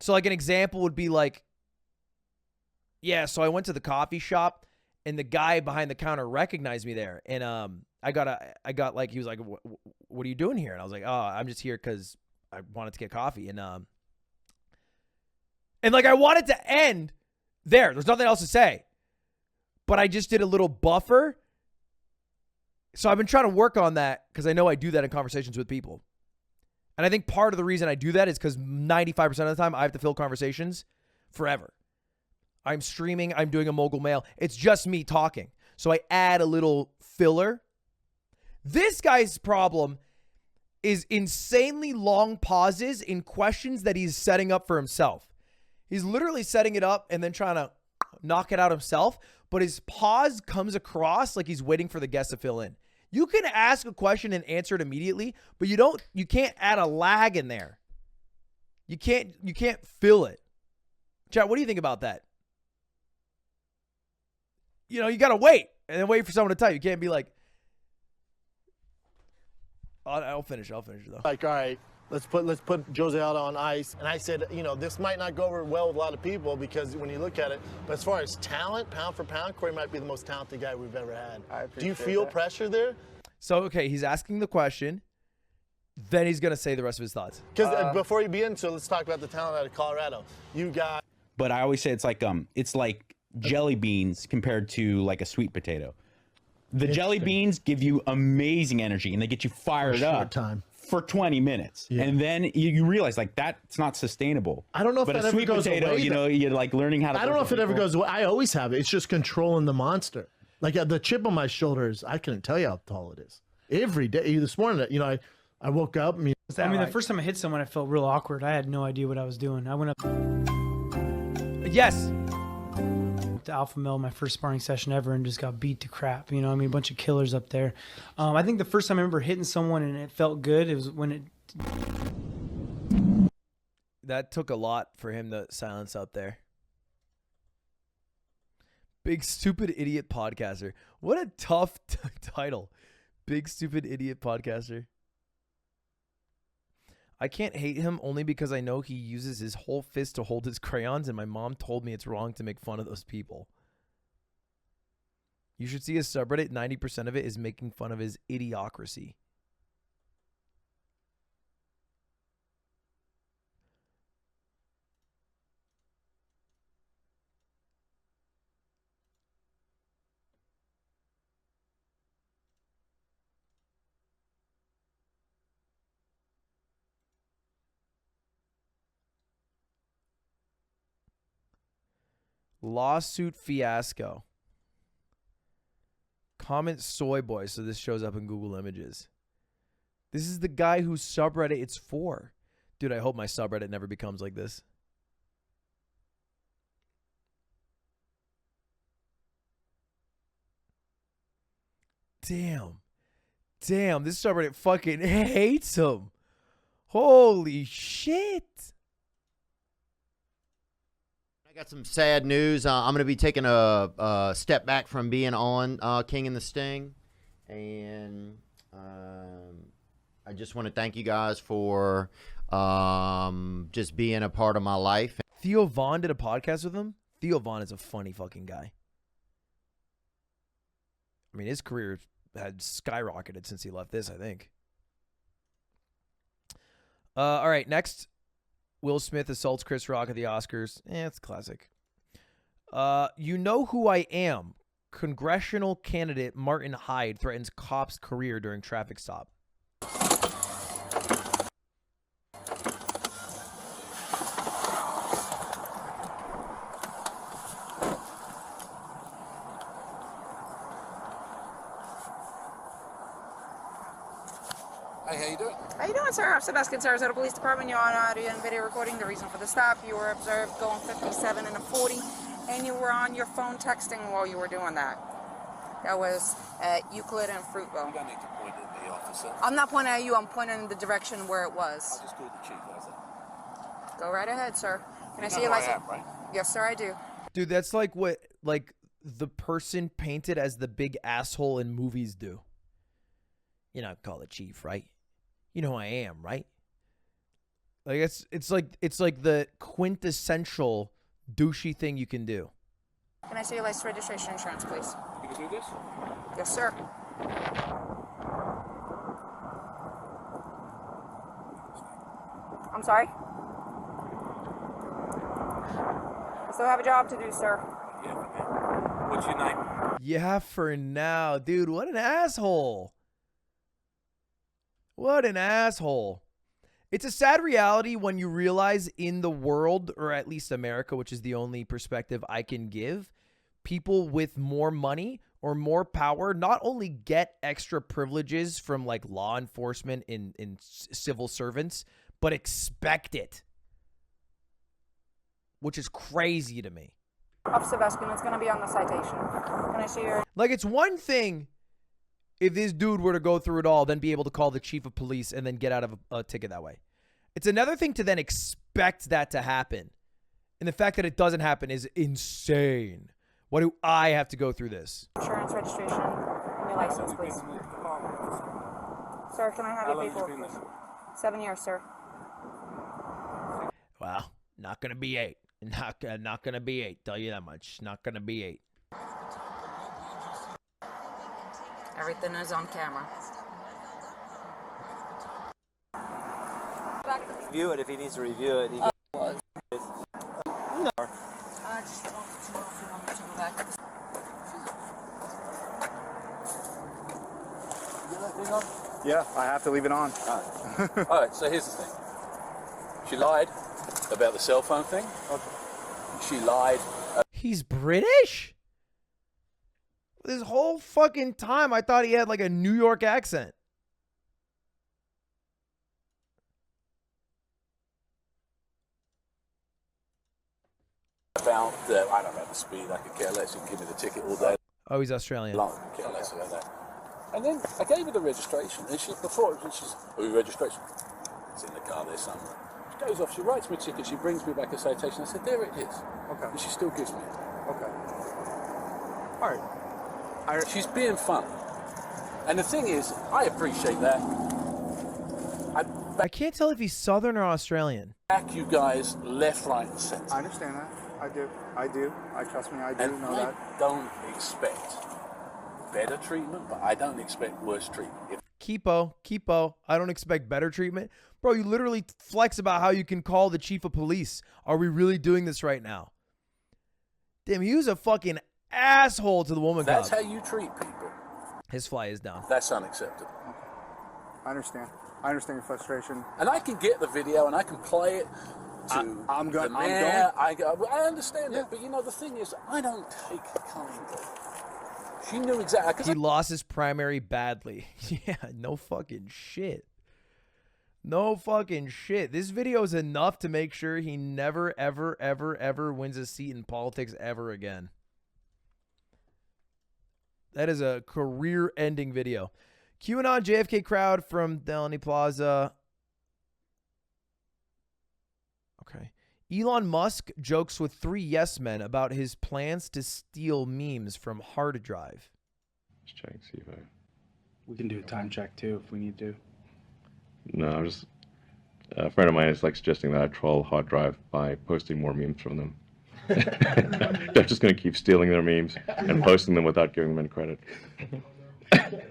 So like an example would be like, yeah, so I went to the coffee shop and the guy behind the counter recognized me there. And I got like, he was like, what are you doing here? And I was like, oh, I'm just here because I wanted to get coffee. And like I wanted to end there. There's nothing else to say. But I just did a little buffer. So I've been trying to work on that because I know I do that in conversations with people. And I think part of the reason I do that is because 95% of the time I have to fill conversations forever. I'm streaming. I'm doing a mogul mail. It's just me talking. So I add a little filler. This guy's problem is insanely long pauses in questions that he's setting up for himself. He's literally setting it up and then trying to knock it out himself. But his pause comes across like he's waiting for the guest to fill in. You can ask a question and answer it immediately, but you can't add a lag in there. You can't fill it. Chat, what do you think about that? You know, you got to wait and then wait for someone to type. You can't be like, I'll finish though. Like, all right, let's put Jose Aldo on ice. And I said, you know, this might not go over well with a lot of people because when you look at it, but as far as talent, pound for pound, Corey might be the most talented guy we've ever had. Do you feel pressure there? So, okay, he's asking the question. Then he's going to say the rest of his thoughts. Because before you begin, so let's talk about the talent out of Colorado. You got. But I always say it's like jelly beans compared to like a sweet potato. The jelly beans give you amazing energy and they get you fired up for 20 minutes. Yeah. And then you realize like that's not sustainable. I don't know if but that a ever sweet goes potato, away. you know, you're like learning how to. I don't know if it ever goes away. I always have it. It's just controlling the monster. Like the chip on my shoulders, I couldn't tell you how tall it is. Every day, this morning, you know, I woke up. The first time I hit someone, I felt real awkward. I had no idea what I was doing. I went up. Yes. To Alpha Male, my first sparring session ever, and just got beat to crap. You know, I mean, a bunch of killers up there. I think the first time I remember hitting someone and it felt good, it was when it. That took a lot for him to silence out there. Big Stupid Idiot Podcaster. What a tough title. Big Stupid Idiot Podcaster. I can't hate him only because I know he uses his whole fist to hold his crayons, and my mom told me it's wrong to make fun of those people. You should see his subreddit. 90% of it is making fun of his idiocracy. Lawsuit fiasco. Comment soy boy so this shows up in Google Images. This is the guy whose subreddit it's for. Dude, I hope my subreddit never becomes like this. Damn. Damn, this subreddit fucking hates him. Holy shit. Got some sad news. I'm going to be taking a step back from being on King and the Sting. And I just want to thank you guys for just being a part of my life. Theo Von did a podcast with him. Theo Von is a funny fucking guy. I mean, his career had skyrocketed since he left this, I think. All right, next. Will Smith assaults Chris Rock at the Oscars. It's classic. You know who I am. Congressional candidate Martin Hyde threatens cop's career during traffic stop. Hey, how you doing? How you doing, sir? I'm Celeste, Sarasota Police Department. You're on audio and video recording. The reason for the stop, you were observed going 57 and a 40, and you were on your phone texting while you were doing that. That was at Euclid and Fruitville. You don't need to point at the officer. I'm not pointing at you. I'm pointing in the direction where it was. I just called the chief. How's that? Go right ahead, sir. Can I You see know your who I license? am, right? Yes, sir, I do. Dude, that's like what the person painted as the big asshole in movies do. You know, call the chief, right? You know who I am, right? Like it's like the quintessential douchey thing you can do. Can I see your license, registration, insurance, please? You can do this? Yes, sir. I'm sorry? I still have a job to do, sir. Yeah, man. What's your name? Yeah, for now. Dude, what an asshole. What an asshole. It's a sad reality when you realize in the world, or at least America, which is the only perspective I can give, people with more money or more power not only get extra privileges from like law enforcement in civil servants, but expect it. Which is crazy to me. Officer Veskin, it's going to be on the citation. Can I see your... Like, it's one thing if this dude were to go through it all, then be able to call the chief of police and then get out of a ticket that way. It's another thing to then expect that to happen. And the fact that it doesn't happen is insane. Why do I have to go through this? Insurance, registration, and your license, please. Sir, can I have your paperwork, please? 7 years, sir. Well, not going to be 8. Not going to be 8. Tell you that much. Not going to be 8. Everything is on camera. Review it if he needs to review it. He can... No. I just wanted to know if you wanted to go back. Yeah, I have to leave it on. All right, so here's the thing. She lied about the cell phone thing. Okay. She lied. He's British? This whole fucking time, I thought he had like a New York accent. About I don't know the speed. I could care less. You can give me the ticket all day. Oh, he's Australian. Long. Care less about that. And then I gave her the registration, and she's registration. It's in the car there somewhere. She goes off. She writes me a ticket. She brings me back a citation. I said, there it is. Okay. And she still gives me it. Okay. All right. She's being fun. And the thing is, I appreciate that. I can't tell if he's Southern or Australian. Back you guys left, right, and centre. I understand that. I do. Trust me, I do And know I that. don't expect better treatment, but I don't expect worse treatment. Keepo, I don't expect better treatment. Bro, you literally flex about how you can call the chief of police. Are we really doing this right now? Damn, he was a fucking asshole to the woman. That's cop. how you treat people. His fly is down. That's unacceptable. I understand. I understand your frustration. And I can get the video and I can play it to the mayor. I understand that, but you know, the thing is, I don't take it kindly. She knew exactly. He lost his primary badly. Yeah, no fucking shit. No fucking shit. This video is enough to make sure he never, ever, ever, ever wins a seat in politics ever again. That is a career-ending video. QAnon JFK crowd from Delany Plaza. Okay. Elon Musk jokes with 3 yes men about his plans to steal memes from hard drive. Let's check and see if We can do a time check too if we need to. No, I'm just... A friend of mine is like suggesting that I troll hard drive by posting more memes from them. They're just going to keep stealing their memes and posting them without giving them any credit.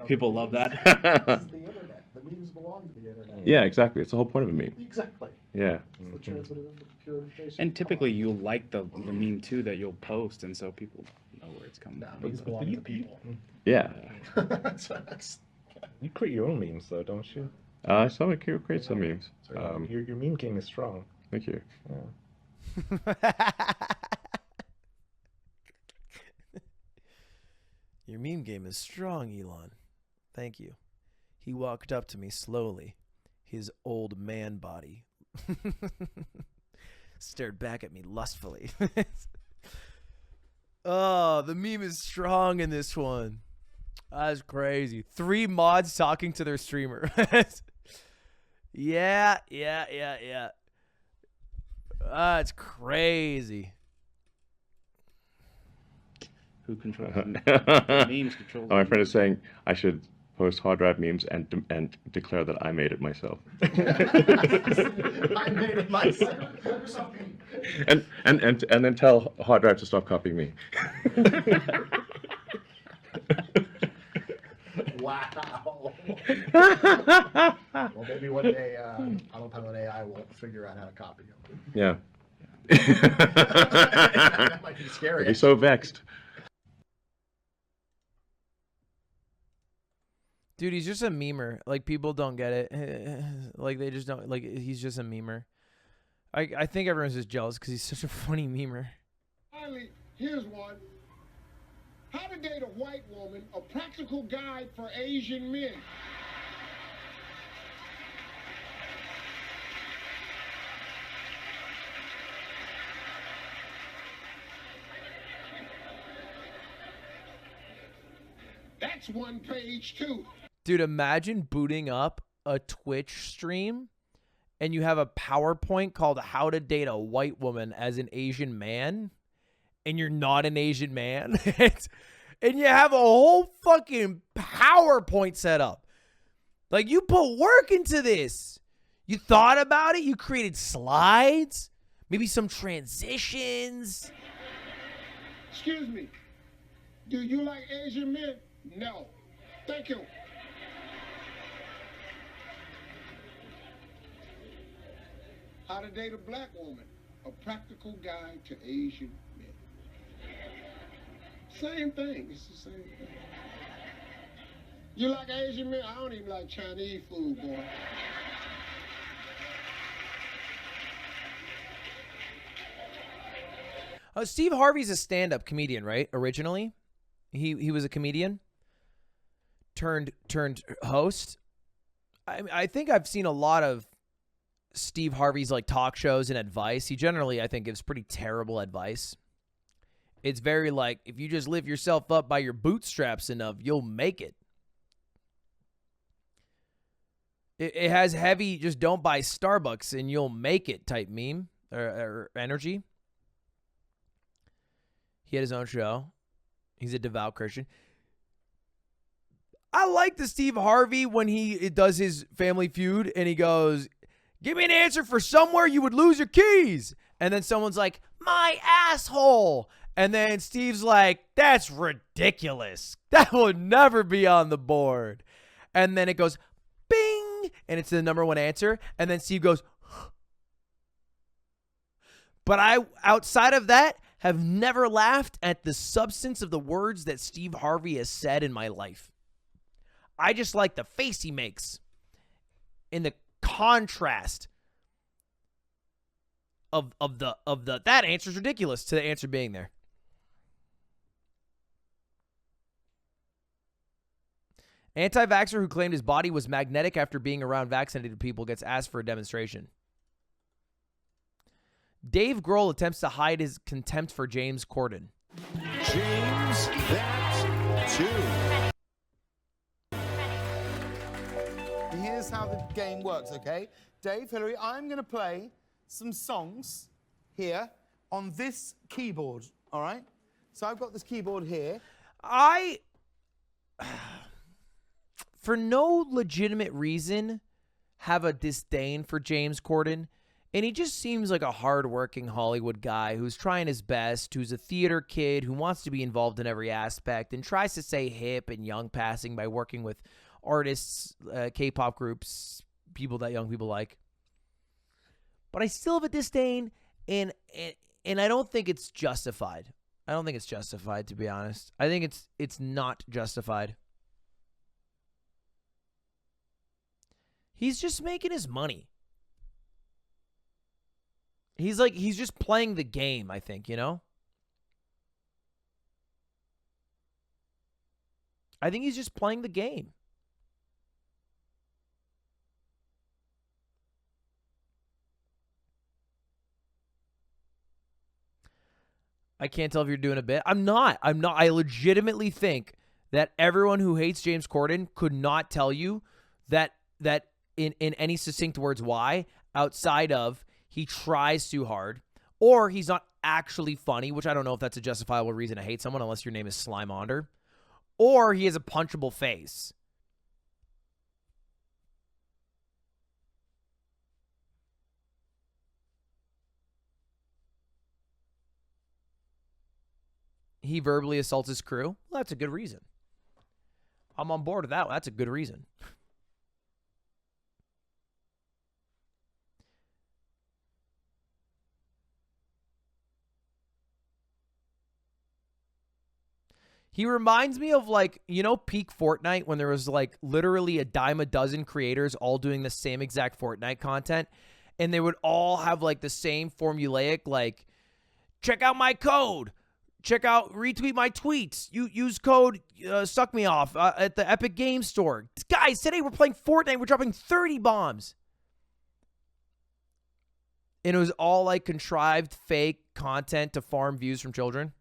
People love that. The internet. The memes belong to the internet. Yeah, exactly. It's the whole point of a meme. Exactly. Yeah. And typically you'll like the meme too that you'll post, and so people know where it's coming from. These belong to people. Yeah. You create your own memes, though, don't you? I saw it create some memes. Your meme game is strong. Thank you. Your meme game is strong, Elon. Thank you. He walked up to me slowly, his old man body. Stared back at me lustfully. Oh, the meme is strong in this one. That's crazy. 3 mods talking to their streamer. Yeah. That's crazy. Who controls the memes? Controls My friend is saying I should post hard drive memes and declare that I made it myself. I made it myself. and then tell hard drive to stop copying me. Wow. Well, maybe one day autopilot AI will figure out how to copy them. Yeah. That might be scary. I'd be so vexed. Dude, he's just a memer. Like, people don't get it. Like, they just don't. Like, he's just a memer. I think everyone's just jealous because he's such a funny memer. Finally, here's one. How to date a white woman, a practical guide for Asian men. That's one page too. Dude, imagine booting up a Twitch stream and you have a PowerPoint called How to Date a White Woman as an Asian Man, and you're not an Asian man. And you have a whole fucking PowerPoint set up. Like, you put work into this. You thought about it. You created slides, maybe some transitions. Excuse me. Do you like Asian men? No. Thank you. How to date a black woman. A practical guide to Asian men. Same thing. It's the same thing. You like Asian men? I don't even like Chinese food, boy. Steve Harvey's a stand-up comedian, right? Originally, he was a comedian turned host. I think I've seen a lot of Steve Harvey's like talk shows and advice. He generally, I think, gives pretty terrible advice. It's very like, if you just lift yourself up by your bootstraps enough, you'll make it. It has heavy, just don't buy Starbucks and you'll make it type meme or energy. He had his own show. He's a devout Christian. I like the Steve Harvey when he does his Family Feud and he goes, give me an answer for somewhere you would lose your keys. And then someone's like, my asshole. And then Steve's like, that's ridiculous. That would never be on the board. And then it goes, bing. And it's the number one answer. And then Steve goes, but I, outside of that, have never laughed at the substance of the words that Steve Harvey has said in my life. I just like the face he makes in the contrast of the that answer's ridiculous to the answer being there. Anti-vaxxer who claimed his body was magnetic after being around vaccinated people gets asked for a demonstration. Dave Grohl attempts to hide his contempt for James Corden. James, that too. Here's how the game works, okay? Dave, Hillary, I'm going to play some songs here on this keyboard, all right? So I've got this keyboard here. For no legitimate reason, have a disdain for James Corden. And he just seems like a hardworking Hollywood guy who's trying his best, who's a theater kid, who wants to be involved in every aspect and tries to stay hip and young passing by working with artists, K-pop groups, people that young people like. But I still have a disdain, and I don't think it's justified. I don't think it's justified, to be honest. I think it's not justified. He's just making his money. He's just playing the game, I think, you know? I think he's just playing the game. I can't tell if you're doing a bit. I'm not. I legitimately think that everyone who hates James Corden could not tell you that in any succinct words why, outside of he tries too hard or he's not actually funny, which I don't know if that's a justifiable reason to hate someone unless your name is Slimonder, or he has a punchable face. He verbally assaults his crew. Well, that's a good reason. I'm on board with that. That's a good reason. He reminds me of, like, you know, peak Fortnite when there was like literally a dime a dozen creators all doing the same exact Fortnite content, and they would all have like the same formulaic, like, check out my code. Check out, retweet my tweets. You use code suck me off at the Epic Game Store. Guys, today we're playing Fortnite. We're dropping 30 bombs. And it was all like contrived fake content to farm views from children.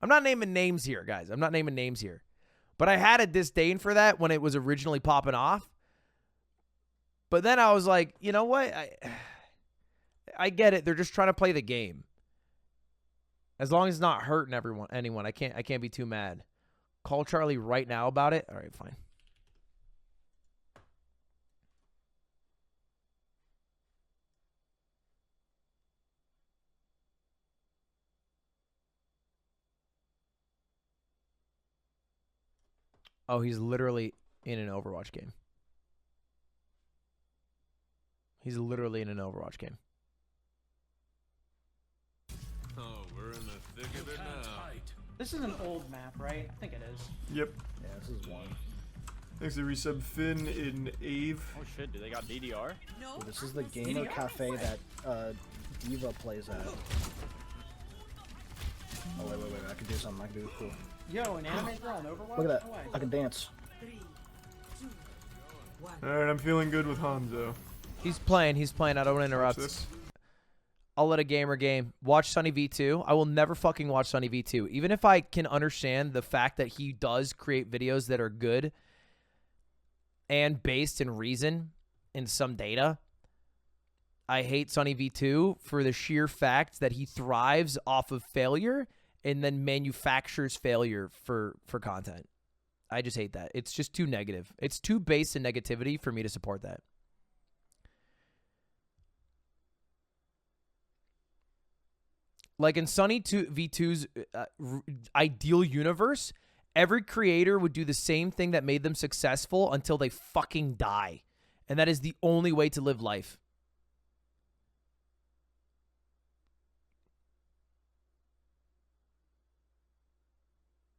I'm not naming names here, guys. I'm not naming names here. But I had a disdain for that when it was originally popping off. But then I was like, you know what? I get it. They're just trying to play the game. As long as it's not hurting anyone, I can't be too mad. Call Charlie right now about it. All right, fine. Oh, he's literally in an Overwatch game. He's literally in an Overwatch game. Oh, we're in the thick of it now. This is an old map, right? I think it is. Yep. Yeah, this is one. Thanks to resub Finn in Ave. Oh shit, do they got DDR? No. This is the gamer cafe that Diva plays at. Oh wait, I can do something. I can do cool. Yo, an anime girl on Overwatch? Look at that. No way. I can dance. Alright, I'm feeling good with Hanzo. He's playing. I don't want to interrupt. I'll let a gamer game. Watch Sunny V2. I will never fucking watch Sunny V2. Even if I can understand the fact that he does create videos that are good and based in reason and some data, I hate Sunny V2 for the sheer fact that he thrives off of failure and then manufactures failure for content. I just hate that. It's just too negative. It's too based in negativity for me to support that. Like in Sunny V2's ideal universe, every creator would do the same thing that made them successful until they fucking die. And that is the only way to live life.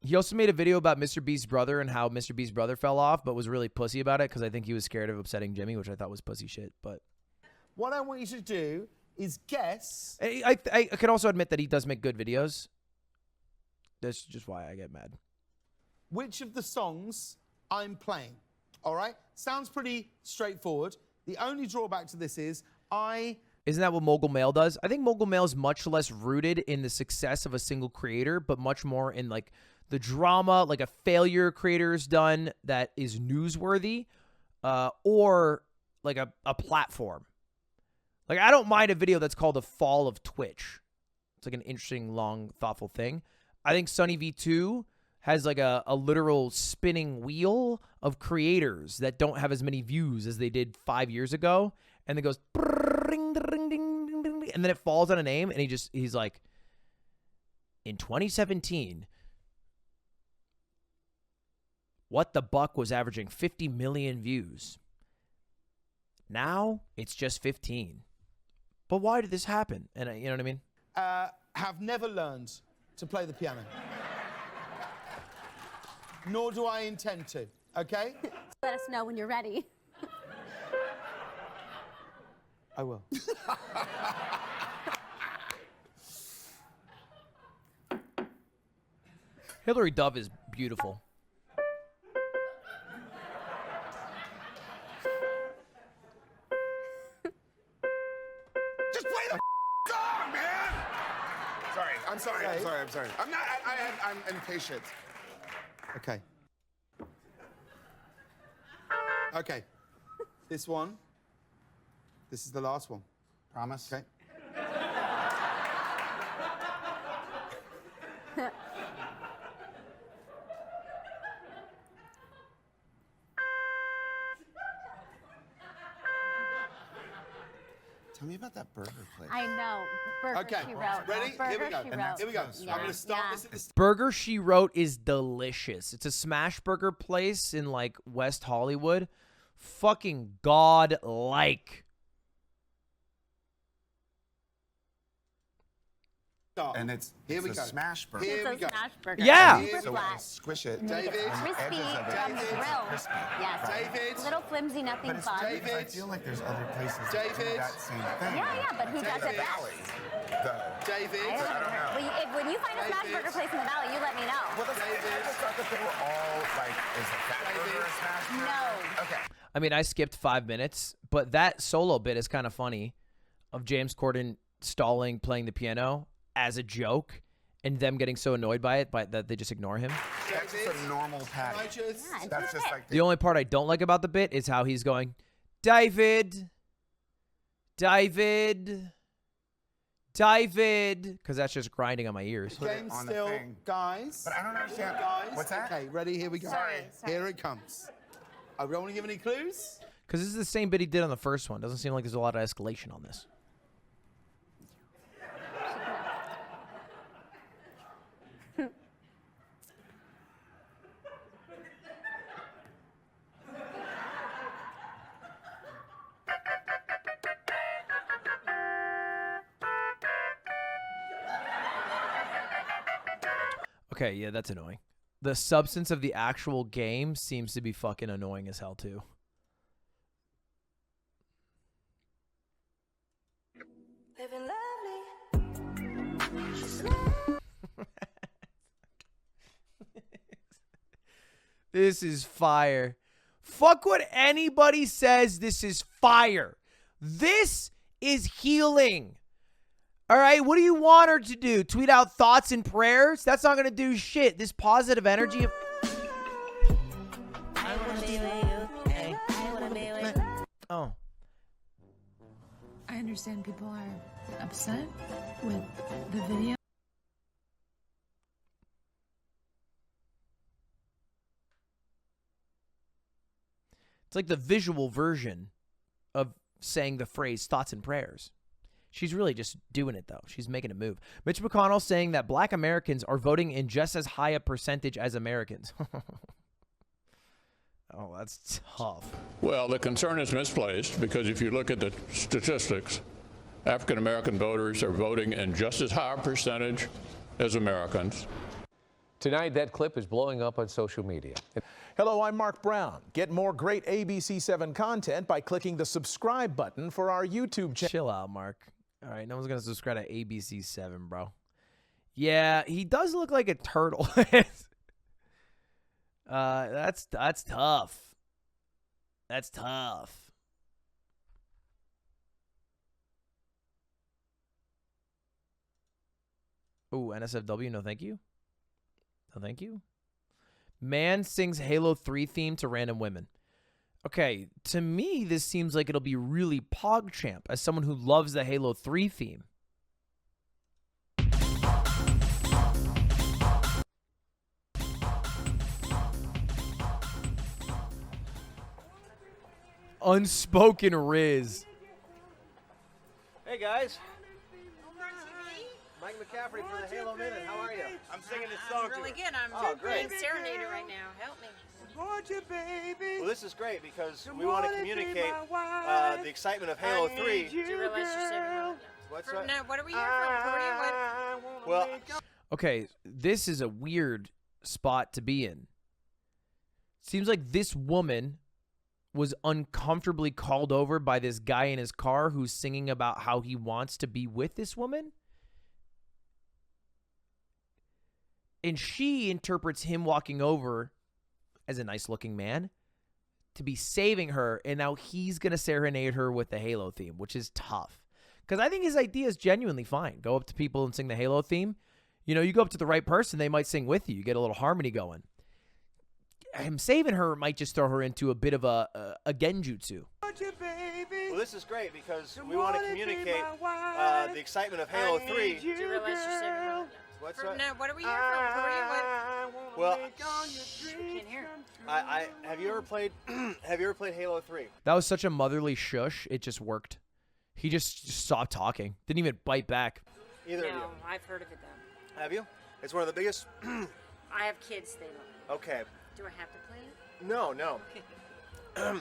He also made a video about Mr. Beast's brother and how Mr. Beast's brother fell off, but was really pussy about it because I think he was scared of upsetting Jimmy, which I thought was pussy shit. But what I want you to do is guess. I can also admit that he does make good videos. That's just why I get mad. Which of the songs I'm playing. All right? Sounds pretty straightforward. The only drawback to this is Isn't that what Mogul Mail does? I think Mogul Mail is much less rooted in the success of a single creator, but much more in like the drama, like a failure creator's done that is newsworthy, or like a platform. Like, I don't mind a video that's called The Fall of Twitch. It's like an interesting, long, thoughtful thing. I think Sunny V2 has like a literal spinning wheel of creators that don't have as many views as they did 5 years ago. And it goes, and then it falls on a name, and he's like, in 2017, What the Buck was averaging 50 million views. Now, it's just 15. But why did this happen? And you know what I mean? Have never learned to play the piano. Nor do I intend to, okay? Let us know when you're ready. I will. Hillary Duff is beautiful. Just play the song, man! Sorry, I'm sorry, I'm sorry, I'm sorry. I'm not, I'm impatient. Okay. Okay. This one. This is the last one. Promise? Okay. Tell me about that burger place. I know. Burger Okay. She Wrote. Ready? Burger Here we go. She Wrote. Here we go. Yeah. I'm going to start Yeah. this at the Burger She Wrote is delicious. It's a smash burger place in like West Hollywood. Fucking god-like. And it's Here we a go. smash burger. Here we It's a go. smash burger. Yeah. Super So flat. squish it. David. And then on the crispy edges of it. from the It's grill. crispy. Yes. David. Little flimsy, nothing But it's fun. David. I feel like there's other places that do David. that same thing. Yeah, but who does it David. best? David. I don't know. When you find a smash burger place in the valley, you let me know. Well, I just thought that they were all like, is a fat burger a smash burger? No. Okay. I mean, I skipped 5 minutes, but that solo bit is kind of funny of James Corden stalling playing the piano as a joke and them getting so annoyed by it that they just ignore him. That's just a normal pattern. That's just like The only part I don't like about the bit is how he's going, David, because that's just grinding on my ears. Game still, guys. But I don't understand. Guys. What's that? Okay, ready? Here we go. Sorry. Here it comes. I don't want to give any clues. Because this is the same bit he did on the first one. Doesn't seem like there's a lot of escalation on this. Okay, yeah, that's annoying. The substance of the actual game seems to be fucking annoying as hell, too. This is fire. Fuck what anybody says. This is fire. This is healing. All right, what do you want her to do? Tweet out thoughts and prayers? That's not going to do shit. This positive energy. Oh. I understand people are upset with the video. It's like the visual version of saying the phrase thoughts and prayers. She's really just doing it, though. She's making a move. Mitch McConnell saying that black Americans are voting in just as high a percentage as Americans. Oh, that's tough. Well, the concern is misplaced because if you look at the statistics, African American voters are voting in just as high a percentage as Americans. Tonight, that clip is blowing up on social media. Hello, I'm Mark Brown. Get more great ABC7 content by clicking the subscribe button for our YouTube channel. Chill out, Mark. All right, no one's going to subscribe to ABC7, bro. Yeah, he does look like a turtle. That's tough. That's tough. Ooh, NSFW, no thank you. No thank you. Man sings Halo 3 theme to random women. Okay, to me, this seems like it'll be really PogChamp as someone who loves the Halo 3 theme. Unspoken Riz. Hey guys. Mike McCaffrey for the Halo Minute. How are you? I'm singing this song. Really good. I'm great. being serenaded right now. Help me. Well, this is great because we want to communicate the excitement of Halo 3. Do you realize you're saving my life? Now, what are we here from? Korea? Well, Okay, this is a weird spot to be in. Seems like this woman was uncomfortably called over by this guy in his car who's singing about how he wants to be with this woman. And she interprets him walking over as a nice looking man to be saving her. And now he's going to serenade her with the Halo theme, which is tough. Because I think his idea is genuinely fine. Go up to people and sing the Halo theme. You know, you go up to the right person, they might sing with you. You get a little harmony going. Him saving her might just throw her into a bit of a genjutsu. Well, this is great because we want to communicate the excitement of Halo 3. Do you realize you're saving her? What's that? Now, what are we here from? Korea? Well, We can't hear. I have you ever played Halo 3? That was such a motherly shush. It just worked. He just stopped talking. Didn't even bite back. Either of you. No, I've heard of it though. Have you? It's one of the biggest. I have kids, they love Okay. it. Do I have to play it? No, no.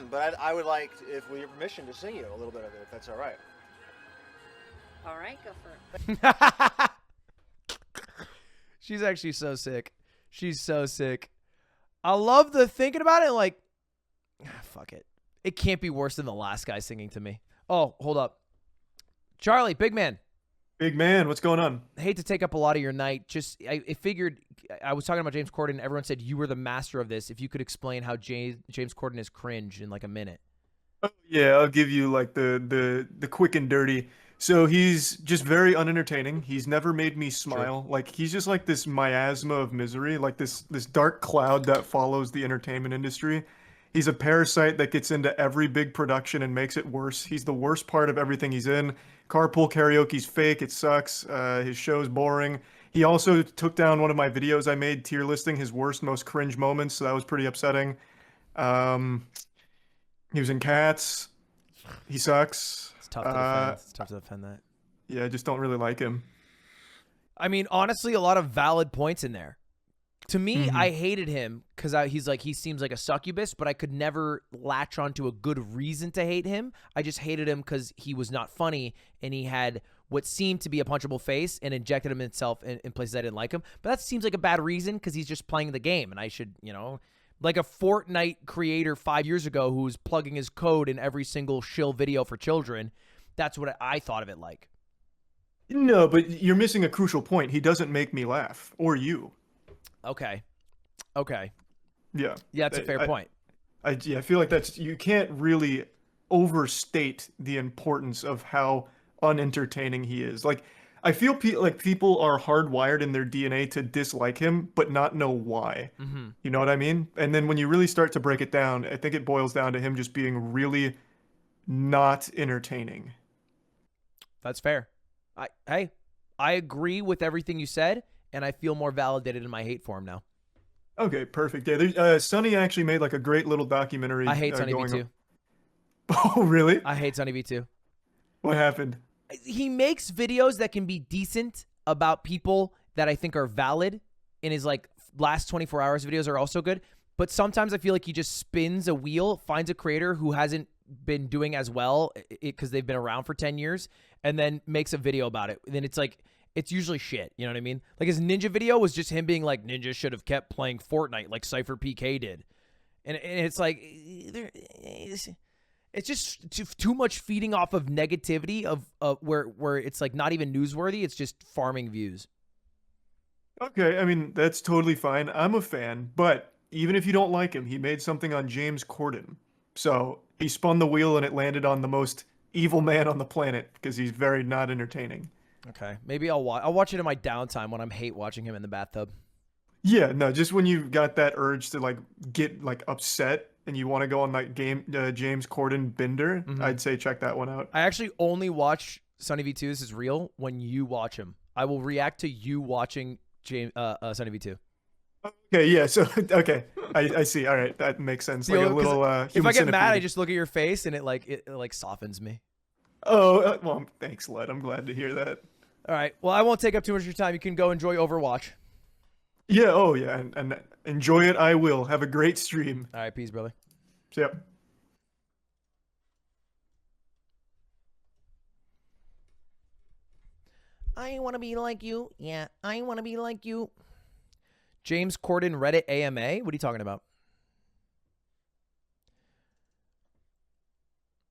But I would like, with your permission, to sing you a little bit of it, if that's all right. All right, go for it. She's actually so sick. She's so sick. I love the thinking about it. Like, fuck it. It can't be worse than the last guy singing to me. Oh, hold up. Charlie, big man. Big man, what's going on? I hate to take up a lot of your night. Just, I figured, I was talking about James Corden. Everyone said you were the master of this. If you could explain how James Corden is cringe in like a minute. Oh, yeah, I'll give you like the quick and dirty. So he's just very unentertaining. He's never made me smile. Like he's just like this miasma of misery, like this dark cloud that follows the entertainment industry. He's a parasite that gets into every big production and makes it worse. He's the worst part of everything he's in. Carpool Karaoke's fake. It sucks. His show's boring. He also took down one of my videos I made tier listing his worst, most cringe moments. So that was pretty upsetting. He was in Cats. He sucks. It's tough to defend. It's tough to defend that. Yeah, I just don't really like him. I mean, honestly, a lot of valid points in there. To me, I hated him because he seems like a succubus, but I could never latch onto a good reason to hate him. I just hated him because he was not funny and he had what seemed to be a punchable face and injected himself in places I didn't like him. But that seems like a bad reason because he's just playing the game and I should, like a Fortnite creator 5 years ago who was plugging his code in every single shill video for children. That's what I thought of it like. No, but you're missing a crucial point. He doesn't make me laugh, or you. Okay. Yeah. Yeah, that's a fair point. I feel like you can't really overstate the importance of how unentertaining he is. Like, I feel like people are hardwired in their DNA to dislike him, but not know why. Mm-hmm. You know what I mean? And then when you really start to break it down, I think it boils down to him just being really not entertaining. That's fair. I agree with everything you said, and I feel more validated in my hate for him now. Okay, perfect. Yeah, Sonny actually made like a great little documentary. I hate Sonny V2. Oh, really? I hate Sonny V2. What happened? He makes videos that can be decent about people that I think are valid, and his like last 24 hours videos are also good. But sometimes I feel like he just spins a wheel, finds a creator who hasn't been doing as well because they've been around for 10 years, and then makes a video about it. And then it's like, it's usually shit. You know what I mean? Like his Ninja video was just him being like, Ninja should have kept playing Fortnite like Cypher PK did. And it's like, it's just too much feeding off of negativity of where it's like not even newsworthy. It's just farming views. Okay, I mean, that's totally fine. I'm a fan, but even if you don't like him, he made something on James Corden. So he spun the wheel and it landed on the most evil man on the planet because he's very not entertaining. Okay, maybe I'll watch it in my downtime when I'm hate watching him in the bathtub. Yeah, no, just when you got that urge to like get like upset and you want to go on like James Corden bender, I'd say check that one out. I actually only watch Sonny V2. This is real. When you watch him, I will react to you watching Sonny V2. Okay, yeah. So okay, I see. All right, that makes sense. Like a little. If I get mad, I just look at your face and it softens me. Oh well, thanks, Led. I'm glad to hear that. All right. Well, I won't take up too much of your time. You can go enjoy Overwatch. Yeah. Oh yeah, and enjoy it. I will. Have a great stream. All right. Peace, brother. Yep. I want to be like you. Yeah, I want to be like you. James Corden Reddit AMA. What are you talking about?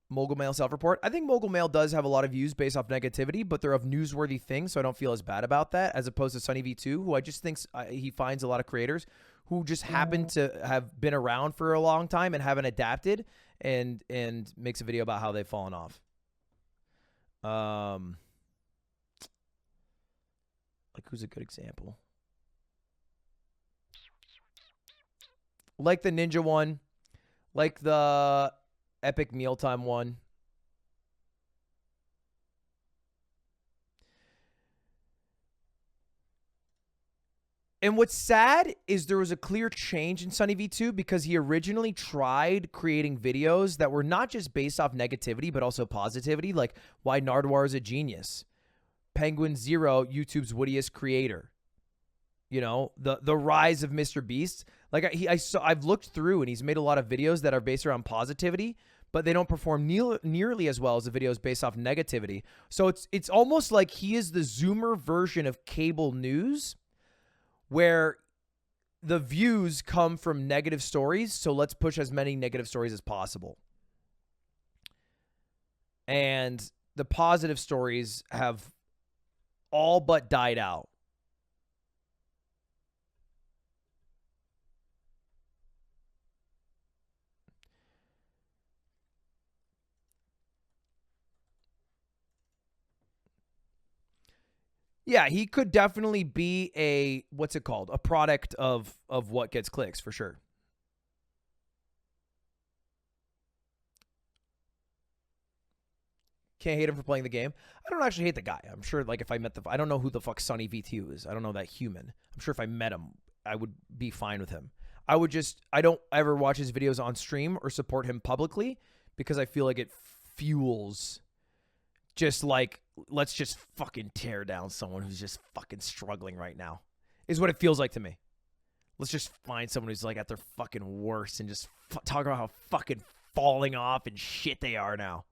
Mogul Mail self-report. I think Mogul Mail does have a lot of views based off negativity, but they're of newsworthy things, so I don't feel as bad about that, as opposed to Sunny V2, who I just think he finds a lot of creators who just happen to have been around for a long time and haven't adapted, and makes a video about how they've fallen off. Like, who's a good example? Like the Ninja one, like the Epic Mealtime one. And what's sad is there was a clear change in Sunny V2 because he originally tried creating videos that were not just based off negativity, but also positivity, like why Nardwuar is a genius. Penguin Zero, YouTube's wittiest creator. You know, the rise of Mr. Beast. Like I've looked through and he's made a lot of videos that are based around positivity, but they don't perform nearly as well as the videos based off negativity. So it's almost like he is the Zoomer version of cable news, where the views come from negative stories. So let's push as many negative stories as possible. And the positive stories have all but died out. Yeah, he could definitely be a, what's it called? A product of what gets clicks, for sure. Can't hate him for playing the game. I don't actually hate the guy. I'm sure, like, if I met I don't know who the fuck Sunny V2 is. I don't know that human. I'm sure if I met him, I would be fine with him. I don't ever watch his videos on stream or support him publicly because I feel like it fuels just like, let's just fucking tear down someone who's just fucking struggling right now, is what it feels like to me. Let's just find someone who's like at their fucking worst and just talk about how fucking falling off and shit they are now.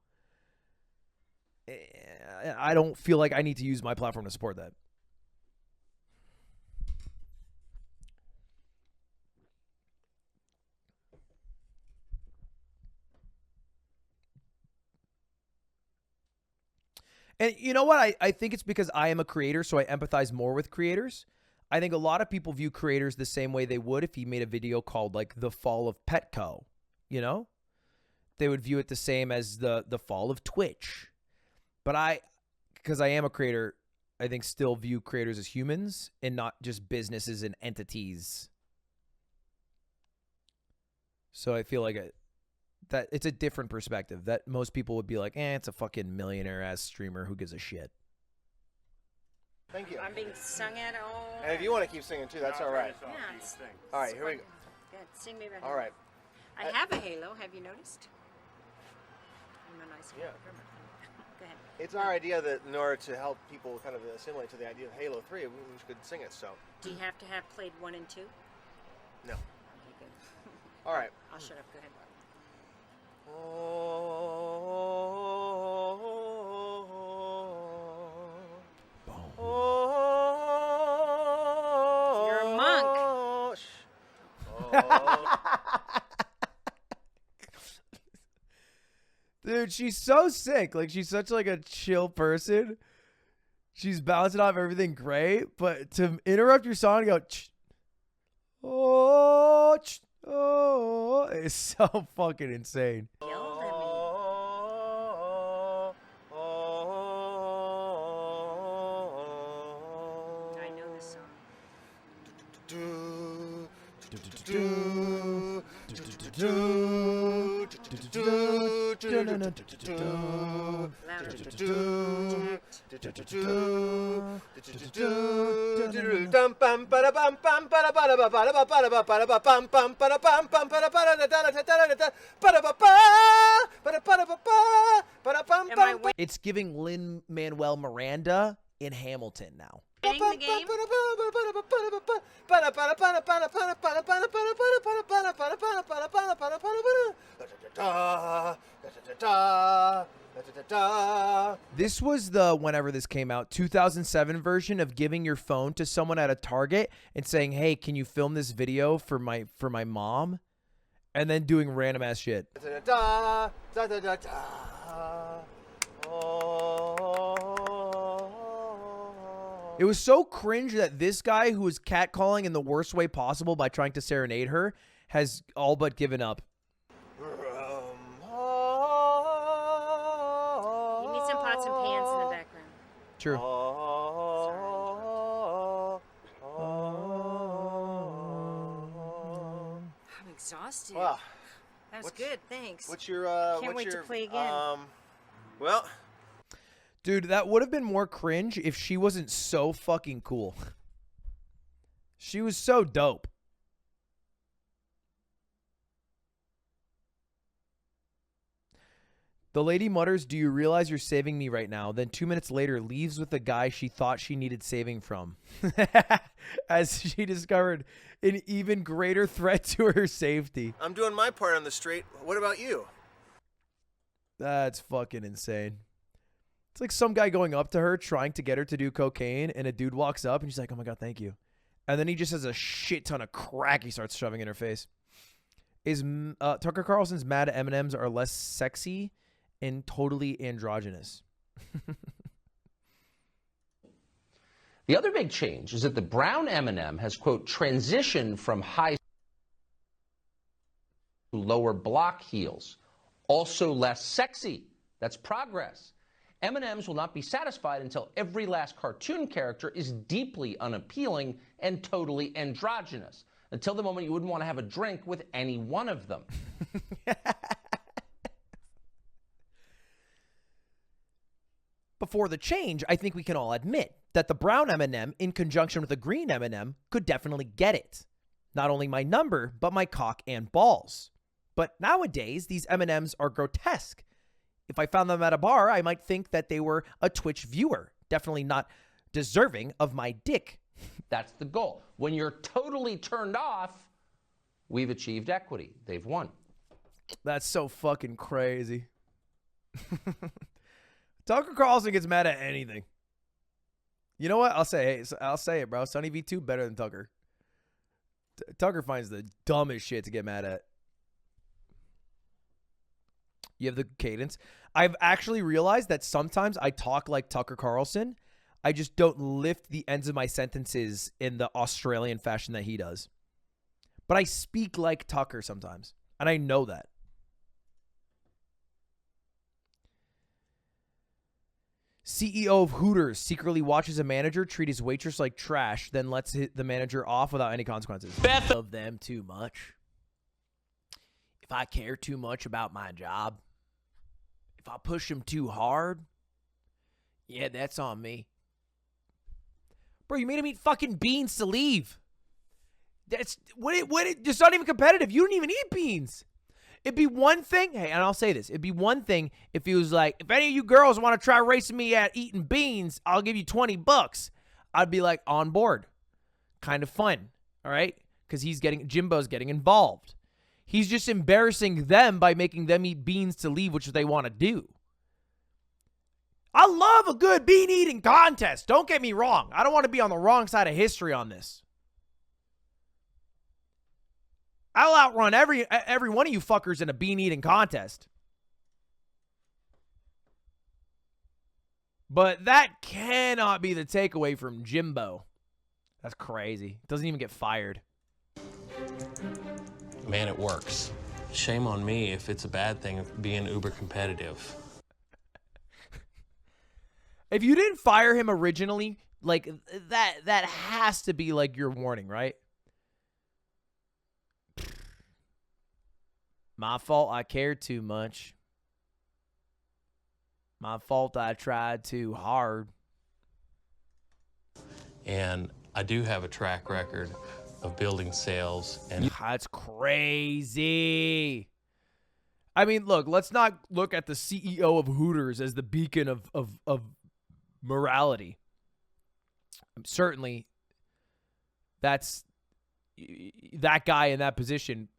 I don't feel like I need to use my platform to support that. And you know what? I think it's because I am a creator, so I empathize more with creators. I think a lot of people view creators the same way they would if he made a video called, like, The Fall of Petco, you know? They would view it the same as the fall of Twitch. But because I am a creator, I think still view creators as humans and not just businesses and entities. So I feel like that it's a different perspective that most people would be like, it's a fucking millionaire-ass streamer. Who gives a shit? Thank you. I'm being sung at all. And if you want to keep singing too, that's all right. Yeah, All right, here we go. Good. Sing me about All right. I have a halo. Have you noticed? I'm a nice Yeah. Go ahead. It's our idea that in order to help people kind of assimilate to the idea of Halo 3, we could sing it, so. Do you have to have played 1 and 2? No. Okay, good. All right. I'll shut up. Go ahead. You're a monk. Dude, she's so sick. Like, she's such like a chill person. She's bouncing off everything great, but to interrupt your song and go, it's so fucking insane. I know this song. It's giving Lin-Manuel Miranda in Hamilton now. Playing the game? This was the, whenever this came out, 2007 version of giving your phone to someone at a Target and saying, hey, can you film this video for my mom? And then doing random ass shit. It was so cringe that this guy, who was catcalling in the worst way possible by trying to serenade her, has all but given up. You need some pots and pans in the background. True. I'm exhausted. Wow. That was good, thanks. What's your Can't wait to play again. Well, dude, that would have been more cringe if she wasn't so fucking cool. She was so dope. The lady mutters, do you realize you're saving me right now? Then 2 minutes later leaves with the guy she thought she needed saving from. As she discovered an even greater threat to her safety. I'm doing my part on the street. What about you? That's fucking insane. It's like some guy going up to her trying to get her to do cocaine, and a dude walks up and she's like, oh my God, thank you. And then he just has a shit ton of crack he starts shoving in her face. Is Tucker Carlson's mad at M&Ms are less sexy and totally androgynous? The other big change is that the brown M&M has, quote, transitioned from high to lower block heels. Also less sexy. That's progress. M&Ms will not be satisfied until every last cartoon character is deeply unappealing and totally androgynous. Until the moment you wouldn't want to have a drink with any one of them. Before the change, I think we can all admit that the brown M&M in conjunction with the green M&M could definitely get it. Not only my number, but my cock and balls. But nowadays, these M&Ms are grotesque. If I found them at a bar, I might think that they were a Twitch viewer. Definitely not deserving of my dick. That's the goal. When you're totally turned off, we've achieved equity. They've won. That's so fucking crazy. Tucker Carlson gets mad at anything. You know what? I'll say it, bro. Sonny V2 better than Tucker. Tucker finds the dumbest shit to get mad at. You have the cadence. I've actually realized that sometimes I talk like Tucker Carlson. I just don't lift the ends of my sentences in the Australian fashion that he does. But I speak like Tucker sometimes, and I know that. CEO of Hooters secretly watches a manager treat his waitress like trash, then lets the manager off without any consequences. Beth of them too much. If I care too much about my job, if I push them too hard, yeah, that's on me. Bro, you made him eat fucking beans to leave. That's it's not even competitive. You don't even eat beans. It'd be one thing, hey, and I'll say this. It'd be one thing if he was like, if any of you girls want to try racing me at eating beans, I'll give you $20. I'd be like, on board. Kind of fun, all right? Because Jimbo's getting involved. He's just embarrassing them by making them eat beans to leave, which they want to do. I love a good bean eating contest. Don't get me wrong. I don't want to be on the wrong side of history on this. I'll outrun every one of you fuckers in a bean eating contest. But that cannot be the takeaway from Jimbo. That's crazy. Doesn't even get fired. Man, it works. Shame on me if it's a bad thing being uber competitive. If you didn't fire him originally, like that has to be like your warning, right? My fault I cared too much. My fault I tried too hard. And I do have a track record of building sales. And that's crazy. I mean, look, let's not look at the CEO of Hooters as the beacon of morality. Certainly, that guy in that position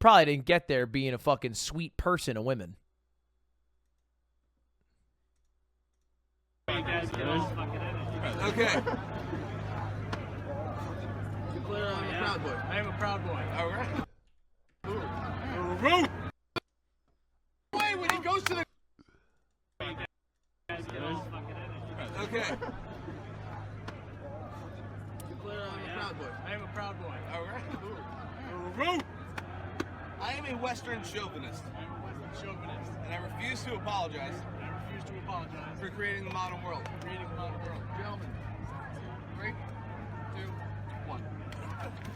probably didn't get there being a fucking sweet person of women. Okay. I'm a proud boy. I am a proud boy. All right. Wait, when he goes to the. Okay. I'm a proud boy. I am a proud boy. All right. I am a Western chauvinist. I'm a Western chauvinist. And I refuse to apologize. I refuse to apologize for creating the modern world. Creating the modern world. Gentlemen, 3, 2, 1.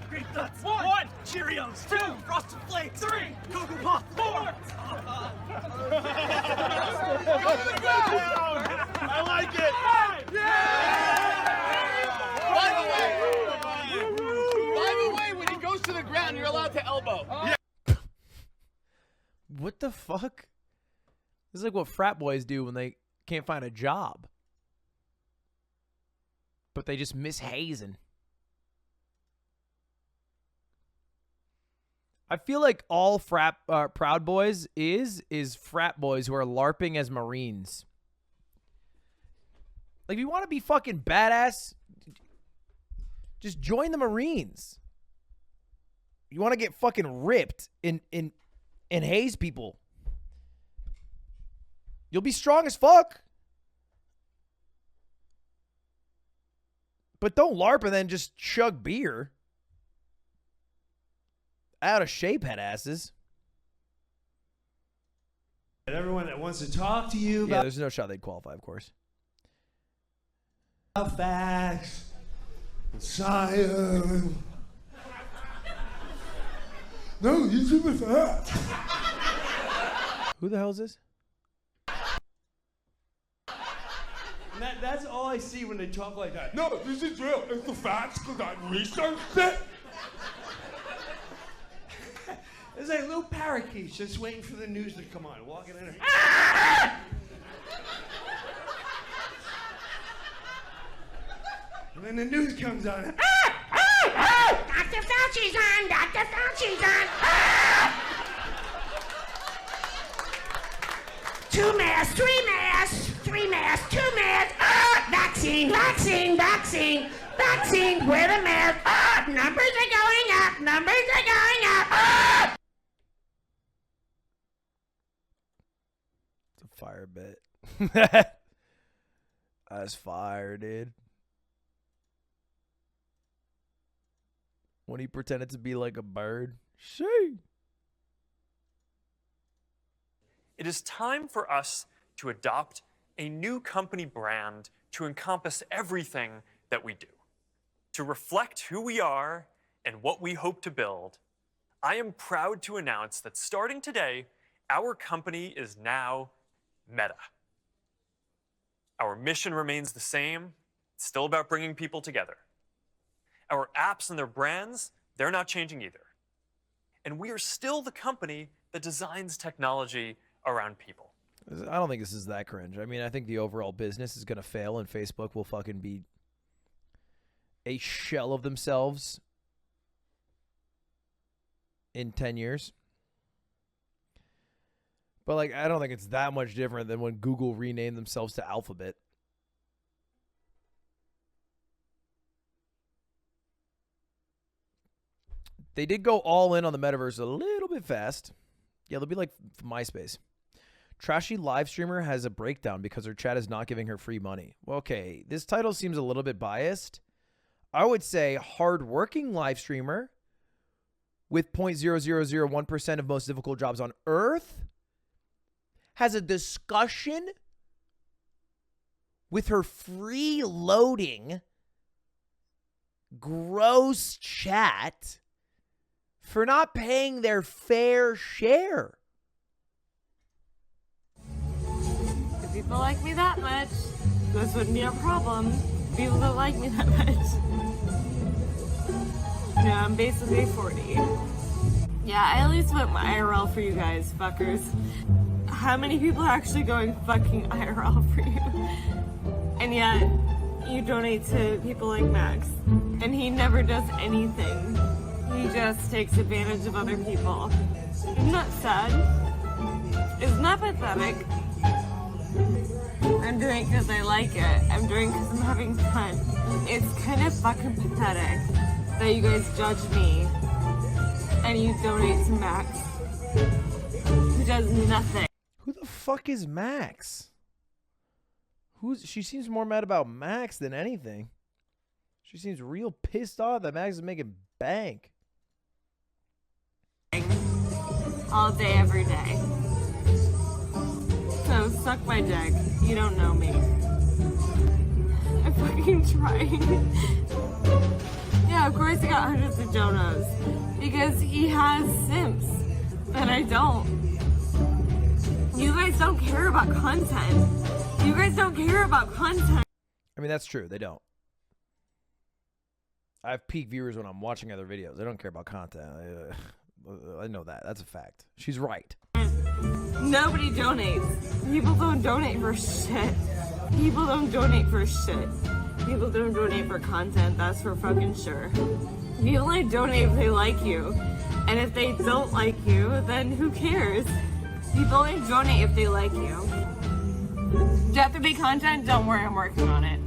Great nuts. One. Cheerios. 2. Frosted Flakes. 3. Cocoa Puffs. 4. I like it. By the way, when he goes to the ground, you're allowed to elbow. What the fuck? This is like what frat boys do when they can't find a job. But they just miss hazing. I feel like all Proud Boys is frat boys who are LARPing as Marines. Like, if you want to be fucking badass, just join the Marines. You want to get fucking ripped and haze people. You'll be strong as fuck. But don't LARP and then just chug beer. Out of shape, head asses. And everyone that wants to talk to you Yeah, there's no shot they'd qualify, of course. about facts, science. No, you super fat. Who the hell is this? And that's all I see when they talk like that. No, this is real. It's the facts because I researched it. There's like little parakeets just waiting for the news to come on, walking in. And then the news comes on. Dr. Fauci's on! Dr. Fauci's on! 2 masks, 3 masks, 3 masks, 2 masks. Vaccine, vaccine, vaccine, vaccine. Wear the mask. Numbers are going up. Numbers are going up. It's a fire bit. That's fire, dude. When he pretended to be like a bird. Shee. It is time for us to adopt a new company brand to encompass everything that we do. To reflect who we are and what we hope to build, I am proud to announce that starting today, our company is now Meta. Our mission remains the same. It's still about bringing people together. Our apps and their brands, they're not changing either. And we are still the company that designs technology around people. I don't think this is that cringe. I mean, I think the overall business is going to fail and Facebook will fucking be a shell of themselves in 10 years. But, like, I don't think it's that much different than when Google renamed themselves to Alphabet. They did go all in on the metaverse a little bit fast. Yeah, they'll be like MySpace. Trashy live streamer has a breakdown because her chat is not giving her free money. Well, okay, this title seems a little bit biased. I would say hardworking live streamer with 0.0001% of most difficult jobs on earth has a discussion with her freeloading gross chat for not paying their fair share. If people like me that much, this wouldn't be a problem. People don't like me that much. Yeah, I'm basically 40. Yeah, I at least went IRL for you guys, fuckers. How many people are actually going fucking IRL for you? And yet, you donate to people like Max. And he never does anything. He just takes advantage of other people. Isn't that sad? Isn't that pathetic? I'm doing it because I like it. I'm doing it because I'm having fun. It's kind of fucking pathetic that you guys judge me and you donate to Max, who does nothing. Who the fuck is Max? She seems more mad about Max than anything. She seems real pissed off that Max is making bank. All day, every day. So, suck my dick. You don't know me. I'm fucking trying. Yeah, of course he got hundreds of donos. Because he has simps. And I don't. You guys don't care about content. You guys don't care about content. I mean, that's true. They don't. I have peak viewers when I'm watching other videos. They don't care about content. I know that. That's a fact. She's right. Nobody donates. People don't donate for shit. People don't donate for shit. People don't donate for content. That's for fucking sure. People only donate if they like you. And if they don't like you, then who cares? People only donate if they like you. Do you have to be content? Don't worry, I'm working on it.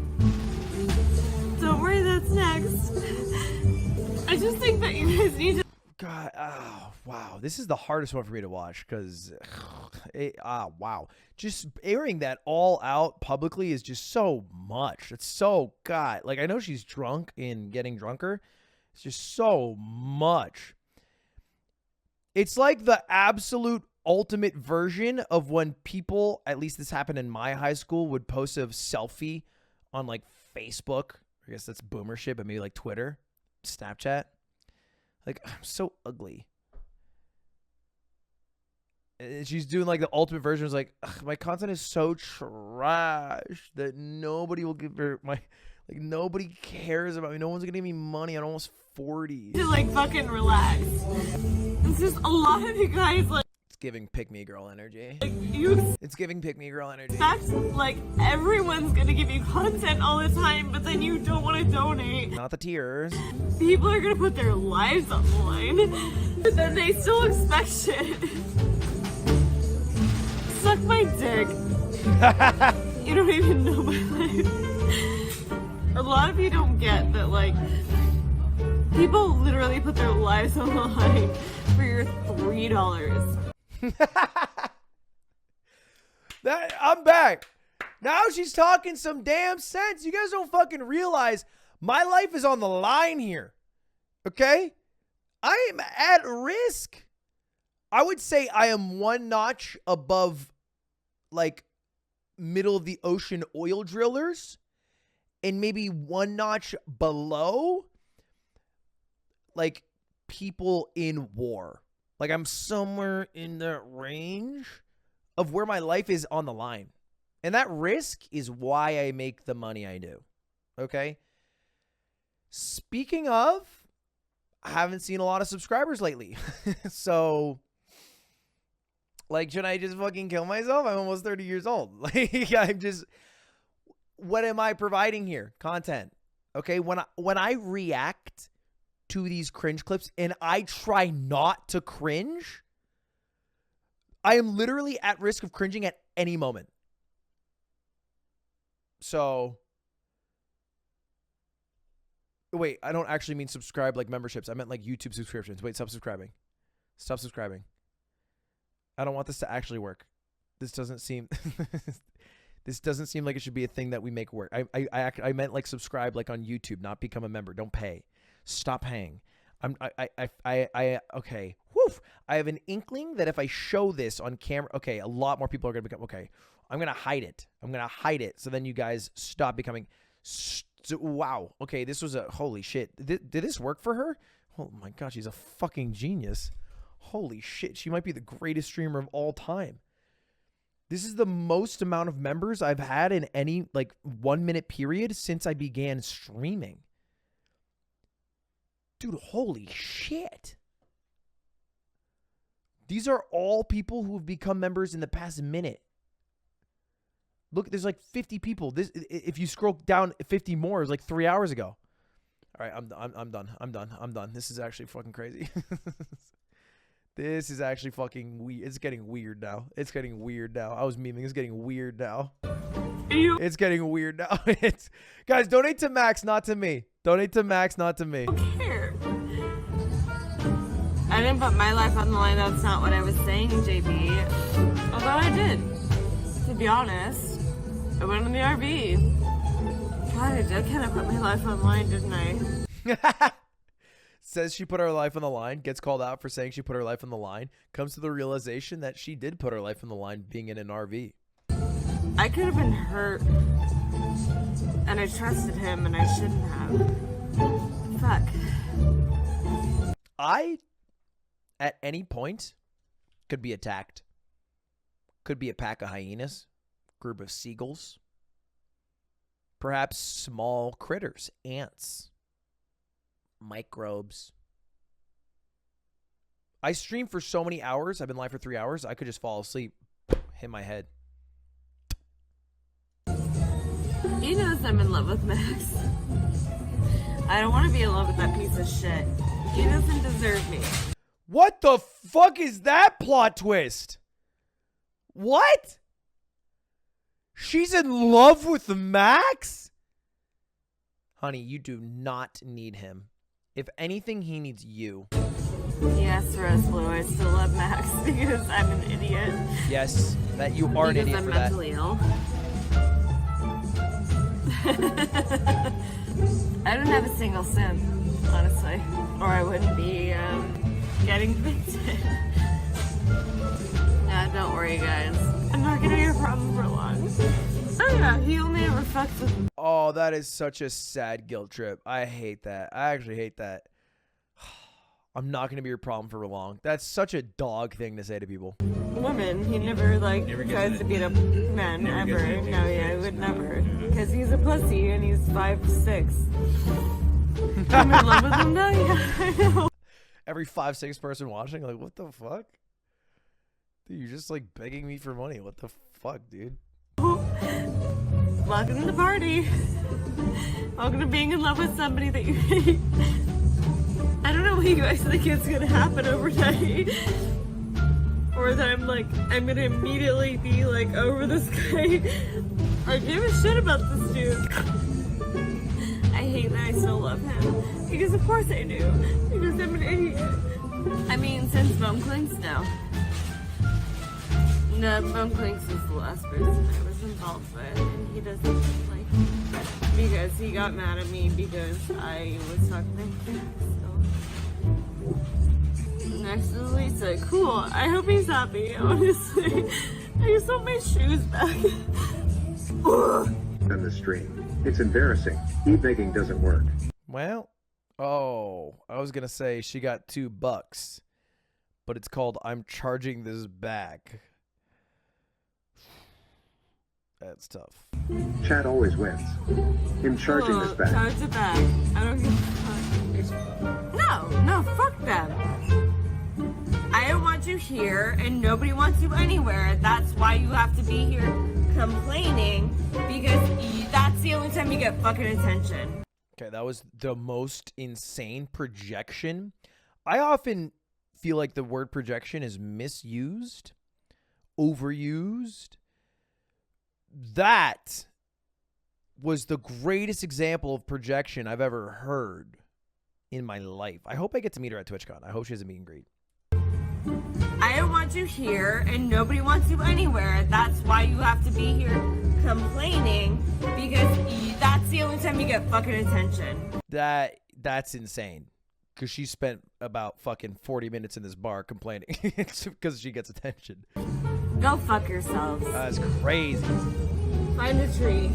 Don't worry, that's next. I just think that you guys need to... God, oh, wow. This is the hardest one for me to watch because, wow. Just airing that all out publicly is just so much. It's so, God. Like, I know she's drunk and getting drunker. It's just so much. It's like the absolute ultimate version of when people, at least this happened in my high school, would post a selfie on, like, Facebook. I guess that's boomer shit, but maybe, like, Twitter, Snapchat. Like, I'm so ugly. And she's doing like the ultimate version. It's like, my content is so trash that nobody will give her like nobody cares about me. No one's gonna give me money. I'm almost 40. To like fucking relax. It's just a lot of you guys like. It's giving pick me girl energy. Like, it's giving pick me girl energy. That's like everyone's gonna give you content all the time, but then you don't want to donate. Not the tears. People are gonna put their lives on the line, but then they still expect shit. Suck my dick. You don't even know my life. A lot of you don't get that, like, people literally put their lives on the line for your $3. I'm back. Now she's talking some damn sense. You guys don't fucking realize my life is on the line here. Okay? I am at risk. I would say I am one notch above, like, middle of the ocean oil drillers and maybe one notch below, like, people in war. Like, I'm somewhere in that range of where my life is on the line. And that risk is why I make the money I do. Okay? Speaking of, I haven't seen a lot of subscribers lately. So, like, should I just fucking kill myself? I'm almost 30 years old. Like, I'm just, what am I providing here? Content. Okay? When I react to these cringe clips and I try not to cringe, I am literally at risk of cringing at any moment. So, wait, I don't actually mean subscribe like memberships. I meant like YouTube subscriptions. Wait, stop subscribing. Stop subscribing. I don't want this to actually work. This doesn't seem this doesn't seem like it should be a thing that we make work. I meant like subscribe like on YouTube, not become a member. Don't pay. Stop paying. Okay. Whew. I have an inkling that if I show this on camera, okay, a lot more people are going to become, okay, I'm going to hide it. I'm going to hide it. So then you guys stop becoming, wow. Okay. This was a, holy shit. Did this work for her? Oh my God. She's a fucking genius. Holy shit. She might be the greatest streamer of all time. This is the most amount of members I've had in any like 1 minute period since I began streaming. Dude, holy shit. These are all people who have become members in the past minute. Look, there's like 50 people. This, if you scroll down 50 more, it was like 3 hours ago. All right, I'm done. I'm done. This is actually fucking crazy. This is actually fucking weird. It's getting weird now. It's getting weird now. I was memeing. It's getting weird now. It's getting weird now. It's guys, donate to Max, not to me. Donate to Max, not to me. I don't care. I didn't put my life on the line. That's not what I was saying, JB. Although I did. To be honest, I went in the RV. God, I did kind of put my life on the line, didn't I? Says she put her life on the line, gets called out for saying she put her life on the line, comes to the realization that she did put her life on the line being in an RV. I could have been hurt, and I trusted him, and I shouldn't have. Fuck. I, at any point, could be attacked. Could be a pack of hyenas, group of seagulls, perhaps small critters, ants, microbes. I stream for so many hours. I've been live for 3 hours. I could just fall asleep, hit my head. He knows I'm in love with Max. I don't want to be in love with that piece of shit. He doesn't deserve me. What the fuck is that plot twist? What? She's in love with Max? Honey, you do not need him. If anything, he needs you. Yes, Rose Blue, I still love Max because I'm an idiot. Yes, that you are an idiot I'm for that. mentally ill. I don't have a single sin, honestly, or I wouldn't be getting convicted. Nah, don't worry, guys. I'm not gonna be a problem for long. Oh yeah, he only ever fucks with me. Oh, that is such a sad guilt trip. I hate that. I actually hate that. I'm not going to be your problem for long. That's such a dog thing to say to people. Women, he never tries to beat up men ever. No, yeah, I would never. Because he's a pussy and he's 5'6". I'm in love with him now, yeah, I know. Every 5'6" person watching, like, what the fuck? Dude, you're just like begging me for money. What the fuck, dude? Welcome to the party. Welcome to being in love with somebody that you hate. I don't know what you guys think is gonna happen overnight. Or that I'm gonna immediately be like over this guy. I give a shit about this dude. I hate that I still love him. Because of course I do. Because I'm an idiot. I mean, since Bone Clinks, no. No, Bone Clinks was the last person I was involved with. And he doesn't because he got mad at me because I was talking to him. Next to Lisa. Cool. I hope he's happy, honestly. I just want my shoes back. On the stream. It's embarrassing. E-begging doesn't work. Well, oh, I was going to say she got $2, but it's called I'm charging this back. That's tough. Chat always wins. Him charging this back. Charge it back. I don't give a fuck. No, fuck them. I don't want you here, and nobody wants you anywhere. That's why you have to be here complaining, because that's the only time you get fucking attention. Okay, that was the most insane projection. I often feel like the word projection is misused, overused. That was the greatest example of projection I've ever heard in my life. I hope I get to meet her at TwitchCon. I hope she has a meet and greet. I don't want you here, and nobody wants you anywhere. That's why you have to be here complaining, because that's the only time you get fucking attention. That's insane. Because she spent about fucking 40 minutes in this bar complaining because she gets attention. Go fuck yourselves. That's crazy. Find a tree.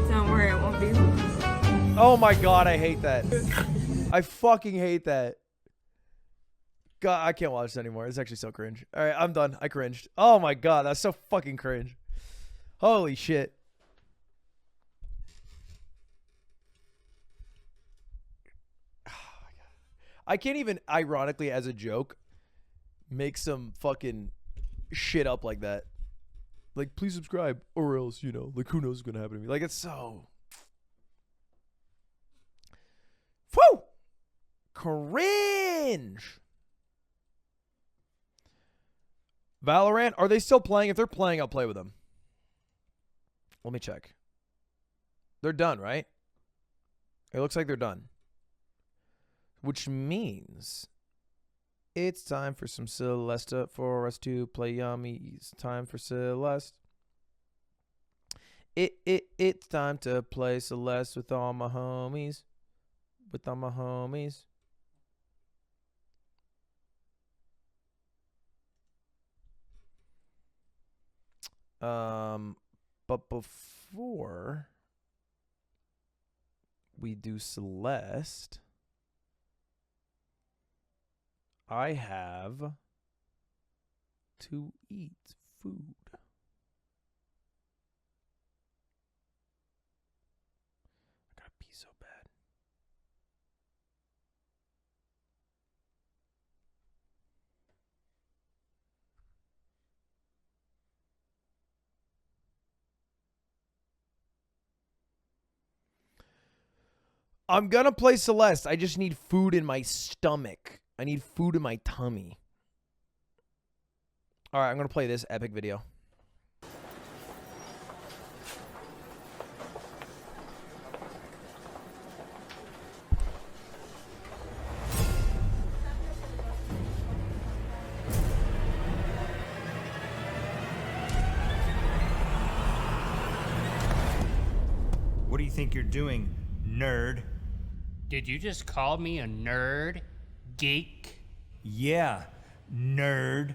Don't worry, it won't be. Oh my god, I hate that. I fucking hate that. God, I can't watch this anymore. It's actually so cringe. All right, I'm done. I cringed. Oh my god, that's so fucking cringe. Holy shit. Oh my god. I can't even, ironically, as a joke, make some fucking shit up like that. Like, please subscribe, or else, you know, like, who knows what's gonna happen to me. Like, it's so... Whew! Cringe! Valorant, are they still playing? If they're playing, I'll play with them. Let me check. They're done, right? It looks like they're done. Which means it's time for some Celeste for us to play yummy. It's time for Celeste. It's time to play Celeste with all my homies. With all my homies. But before we do Celeste, I have to eat food. I gotta pee so bad. I'm gonna play Celeste. I just need food in my stomach. I need food in my tummy. All right, I'm gonna play this epic video. What do you think you're doing, nerd? Did you just call me a nerd? Geek? Yeah, nerd.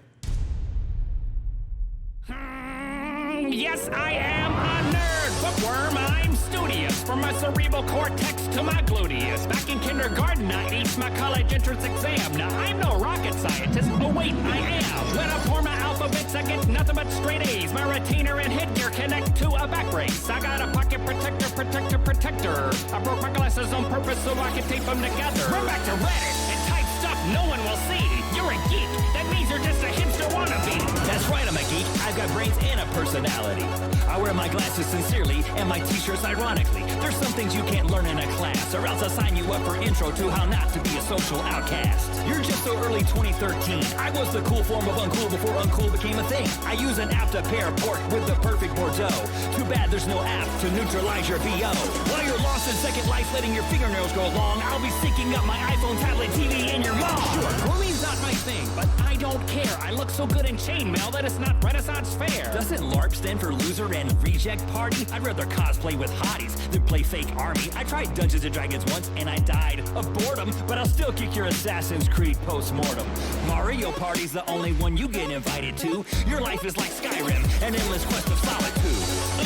Yes, I am a nerd, bookworm. I'm studious. From my cerebral cortex to my gluteus. Back in kindergarten, I aced my college entrance exam. Now, I'm no rocket scientist. Oh, wait, I am. When I form my alphabets, I get nothing but straight A's. My retainer and headgear connect to a back brace. I got a pocket protector. I broke my glasses on purpose so I could tape them together. Run back to Reddit and type stuff no one will see. You're a geek. That means you're just a hipster wannabe. That's right, I'm a geek. I've got brains and a personality. I wear my glasses sincerely and my t-shirts ironically. There's some things you can't learn in a class, or else I'll sign you up for intro to how not to be a social outcast. You're just so early 2013. I was the cool form of uncool before uncool became a thing. I use an app to pair pork with the perfect Bordeaux. Too bad there's no app to neutralize your VO. While you're lost in Second Life letting your fingernails go long, I'll be syncing up my iPhone, tablet, TV, and your mom. Sure, grooming's not my thing, but I don't care. I look so good in chainmail that it's not Renaissance fair. Doesn't LARP stand for loser and reject party? I'd rather cosplay with hotties than play fake army. I tried Dungeons & Dragons once and I died of boredom, but I'll still kick your Assassin's Creed post-mortem. Mario Party's the only one you get invited to. Your life is like Skyrim, an endless quest of solitude.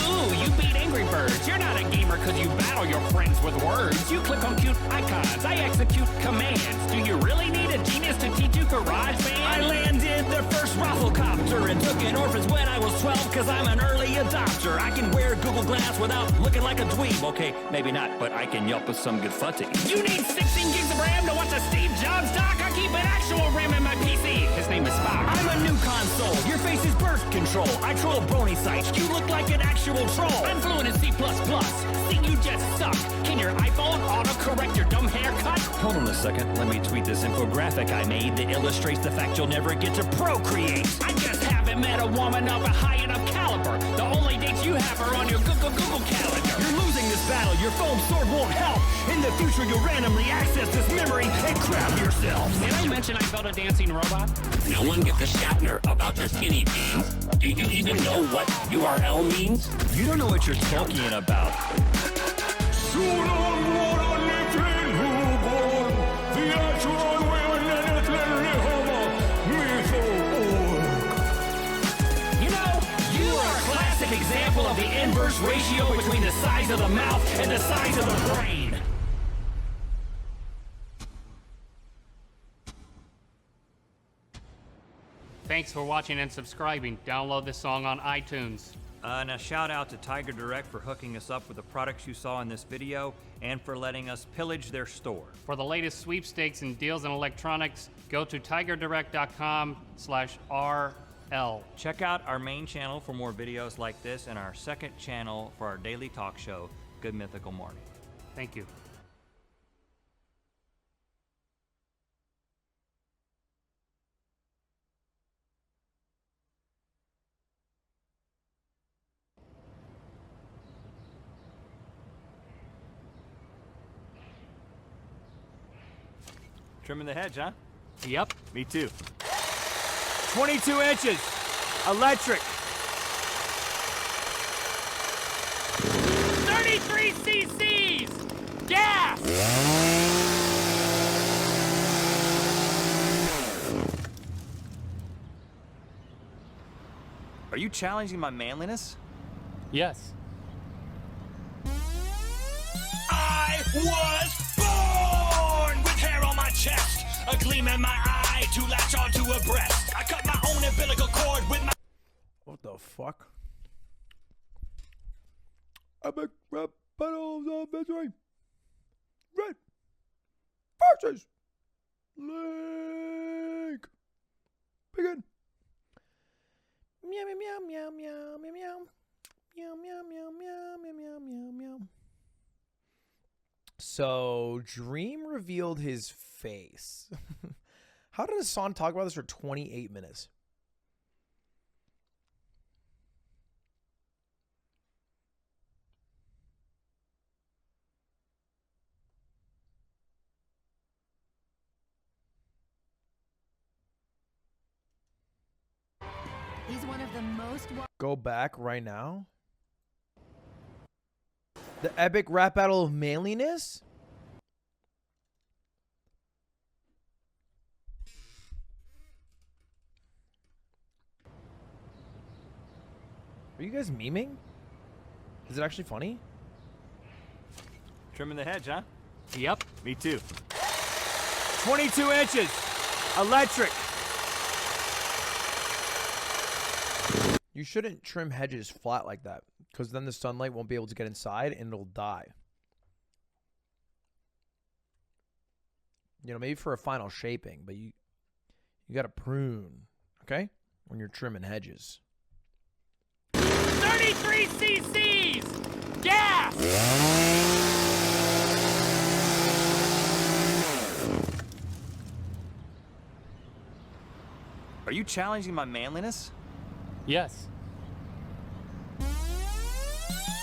Ooh, you beat Angry Birds. You're not a gamer because you battle your friends with words. You click on cute icons. I execute commands. Do you really need a genius to teach you GarageBand? I landed the first rafflecopter and took in orphans when I was 12 because I'm an early adopter. I can wear Google Glass without looking like a dweeb. Okay, maybe not, but I can yelp with some good footy. You need 16 gigs of RAM to watch a Steve Jobs doc? I keep an actual RAM in my PC. His name is Spock. I'm a new console. Your face is birth control. I troll brony sites. You look like an actual troll. I'm fluent in C++. See, you just suck. Can your iPhone autocorrect your dumb haircut? Hold on a second. Let me tweet this infographic I made that illustrates the fact you'll never get to procreate. I just haven't met a woman of a high enough caliber. The only dates you have are on your Google calendar. You're losing this battle. Your foam sword won't help. In the future, you'll randomly access this memory and crap yourself. Did I mention I built a dancing robot? No one gives a Shatner about your skinny jeans. Do you even know what URL means? You don't know what you're talking about. Example of the inverse ratio between the size of the mouth and the size of the brain. Thanks for watching and subscribing. Download this song on iTunes. And a shout out to Tiger Direct for hooking us up with the products you saw in this video and for letting us pillage their store. For the latest sweepstakes and deals in electronics, go to tigerdirect.com/RL. Check out our main channel for more videos like this and our second channel for our daily talk show, Good Mythical Morning. Thank you. Trimming the hedge, huh? Yep. Me too. 22 inches. Electric. 33 cc's. Gas. Are you challenging my manliness? Yes. I was born with hair on my chest, a gleam in my eye to latch onto a breast. I cut my own umbilical cord with my... What the fuck? Epic rap battles of misery. Red versus Link. Begin. Meow meow meow meow meow meow meow meow meow meow meow meow meow meow. So Dream revealed his face. How did Hassan talk about this for 28 minutes? He's one of the most... Go back right now. The epic rap battle of manliness? Are you guys memeing? Is it actually funny? Trimming the hedge, huh? Yep. Me too. 22 inches. Electric. You shouldn't trim hedges flat like that, because then the sunlight won't be able to get inside and it'll die. You know, maybe for a final shaping, but you got to prune, okay? When you're trimming hedges. 33 cc's. Gas. Are you challenging my manliness? Yes.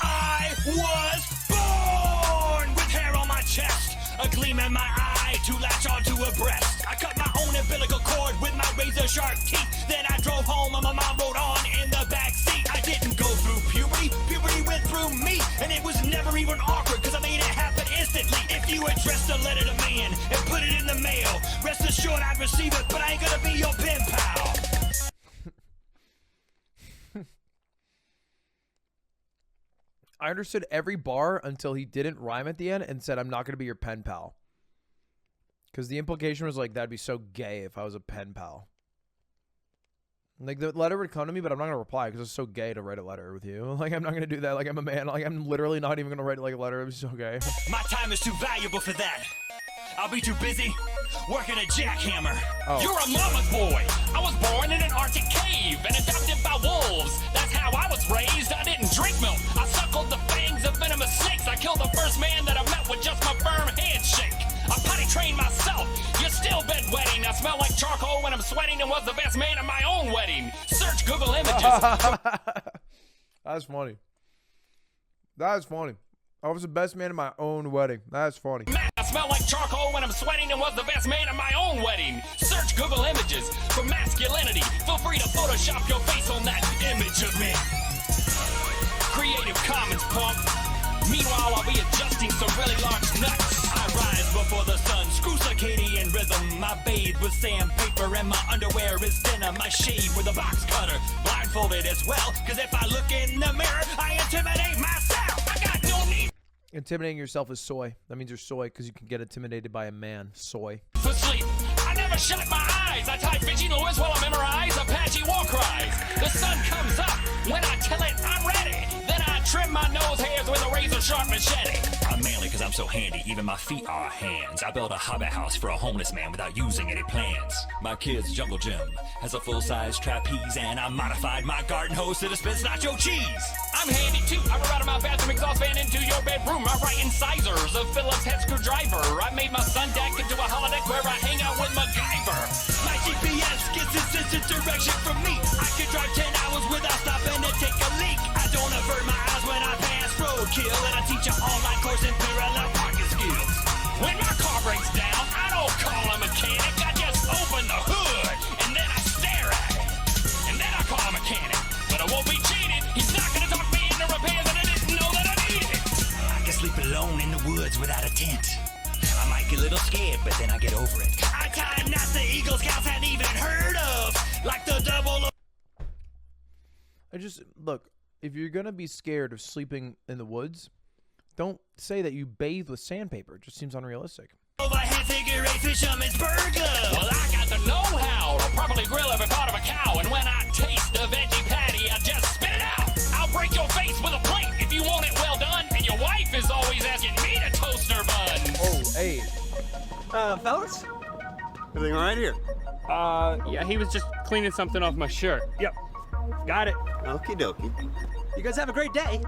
I was born with hair on my chest, a gleam in my eye to latch onto a breast. I cut my own umbilical cord with my razor sharp teeth. Then I drove home and my mom rode on in the back seat. I didn't go through puberty, puberty went through me, and it was never even awkward because I made it happen instantly. If you addressed a letter to man and put it in the mail, rest assured I'd receive it, but I ain't gonna be your pen pal. I understood every bar until he didn't rhyme at the end and said, I'm not going to be your pen pal. Because the implication was like, that'd be so gay if I was a pen pal. Like, the letter would come to me, but I'm not going to reply because it's so gay to write a letter with you. Like, I'm not going to do that. Like, I'm a man. Like, I'm literally not even going to write like a letter. It was so gay. My time is too valuable for that. I'll be too busy working a jackhammer. Oh. You're a mama's boy. I was born in an Arctic cave and adopted by wolves. That's how I was raised. I didn't drink milk. I suckled the fangs of venomous snakes. I killed the first man that I met with just my firm handshake. I potty trained myself. You're still bedwetting. I smell like charcoal when I'm sweating and was the best man at my own wedding. Search Google Images. That's funny. That's funny. I was the best man at my own wedding. That's funny. I smell like charcoal when I'm sweating and was the best man at my own wedding. Search Google Images for masculinity. Feel free to Photoshop your face on that image of me. Creative Commons, punk. Meanwhile, I'll be adjusting some really large nuts. I rise before the sun, screw circadian rhythm. I bathe with sandpaper and my underwear is denim. I shave with a box cutter, blindfolded as well. Cause if I look in the mirror, I intimidate myself. I got no need Intimidating yourself is soy. That means you're soy because you can get intimidated by a man. Soy. for sleep. I never shut my eyes. I type bitchy noise while I memorize Apache war cries. The sun comes up when I tell it I'm ready. Then I trim my nose hairs with a razor sharp machete. I'm manly cause I'm so handy, even my feet are hands. I built a hobbit house for a homeless man without using any plans. My kid's jungle gym has a full-size trapeze, and I modified my garden hose to dispense nacho cheese. I'm handy too. I run out of my bathroom exhaust fan into your bedroom. I write incisors, a Phillips head screwdriver. I made my sun deck into a holodeck where I hang out with MacGyver. My GPS gets its instant direction from me. I can drive 10 hours without stopping to take a leak. I don't avert my eyes when I pass roadkill, and I teach an online course in parallel parking skills. When my car breaks down, I don't call a mechanic. woods without a tent. I might get a little scared, but then I get over it. I tie knots the Eagle Scouts hadn't even heard of, like the double. Look, if you're gonna be scared of sleeping in the woods, don't say that you bathe with sandpaper. It just seems unrealistic. Overhead figure eight fisherman's burger. Well, I got the know-how to properly grill every part of a cow, and when I taste the veggie patty, I just spit it out. I'll break your face with a plate if you want it well done, and your wife is always asking me to toast her buns. Oh, hey. Fellas? Everything all right here? Yeah, he was just cleaning something off my shirt. Yep. Got it. Okie dokie. You guys have a great day.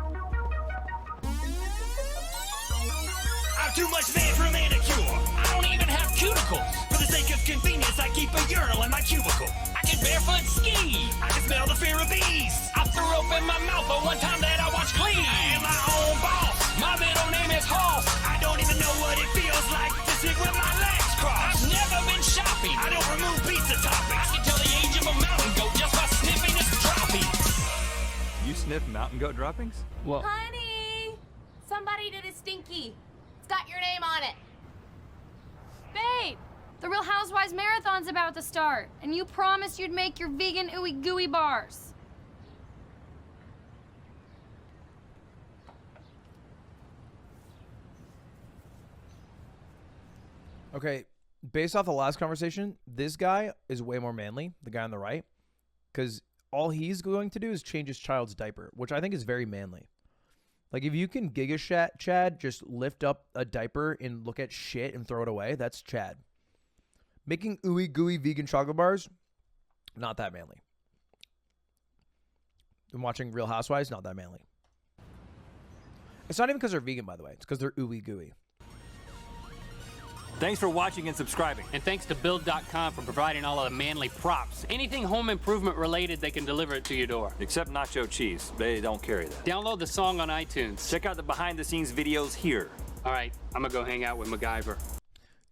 I'm too much man for a manicure. I don't even have cuticles. For the sake of convenience, I keep a urinal in my cubicle. I can barefoot ski. I can smell the fear of bees. I threw open my mouth the one time that I watched Glee. I am my own boss. My middle name is Hoss. I don't even know what it feels like to sit with my legs crossed. I've never been shopping. I don't remove pizza toppings. I can tell the age of a mountain goat just by sniffing its droppings. You sniff mountain goat droppings? Well, Honey, somebody did a stinky. It's got your name on it. Babe, the Real Housewives Marathon's about to start, and you promised you'd make your vegan ooey gooey bars. Okay, based off the last conversation, this guy is way more manly, the guy on the right, because all he's going to do is change his child's diaper, which I think is very manly. Like, if you can Giga Chad, just lift up a diaper and look at shit and throw it away, that's Chad. Making ooey gooey vegan chocolate bars, not that manly. And watching Real Housewives, not that manly. It's not even because they're vegan, by the way. It's because they're ooey gooey. Thanks for watching and subscribing. and thanks to Build.com for providing all of the manly props. Anything home improvement related, they can deliver it to your door. Except nacho cheese. They don't carry that. Download the song on iTunes. Check out the behind-the-scenes videos here. All right, I'm gonna go hang out with MacGyver.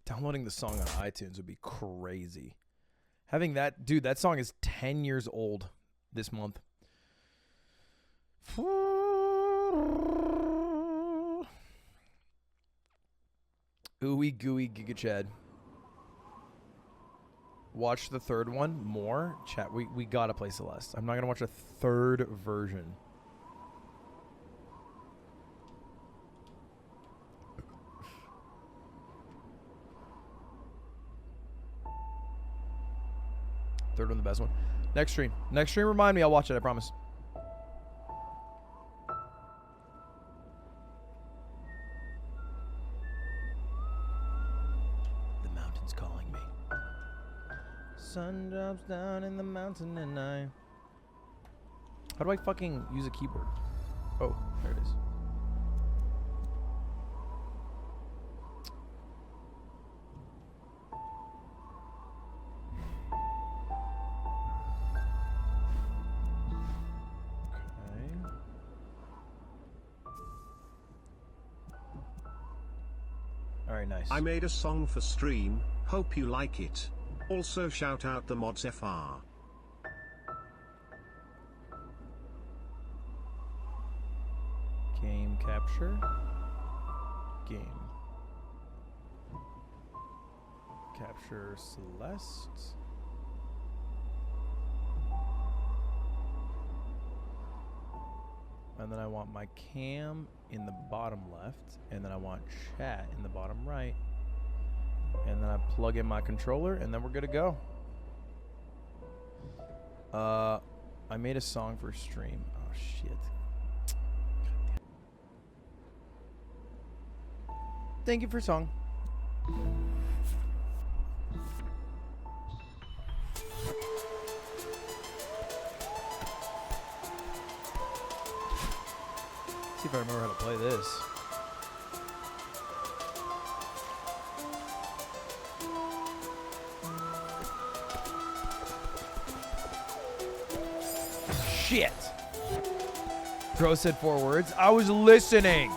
Downloading the song on iTunes would be crazy. Having that, dude, that song is 10 years old this month. Ooey gooey Giga Chad. Watch the third one more. Chat, we gotta play Celeste. I'm not gonna watch a third version. Third one the best one. Next stream. Next stream, remind me, I'll watch it, I promise. Sun drops down in the mountain and I... How do I fucking use a keyboard? Oh, there it is. Okay. Alright, nice. I made a song for stream, hope you like it. Also shout out the mods FR. Game capture. Game. Capture Celeste. And then I want my cam in the bottom left. And then I want chat in the bottom right. And then I plug in my controller, and then we're good to go. I made a song for stream. Oh, shit. Thank you for song. See if I remember how to play this. Shit. Bro said 4 words. I was listening.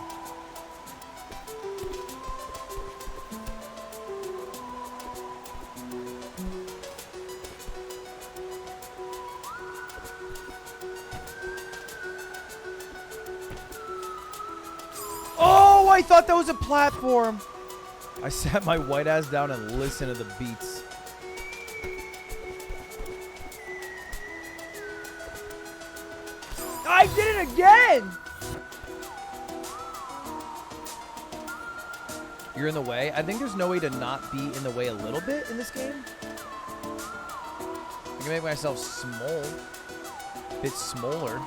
Oh, I I thought that was a platform. I sat my white ass down and listened to the beats. I did it again! You're in the way? I think there's no way to not be in the way a little bit in this game. I can make myself small. A bit smaller.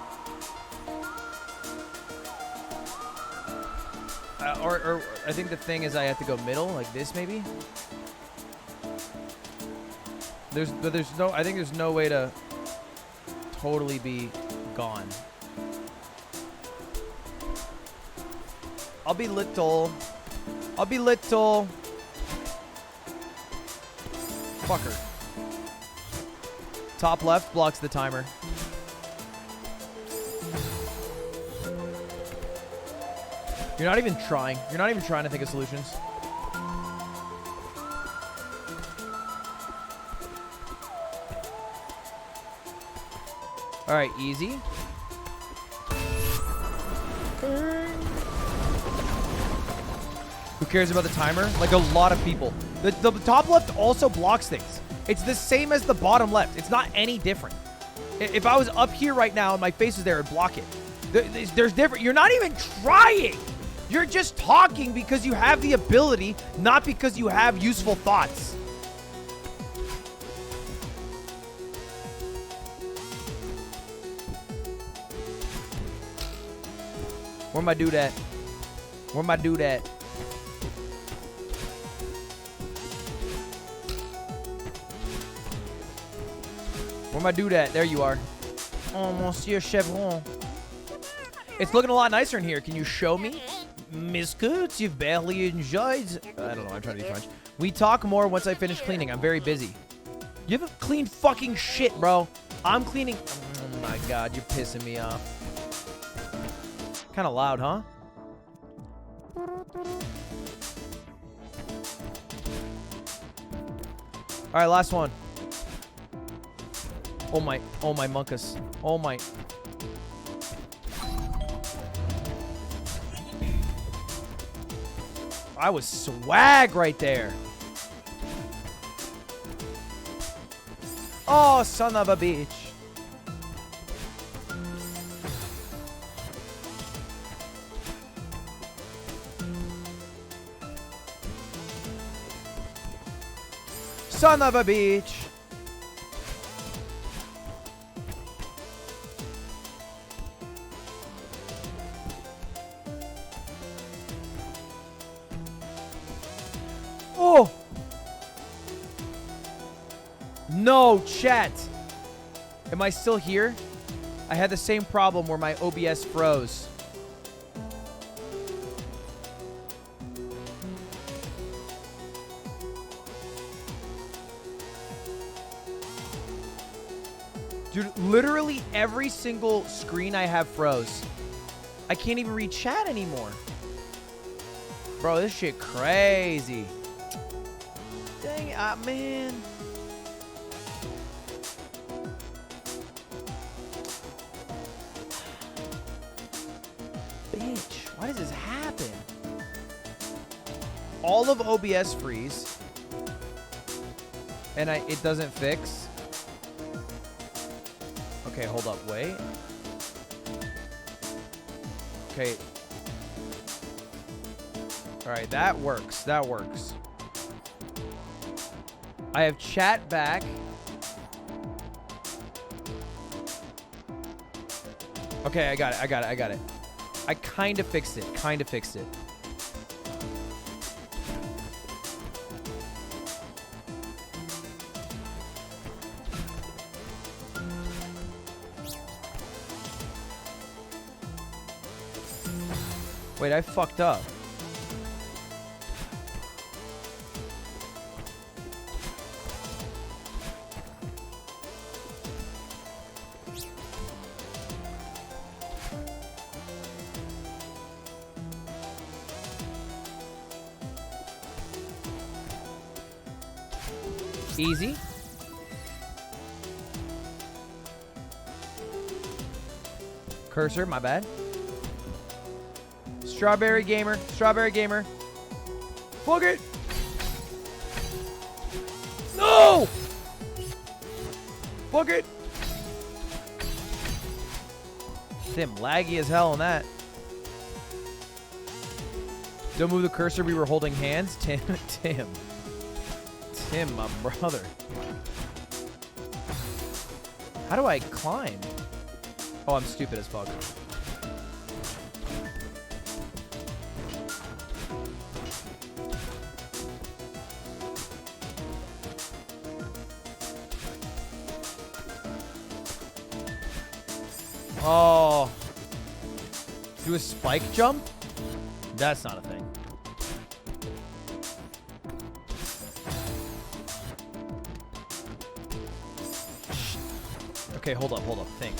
Or I think the thing is I have to go middle, like this maybe? I think there's no way to totally be gone. I'll be little. I'll be little. Fucker. Top left blocks the timer. You're not even trying. You're not even trying to think of solutions. All right, easy. Who cares about the timer? Like a lot of people. The top left also blocks things. It's the same as the bottom left. It's not any different. If I was up here right now and my face was there, it'd block it. There's different. You're not even trying. You're just talking because you have the ability, not because you have useful thoughts. Where my dude at? Where my dude at? Where my dude at? There you are. Oh, Monsieur Chevron. It's looking a lot nicer in here. Can you show me? Miss Coots, you've barely enjoyed. I don't know. I'm trying to be French. We talk more once I finish cleaning. I'm very busy. You haven't cleaned fucking shit, bro. I'm cleaning. Oh my God, you're pissing me off. Kind of loud, huh? All right, last one. Oh my Munkus. Oh my. I was swag right there. Oh, son of a bitch. Son of a bitch. Oh! No, chat. Am I still here? I had the same problem where my OBS froze. Dude, literally every single screen I have froze. I can't even read chat anymore. Bro, this shit crazy. Dang it, man. Bitch, why does this happen? All of OBS freeze. And it doesn't fix. Okay, hold up, wait. Okay. All right, that works. That works. I have chat back. Okay, I got it. I kind of fixed it. Wait, I fucked up. Easy. Cursor, my bad. Strawberry gamer. Strawberry gamer. Fuck it. No! Fuck it. Tim, laggy as hell on that. Don't move the cursor. We were holding hands. Tim, my brother. How do I climb? Oh, I'm stupid as fuck. Oh. Do a spike jump? That's not a thing. Okay, hold up, think.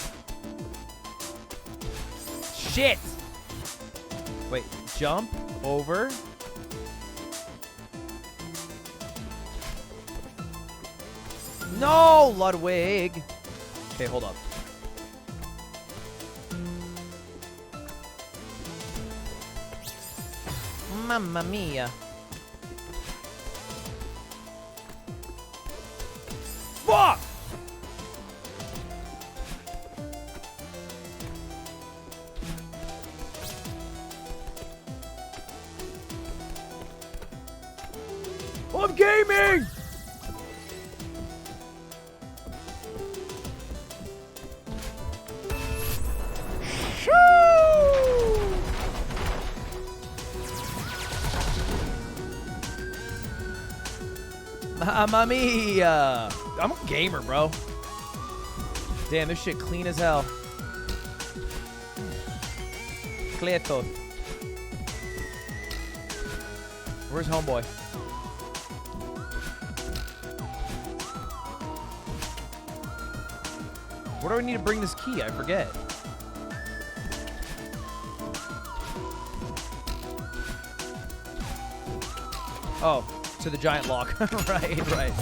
Shit! Wait, jump over. No, Ludwig! Okay, hold up. Mamma mia. Fuck! I'm gaming! Mamma mia! I'm a gamer, bro. Damn, this shit clean as hell. Cleto. Where's homeboy? Where do I need to bring this key? I forget. Oh, to the giant lock. right.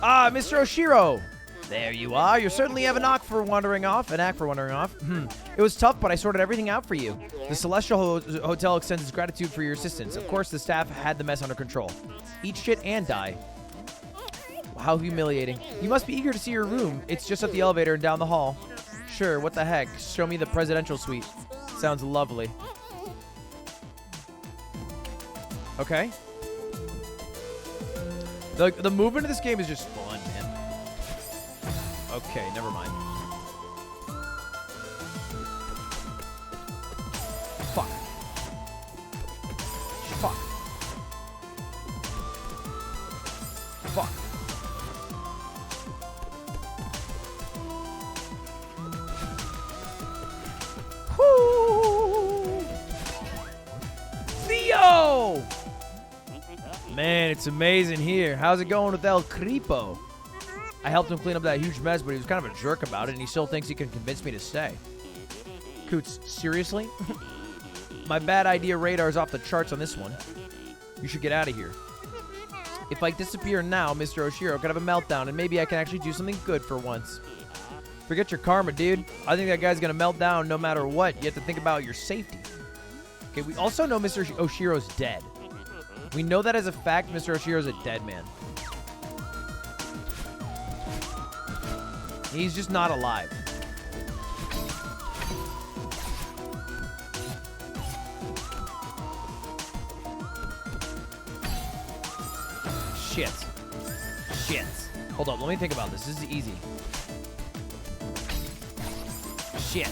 Ah, Mr. Oshiro. There you are. You certainly have a knack for wandering off. It was tough, but I sorted everything out for you. The Celestial Hotel extends its gratitude for your assistance. Of course, the staff had the mess under control. Eat shit and die. How humiliating. You must be eager to see your room. It's just up the elevator and down the hall. Sure, what the heck. Show me the presidential suite. Sounds lovely. Okay. The movement of this game is just fun, man. Okay, never mind. Fuck. Fuck. Fuck. Whoo! Theo! Man, it's amazing here. How's it going with El Creepo? I helped him clean up that huge mess, but he was kind of a jerk about it, and he still thinks he can convince me to stay. Coots, seriously? My bad idea radar is off the charts on this one. You should get out of here. If I disappear now, Mr. Oshiro could have a meltdown, and maybe I can actually do something good for once. Forget your karma, dude. I think that guy's gonna melt down no matter what. You have to think about your safety. Okay, we also know Mr. Oshiro's dead. We know that as a fact. Mr. Oshiro's a dead man. He's just not alive. Shit. Hold up, let me think about this. This is easy. Shit.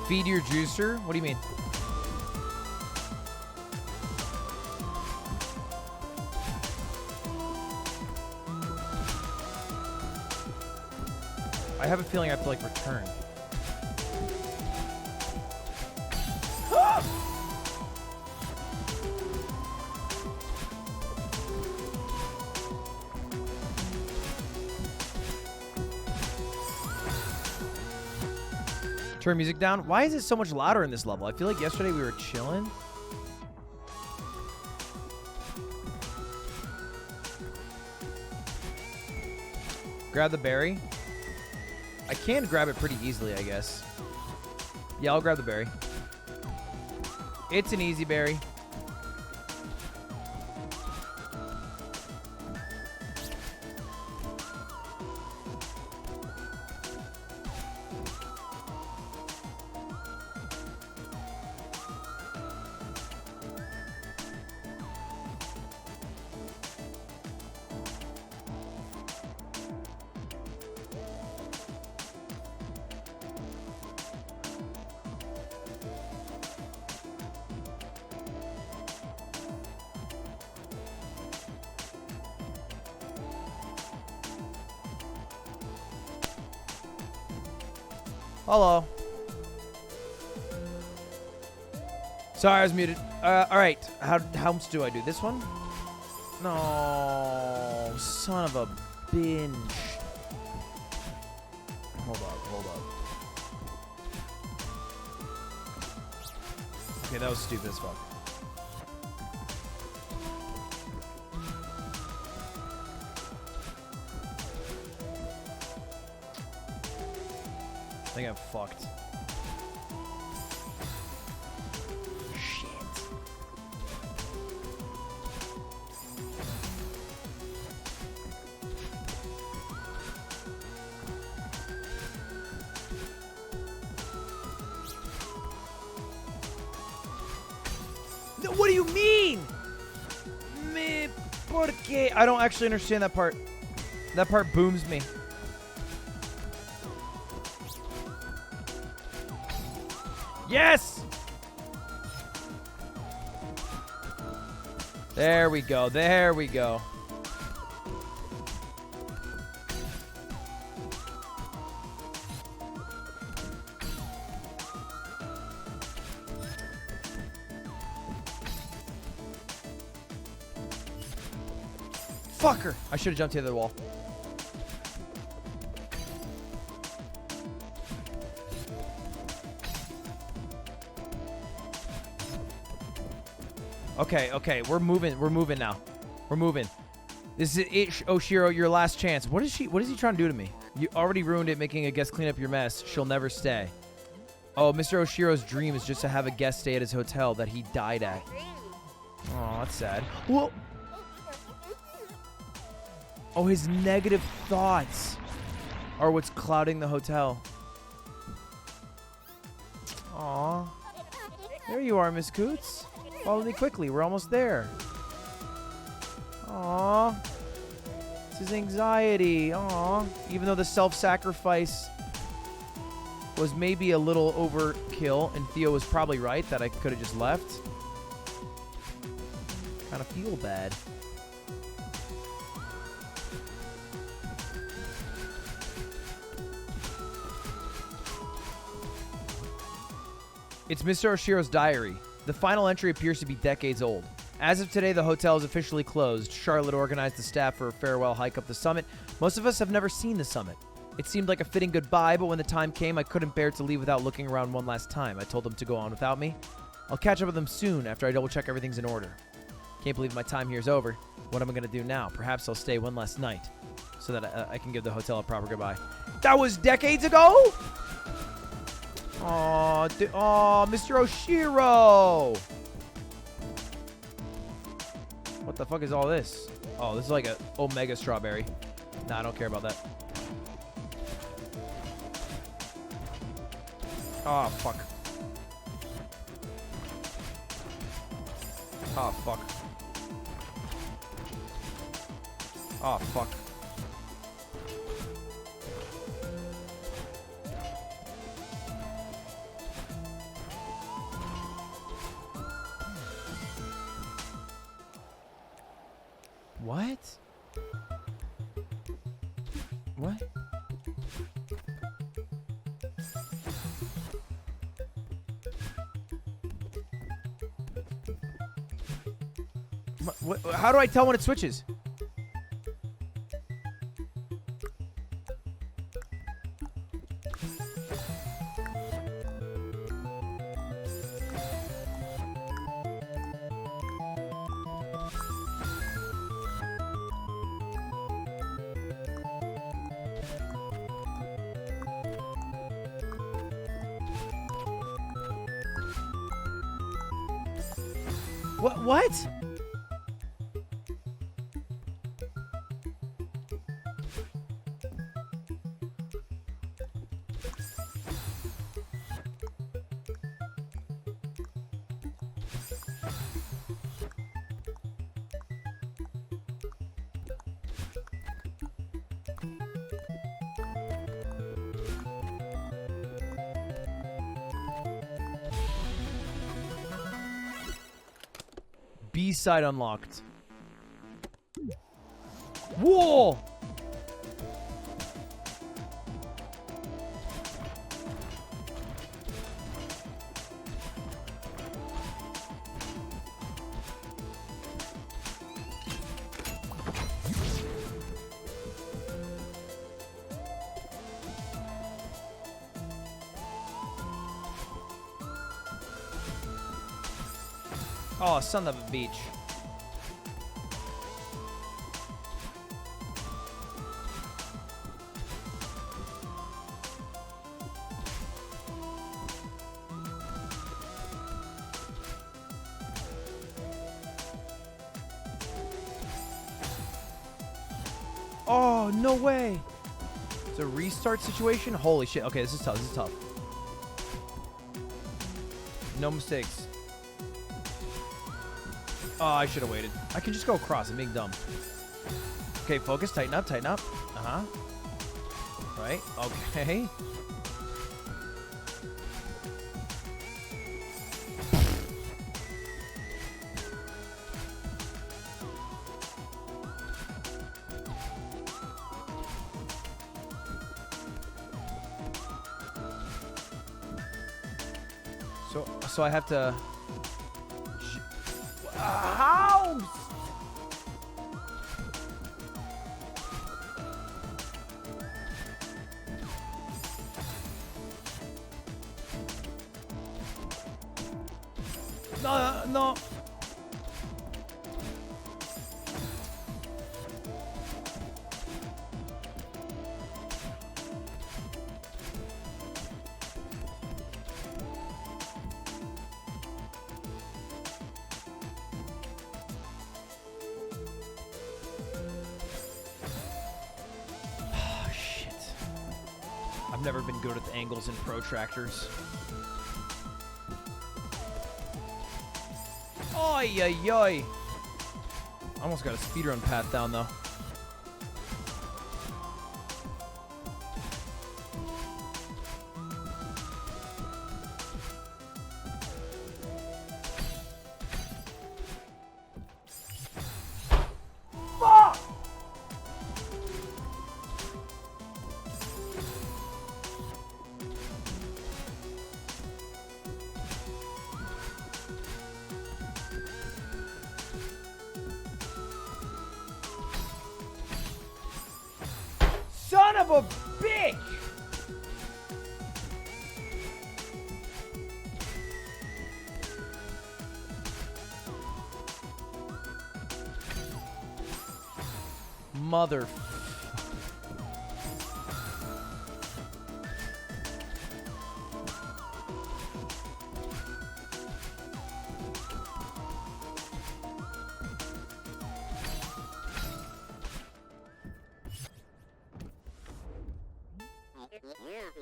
Feed your juicer? What do you mean? I have a feeling I have to, like, return. Turn music down. Why is it so much louder in this level? I feel like yesterday we were chilling. Grab the berry. I can grab it pretty easily, I guess. Yeah, I'll grab the berry. It's an easy berry. Hello. Sorry, I was muted. All right. How much do I do? This one? No, son of a binge. Hold up. Okay, that was stupid as fuck. I think I'm fucked. Shit. No, what do you mean? Me porque? I don't actually understand that part. That part booms me. Yes! There we go. There we go. Fucker! I should have jumped to the other wall. Okay, we're moving now. We're moving. This is it, Oshiro, your last chance. What is he trying to do to me? You already ruined it making a guest clean up your mess. She'll never stay. Oh, Mr. Oshiro's dream is just to have a guest stay at his hotel that he died at. Oh, that's sad. Whoa. Oh, his negative thoughts are what's clouding the hotel. Aw. There you are, Miss Coots. Follow me quickly. We're almost there. Aww. This is anxiety. Aww. Even though the self-sacrifice was maybe a little overkill, and Theo was probably right that I could have just left. Kind of feel bad. It's Mr. Oshiro's diary. The final entry appears to be decades old. As of today, the hotel is officially closed. Charlotte organized the staff for a farewell hike up the summit. Most of us have never seen the summit. It seemed like a fitting goodbye, but when the time came, I couldn't bear to leave without looking around one last time. I told them to go on without me. I'll catch up with them soon after I double-check everything's in order. Can't believe my time here is over. What am I going to do now? Perhaps I'll stay one last night so that I can give the hotel a proper goodbye. That was decades ago? Aw, Mr. Oshiro! What the fuck is all this? Oh, this is like a Omega strawberry. Nah, I don't care about that. Oh, fuck. Oh, fuck. Oh, fuck. What? What? How do I tell when it switches? What? B-side unlocked. Whoa! Oh, son of a beach. Oh, no way. It's a restart situation? Holy shit. Okay, this is tough. This is tough. No mistakes. Oh, I should have waited. I can just go across. I'm being dumb. Okay, focus. Tighten up. Tighten up. Uh-huh. Right. Okay. So I have to... How? No. I've never been good at the angles and protractors. Oi, oi, oi. Almost got a speedrun path down, though. Fuck! Son of a bitch! Mother.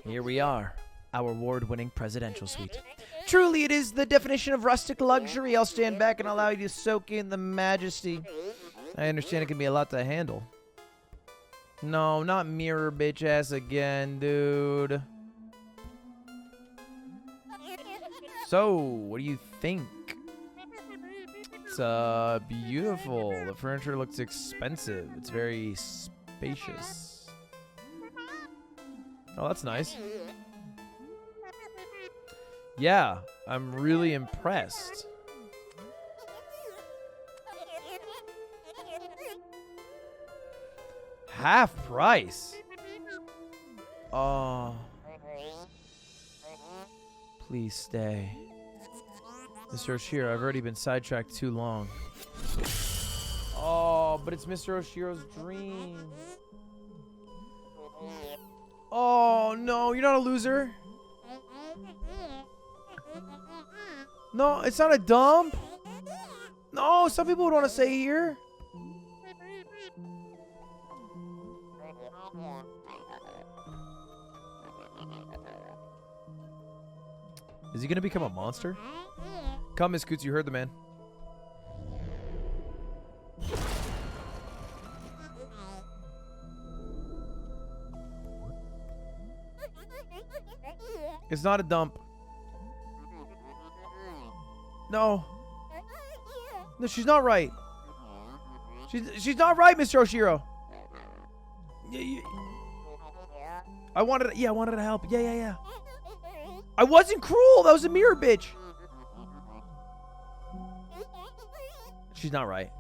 Here we are, our award-winning presidential suite. Truly, it is the definition of rustic luxury. I'll stand back and allow you to soak in the majesty. I understand it can be a lot to handle. No, not mirror bitch ass again, dude. So, what do you think? It's beautiful. The furniture looks expensive. It's very spacious. Oh, that's nice. Yeah, I'm really impressed. Half price. Oh. Please stay. Mr. Oshiro, I've already been sidetracked too long. Oh, but it's Mr. Oshiro's dream. Oh, no, you're not a loser. No, it's not a dump. No, some people would want to say here. Is he gonna become a monster? Come, Miss Coots, you heard the man. It's not a dump. No. No, she's not right. She's not right, Mr. Oshiro. I wanted to help. Yeah. I wasn't cruel. That was a mirror bitch. She's not right.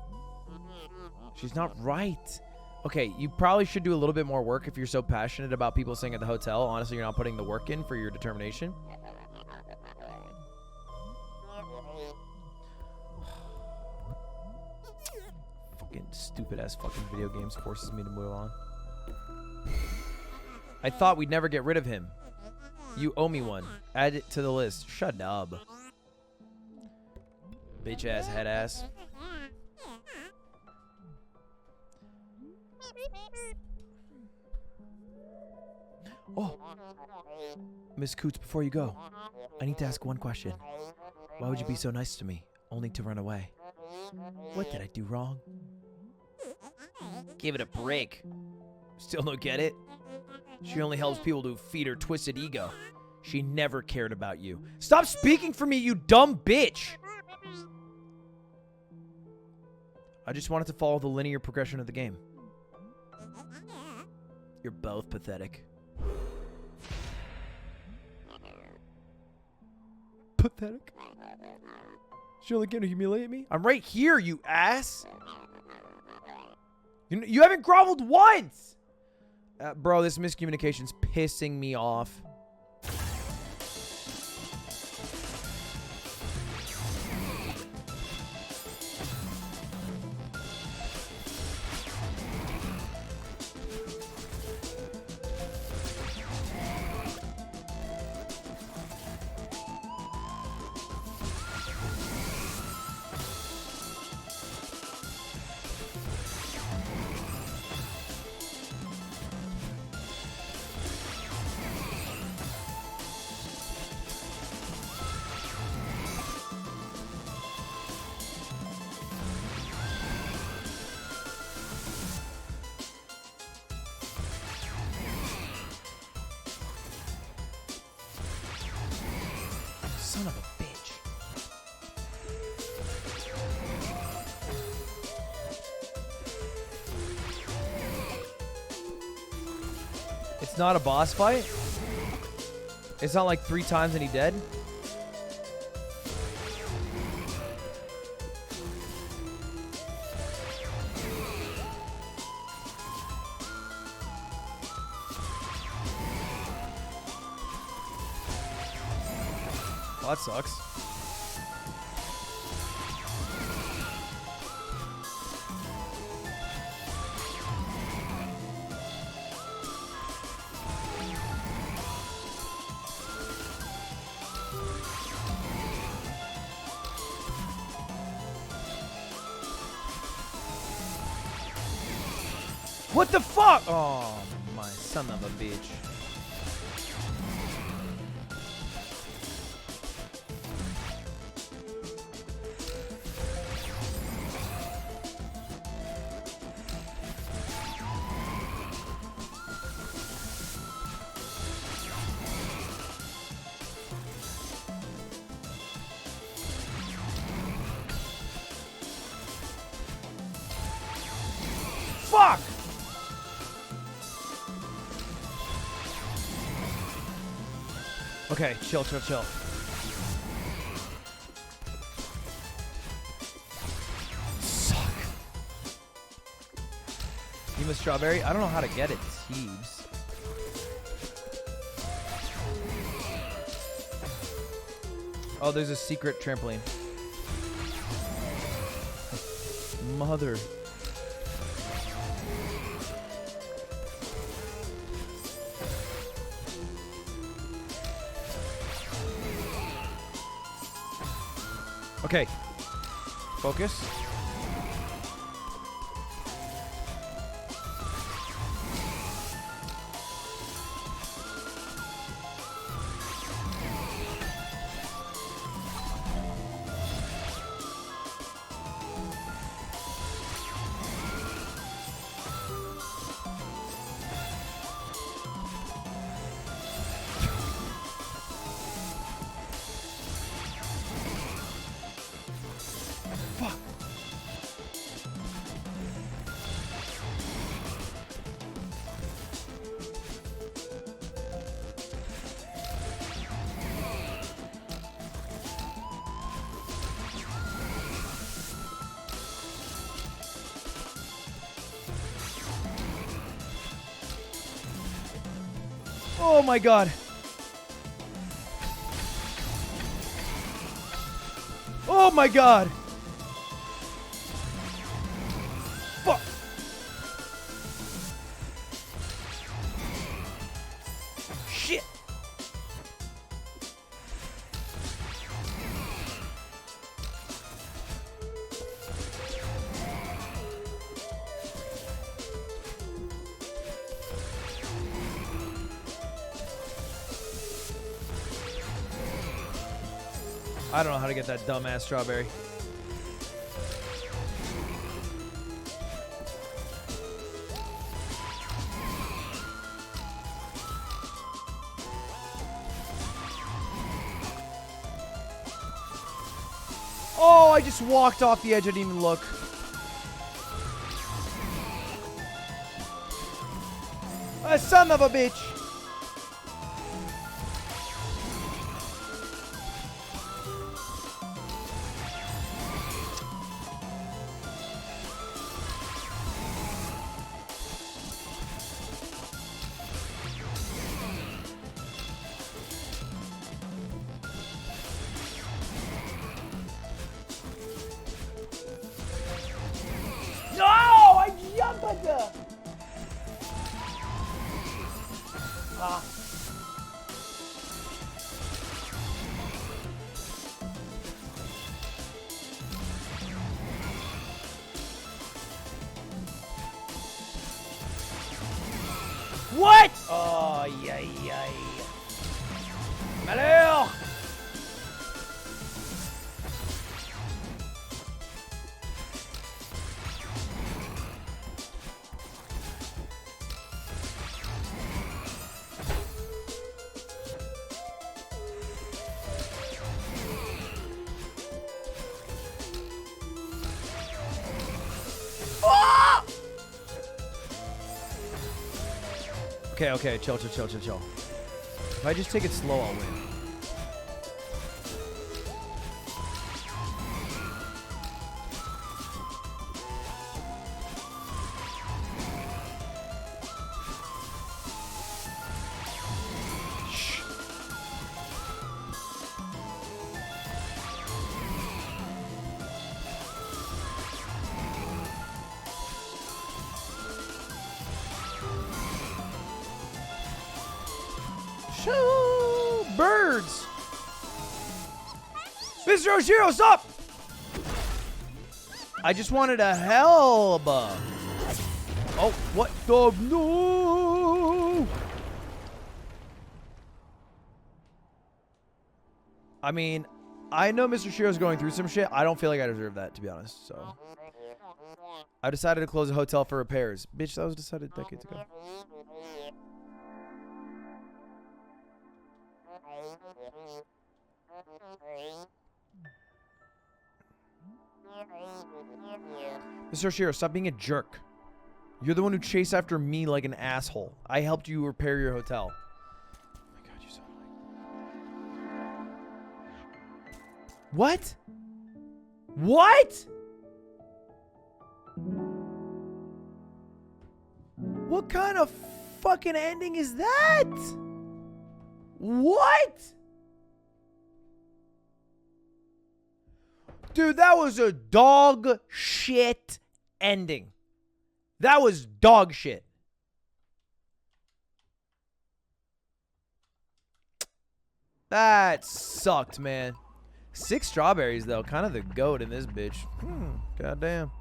She's not right. Okay, you probably should do a little bit more work if you're so passionate about people staying at the hotel. Honestly, you're not putting the work in for your determination. Fucking stupid ass fucking video games forces me to move on. I thought we'd never get rid of him. You owe me one. Add it to the list. Shut up. Bitch ass head ass. Oh, Miss Coots, before you go, I need to ask one question. Why would you be so nice to me, only to run away? What did I do wrong? Give it a break. Still don't get it? She only helps people to feed her twisted ego. She never cared about you. Stop speaking for me, you dumb bitch! I just wanted to follow the linear progression of the game. You're both pathetic. Pathetic? She only came to humiliate me? I'm right here, you ass! You haven't groveled once! Bro, this miscommunication's pissing me off. Son of a bitch. It's not a boss fight? It's not like 3 times and he dead? Well, that sucks. What the fuck? Oh, my son of a bitch. Fuck! Okay, chill. Suck. You miss strawberry? I don't know how to get it, Teebs. Oh, there's a secret trampoline. Mother. Okay. Focus. Oh my god. Oh my god. Fuck. Shit. I don't know how to get that dumbass strawberry. Oh, I just walked off the edge. I didn't even look. A son of a bitch. No! I jumped at the... Ah. What? Oh, yay, yay. Malheur! Ah! Okay, okay, chill. If I just take it slow, I'll win. Shh. Shoo! Birds! Mr. Oshiro, stop! I just wanted a help. Oh, what the? No! I mean, I know Mr. Shiro's going through some shit. I don't feel like I deserve that, to be honest. So, I decided to close a hotel for repairs. Bitch, that was decided decades ago. Mr. Oshiro, stop being a jerk. You're the one who chased after me like an asshole. I helped you repair your hotel. Oh my god, you sound like... What? What? What kind of fucking ending is that? What? Dude, that was a dog shit ending. That was dog shit. That sucked, man. 6 strawberries, though. Kind of the goat in this bitch. Goddamn.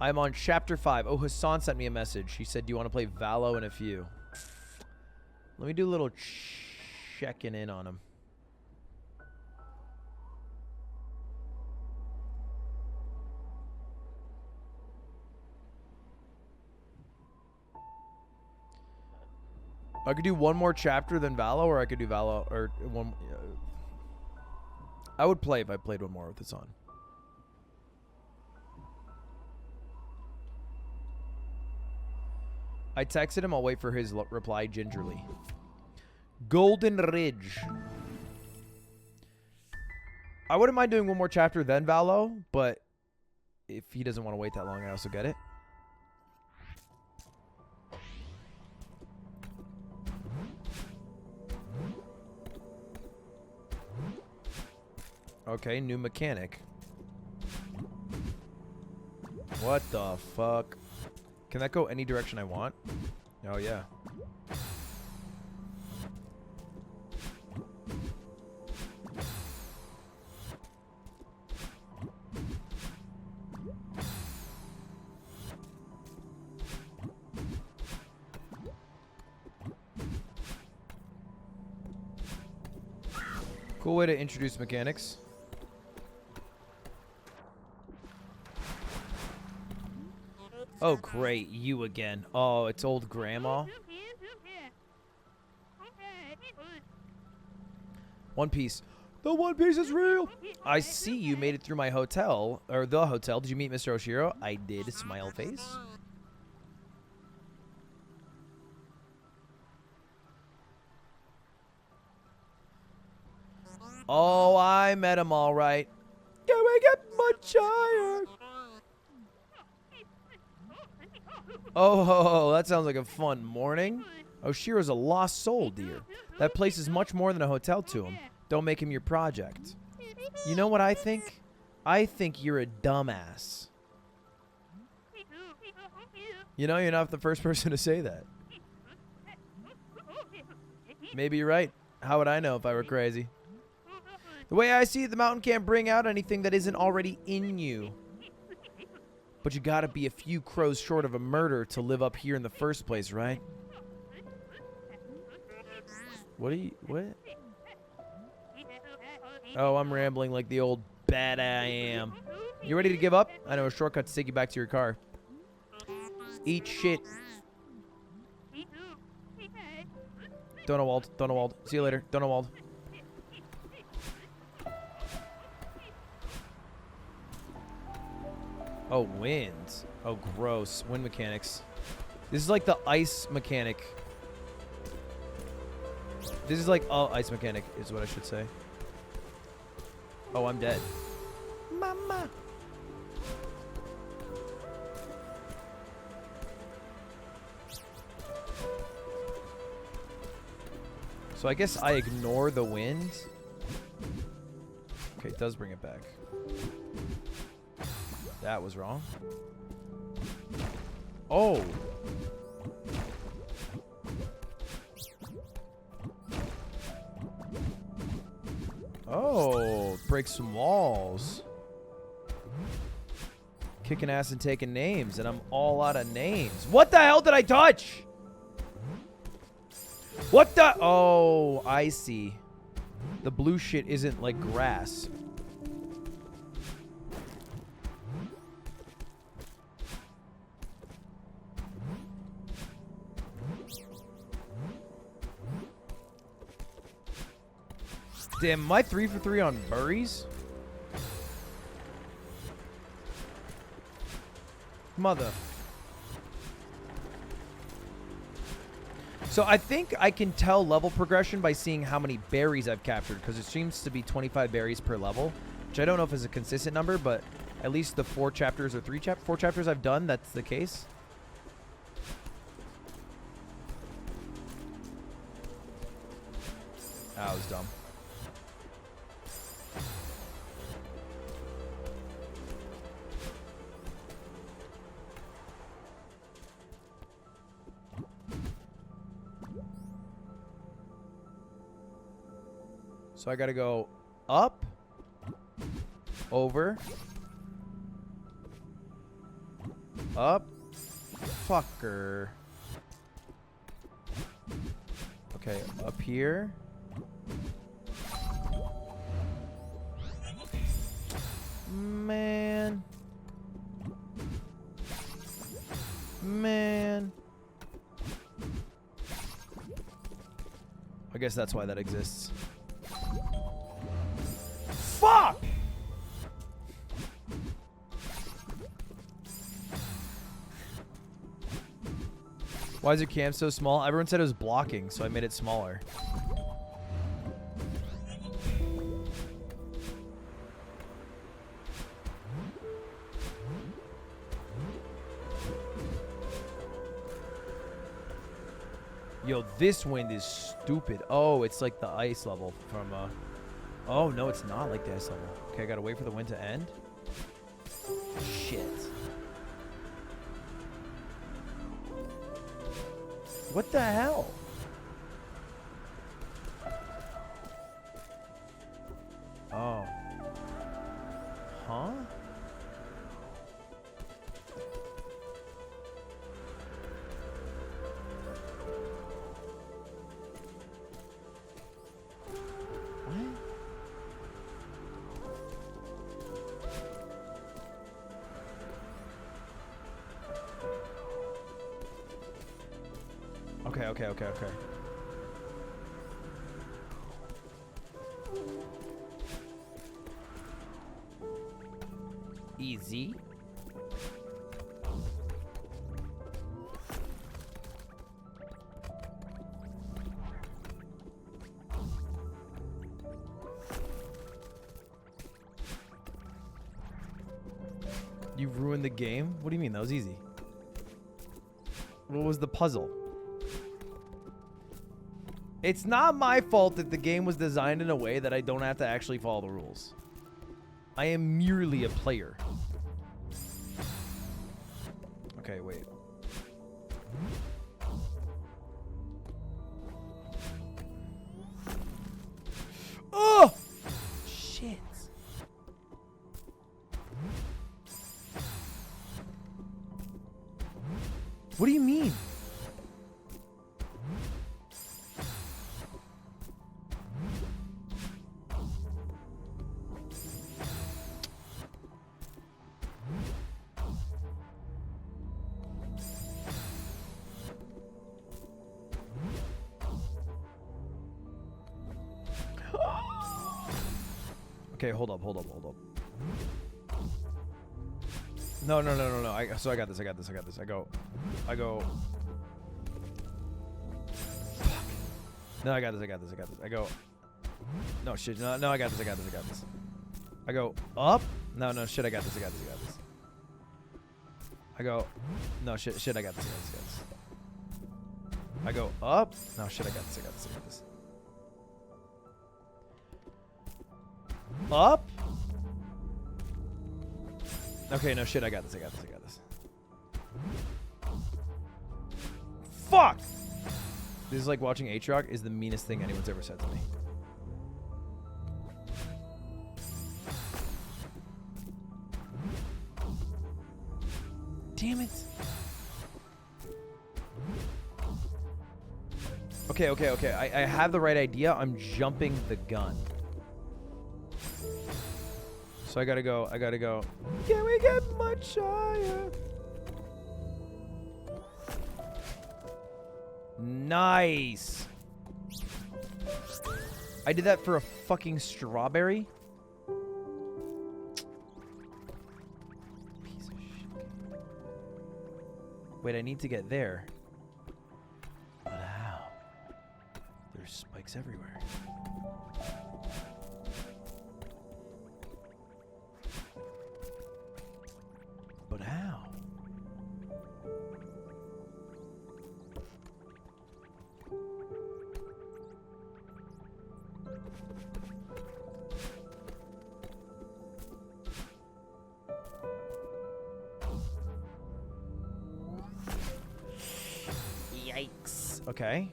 I'm on chapter 5. Oh, Hassan sent me a message. He said, do you want to play Valo in a few? Let me do a little checking in on him. I could do one more chapter than Valo, or I could do Valo, or one. I would play if I played one more with this on. I texted him. I'll wait for his reply gingerly. Golden Ridge. I wouldn't mind doing one more chapter than Valo, but if he doesn't want to wait that long, I also get it. Okay, new mechanic. What the fuck? Can that go any direction I want? Oh, yeah. Cool way to introduce mechanics. Oh, great. You again. Oh, it's old grandma. One Piece. The One Piece is real. I see you made it through my hotel, or the hotel. Did you meet Mr. Oshiro? I did. Smile face. Oh, I met him all right. Can we get much higher? Oh, that sounds like a fun morning. Oshiro's a lost soul, dear. That place is much more than a hotel to him. Don't make him your project. You know what I think? I think you're a dumbass. You know, you're not the first person to say that. Maybe you're right. How would I know if I were crazy? The way I see it, the mountain can't bring out anything that isn't already in you. But you gotta be a few crows short of a murder to live up here in the first place, right? What? Oh, I'm rambling like the old bat I am. You ready to give up? I know a shortcut to take you back to your car. Eat shit. Donald. See you later. Donald. Oh, winds. Oh, gross. Wind mechanics. This is like the ice mechanic. This is like ice mechanic is what I should say. Oh, I'm dead. Mama. So I guess I ignore the wind. Okay, it does bring it back. That was wrong. Oh. Oh, break some walls. Kicking ass and taking names, and I'm all out of names. What the hell did I touch? What the? Oh, I see. The blue shit isn't like grass. Damn, am I 3 for 3 on burries? Mother. So I think I can tell level progression by seeing how many berries I've captured, because it seems to be 25 berries per level, which I don't know if is a consistent number, but at least the 4 chapters or 4 chapters I've done, that's the case. That was dumb. So I gotta go up, over, up, fucker. Okay, up here. Man. Man. I guess that's why that exists. Fuck! Why is your cam so small? Everyone said it was blocking, so I made it smaller. Yo, this wind is stupid. Oh, it's like the ice level from, oh, no, it's not like the ice level. Okay, I gotta wait for the wind to end. Shit. What the hell? Oh. Huh? Okay. Easy. You ruined the game? What do you mean? That was easy. What was the puzzle? It's not my fault that the game was designed in a way that I don't have to actually follow the rules. I am merely a player. Okay, wait. Oh! Shit. What do you mean? Okay, hold up. No. So I got this. I go. Fuck. No, I got this. I go. No, shit. No, I got this. I go up. No, shit. I got this. I go. No, shit. I got this. I go up. No, shit. I got this. Up. Okay, no shit, I got this. Fuck! This is like watching Aatrox is the meanest thing anyone's ever said to me. Damn it. Okay. I have the right idea. I'm jumping the gun. So I gotta go. Can we get much higher? Nice. I did that for a fucking strawberry? Piece of shit. Wait, I need to get there. But how? There's spikes everywhere. But how? Yikes. Okay.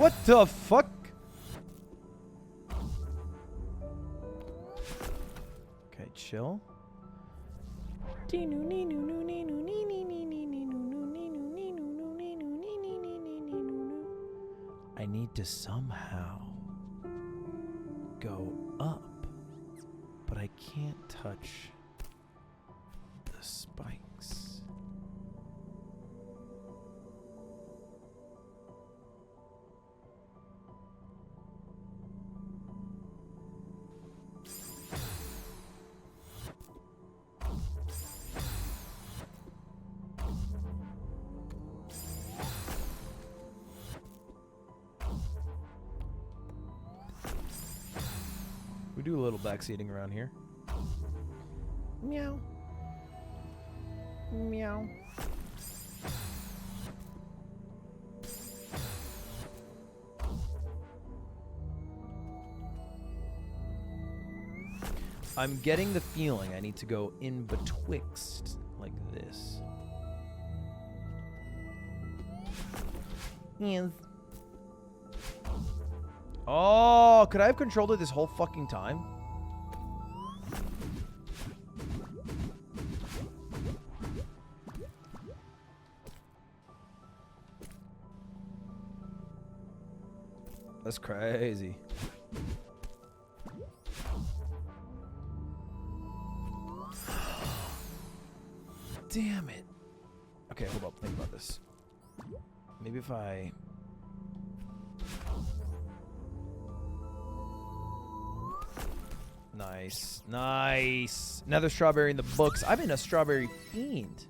What the fuck? Okay, chill. I need to somehow go up, but I can't touch the spikes. We do a little backseating around here. Meow. Meow. I'm getting the feeling I need to go in betwixt like this. Yes. Oh, could I have controlled it this whole fucking time? That's crazy. Damn it. Okay, hold up. Think about this. Maybe if I... Nice. Nice. Another strawberry in the books. I've been a strawberry fiend.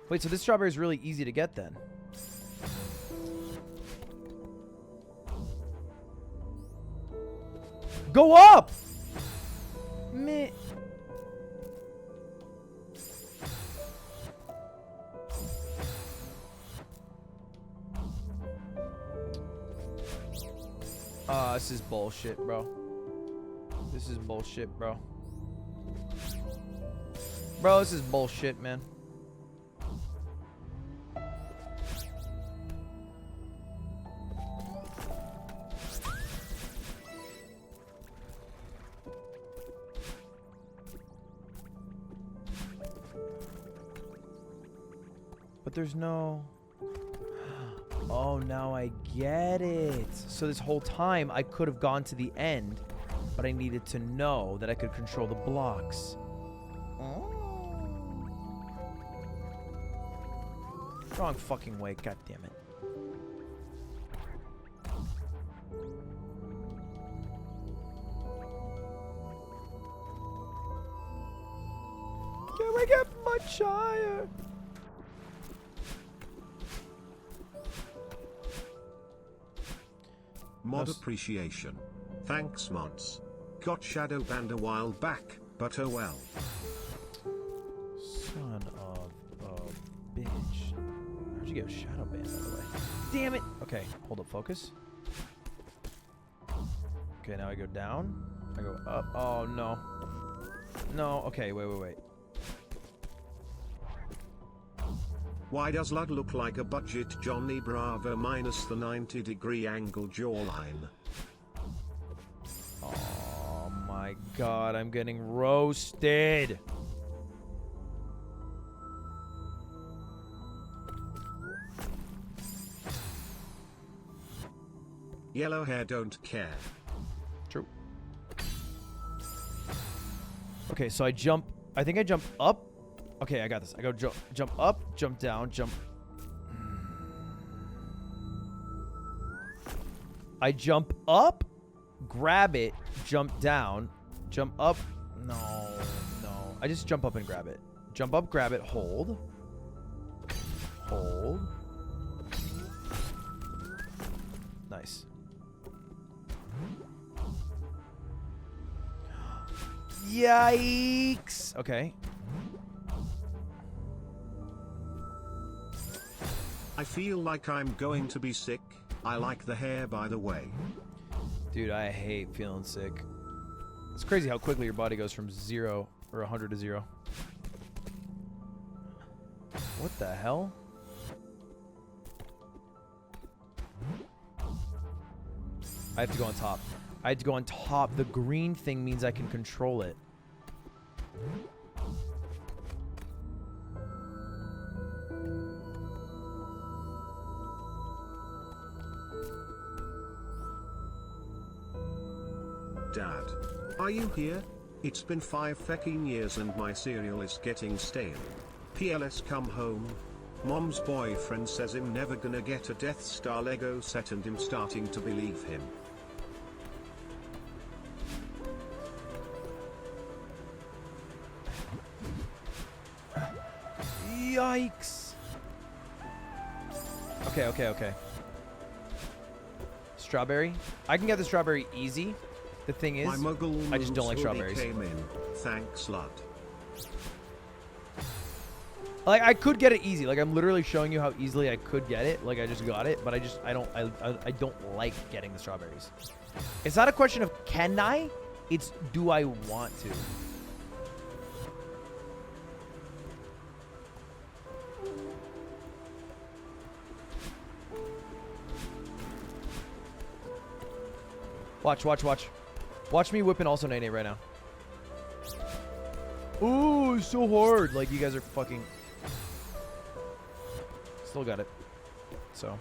Wait, so this strawberry is really easy to get then? Go up! Meh. This is bullshit, bro. This is bullshit, bro. Bro, this is bullshit, man. But there's no... Oh, now I get it. So this whole time I could have gone to the end, but I needed to know that I could control the blocks. Oh. Wrong fucking way, god damn it. Can we get much higher? Mod appreciation. Thanks, mods. Got shadow banned a while back, but oh well. Son of a bitch. How'd you get shadow banned, by the way? Damn it! Okay, hold up, focus. Okay, now I go down. I go up. Oh, no. No, okay, wait. Why does Lud look like a budget Johnny Bravo minus the 90-degree angle jawline? Oh my god, I'm getting roasted. Yellow hair don't care. True. Okay, so I jump. I think I jump up. Okay, I got this. I go jump up, jump down, jump. I jump up, grab it, jump down, jump up. No. I just jump up and grab it. Jump up, grab it, hold. Hold. Nice. Yikes. Okay. I feel like I'm going to be sick. I like the hair, by the way. Dude, I hate feeling sick. It's crazy how quickly your body goes from 0 or 100 to 0. What the hell? I have to go on top. I have to go on top. The green thing means I can control it. Dad, are you here? It's been 5 fucking years and my cereal is getting stale. PLS come home. Mom's boyfriend says him never gonna get a Death Star Lego set and him starting to believe him. Yikes. Okay. Strawberry? I can get the strawberry easy. The thing is, I just don't like strawberries. Came in. Thanks, Lud. Like, I could get it easy. Like, I'm literally showing you how easily I could get it. Like, I just got it, but I don't like getting the strawberries. It's not a question of can I, it's do I want to. Watch. Watch me whipping also Nene right now. Ooh, it's so hard. Like, you guys are fucking... Still got it. So...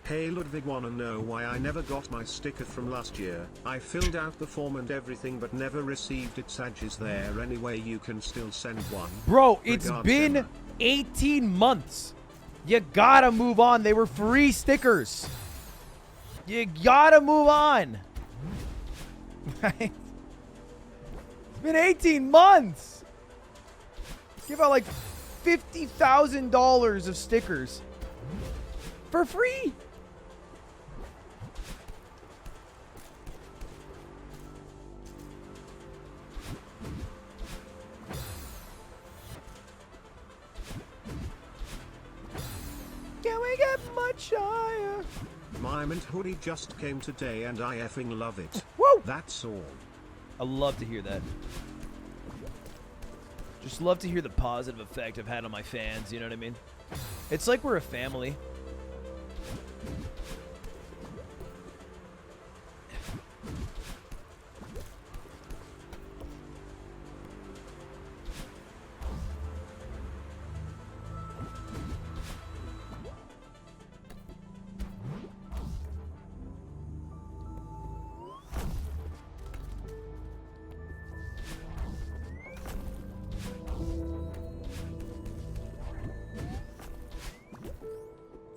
Hey Ludwig, wanna know why I never got my sticker from last year? I filled out the form and everything but never received it. Sag, is there any way you can still send one? Bro, it's Regards, been Emma. 18 months. You gotta move on. They were free stickers. You gotta move on. It's been 18 months. Give out like $50,000 of stickers for free. Can we get much higher? My mint hoodie just came today and I effing love it. Woo! That's all. I love to hear that. Just love to hear the positive effect I've had on my fans, you know what I mean? It's like we're a family.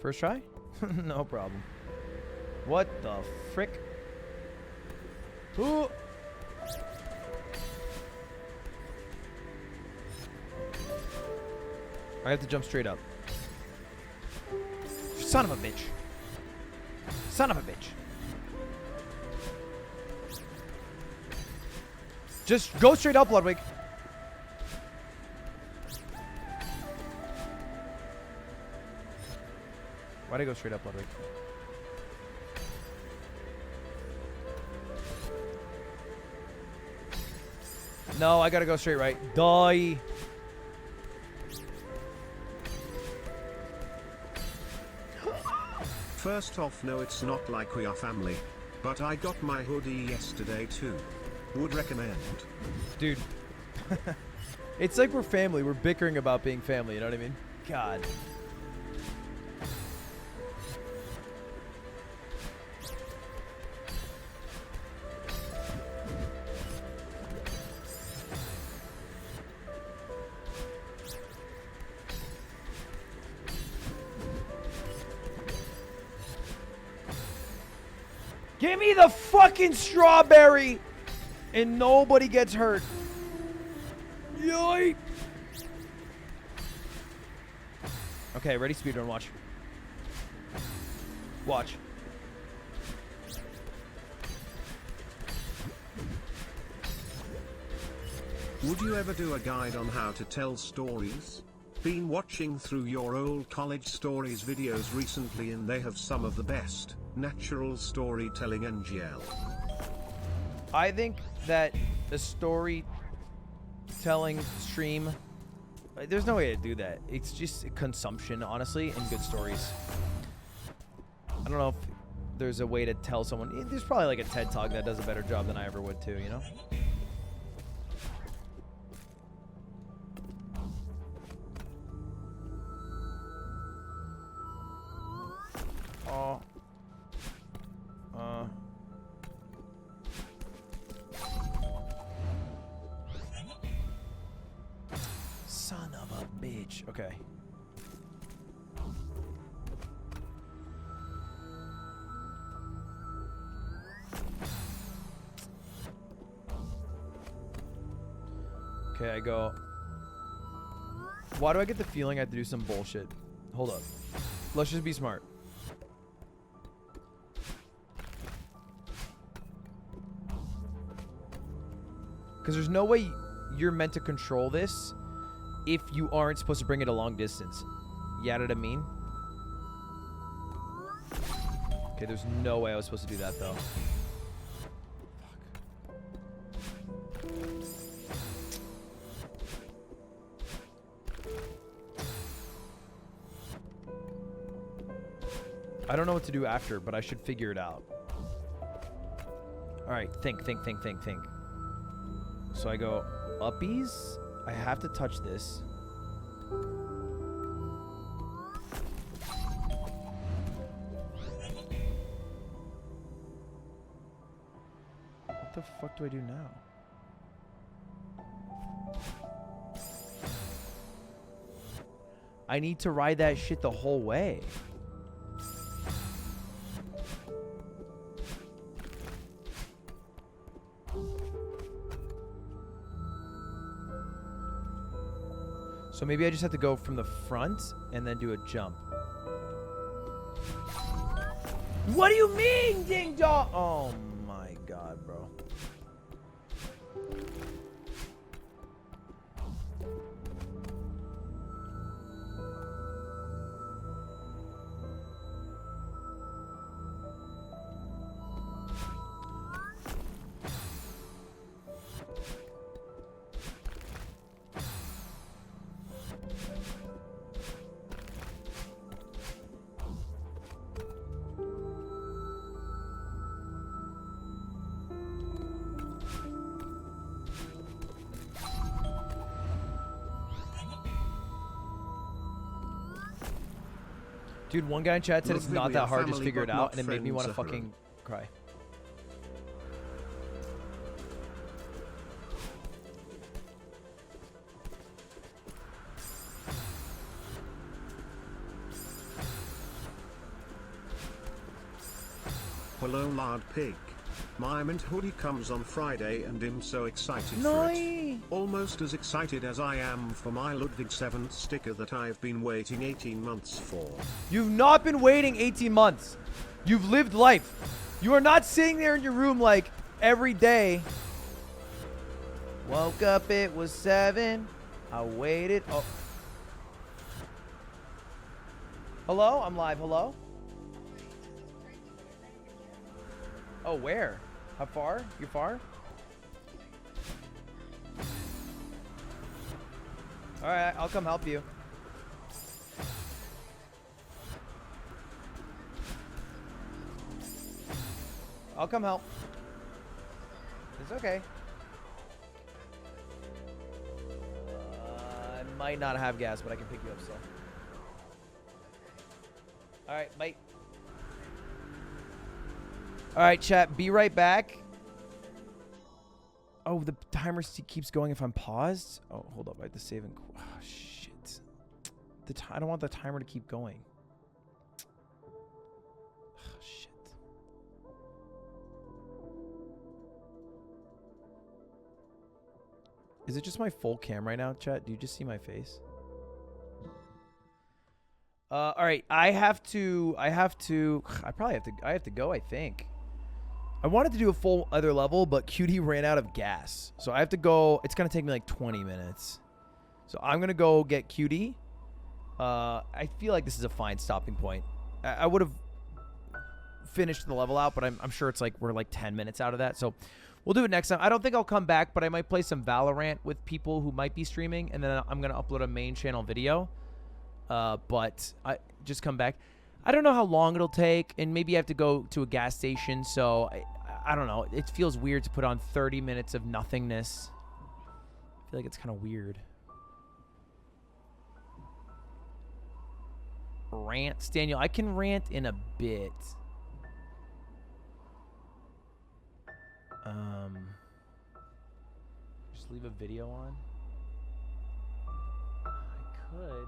First try? No problem. What the frick? Ooh. I have to jump straight up. Son of a bitch. Son of a bitch. Just go straight up, Ludwig. Why'd I go straight up, Ludwig? No, I gotta go straight right. Die. First off, no, it's not like we are family. But I got my hoodie yesterday too. Would recommend. Dude. It's like we're family. We're bickering about being family, you know what I mean? God. Give me the fucking strawberry and nobody gets hurt. Yoink. Okay, ready? Speedrun, watch. Watch. Would you ever do a guide on how to tell stories? Been watching through your old college stories videos recently and they have some of the best natural storytelling NGL. I think that a storytelling stream, there's no way to do that. It's just consumption, honestly, and good stories. I don't know if there's a way to tell someone. There's probably like a TED Talk that does a better job than I ever would too, you know? Oh. Son of a bitch. Okay. Okay, I go. Why do I get the feeling I have to do some bullshit? Hold up. Let's just be smart. Because there's no way you're meant to control this if you aren't supposed to bring it a long distance. You know what I mean? Okay, there's no way I was supposed to do that, though. I don't know what to do after, but I should figure it out. Alright, think. So I go uppies. I have to touch this. What the fuck do I do now? I need to ride that shit the whole way. So maybe I just have to go from the front and then do a jump. What do you mean, ding dong? Oh my god, bro. Dude, one guy in chat said it's not that hard, just figure it out, and it made me want to fucking cry. Hello, lard pig. My mint hoodie comes on Friday and I'm so excited for it. Almost as excited as I am for my Ludwig 7th sticker that I've been waiting 18 months for. You've not been waiting 18 months. You've lived life. You are not sitting there in your room like every day. Woke up, it was 7. I waited. Oh. Hello? I'm live. Hello? Oh, where? How far? You far? Alright, I'll come help you. I'll come help. It's okay. I might not have gas, but I can pick you up still. Alright, bye. Alright, chat, be right back. Oh, the timer keeps going if I'm paused? Oh, hold up, I have to save and... Oh, shit. I don't want the timer to keep going. Oh, shit. Is it just my full cam right now, chat? Do you just see my face? Alright, I have to go, I think. I wanted to do a full other level, but QD ran out of gas. So I have to go. It's going to take me like 20 minutes. So I'm going to go get QD. I feel like this is a fine stopping point. I would have finished the level out, but I'm sure it's like we're like 10 minutes out of that. So we'll do it next time. I don't think I'll come back, but I might play some Valorant with people who might be streaming, and then I'm going to upload a main channel video. But I just come back. I don't know how long it'll take, and maybe I have to go to a gas station, so I don't know. It feels weird to put on 30 minutes of nothingness. I feel like it's kind of weird. Rants, Daniel. I can rant in a bit. Just leave a video on. I could.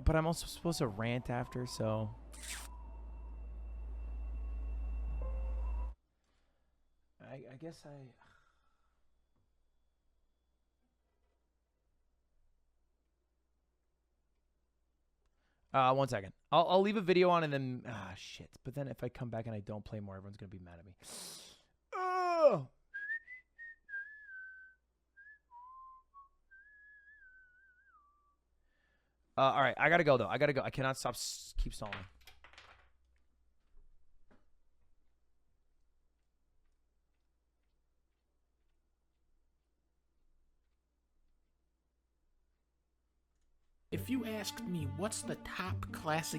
But I'm also supposed to rant after, so. I guess one second. I'll leave a video on and then shit. But then if I come back and I don't play more, everyone's gonna be mad at me. Oh. All right, I gotta go though. I gotta go. I cannot keep stalling. If you asked me what's the top classic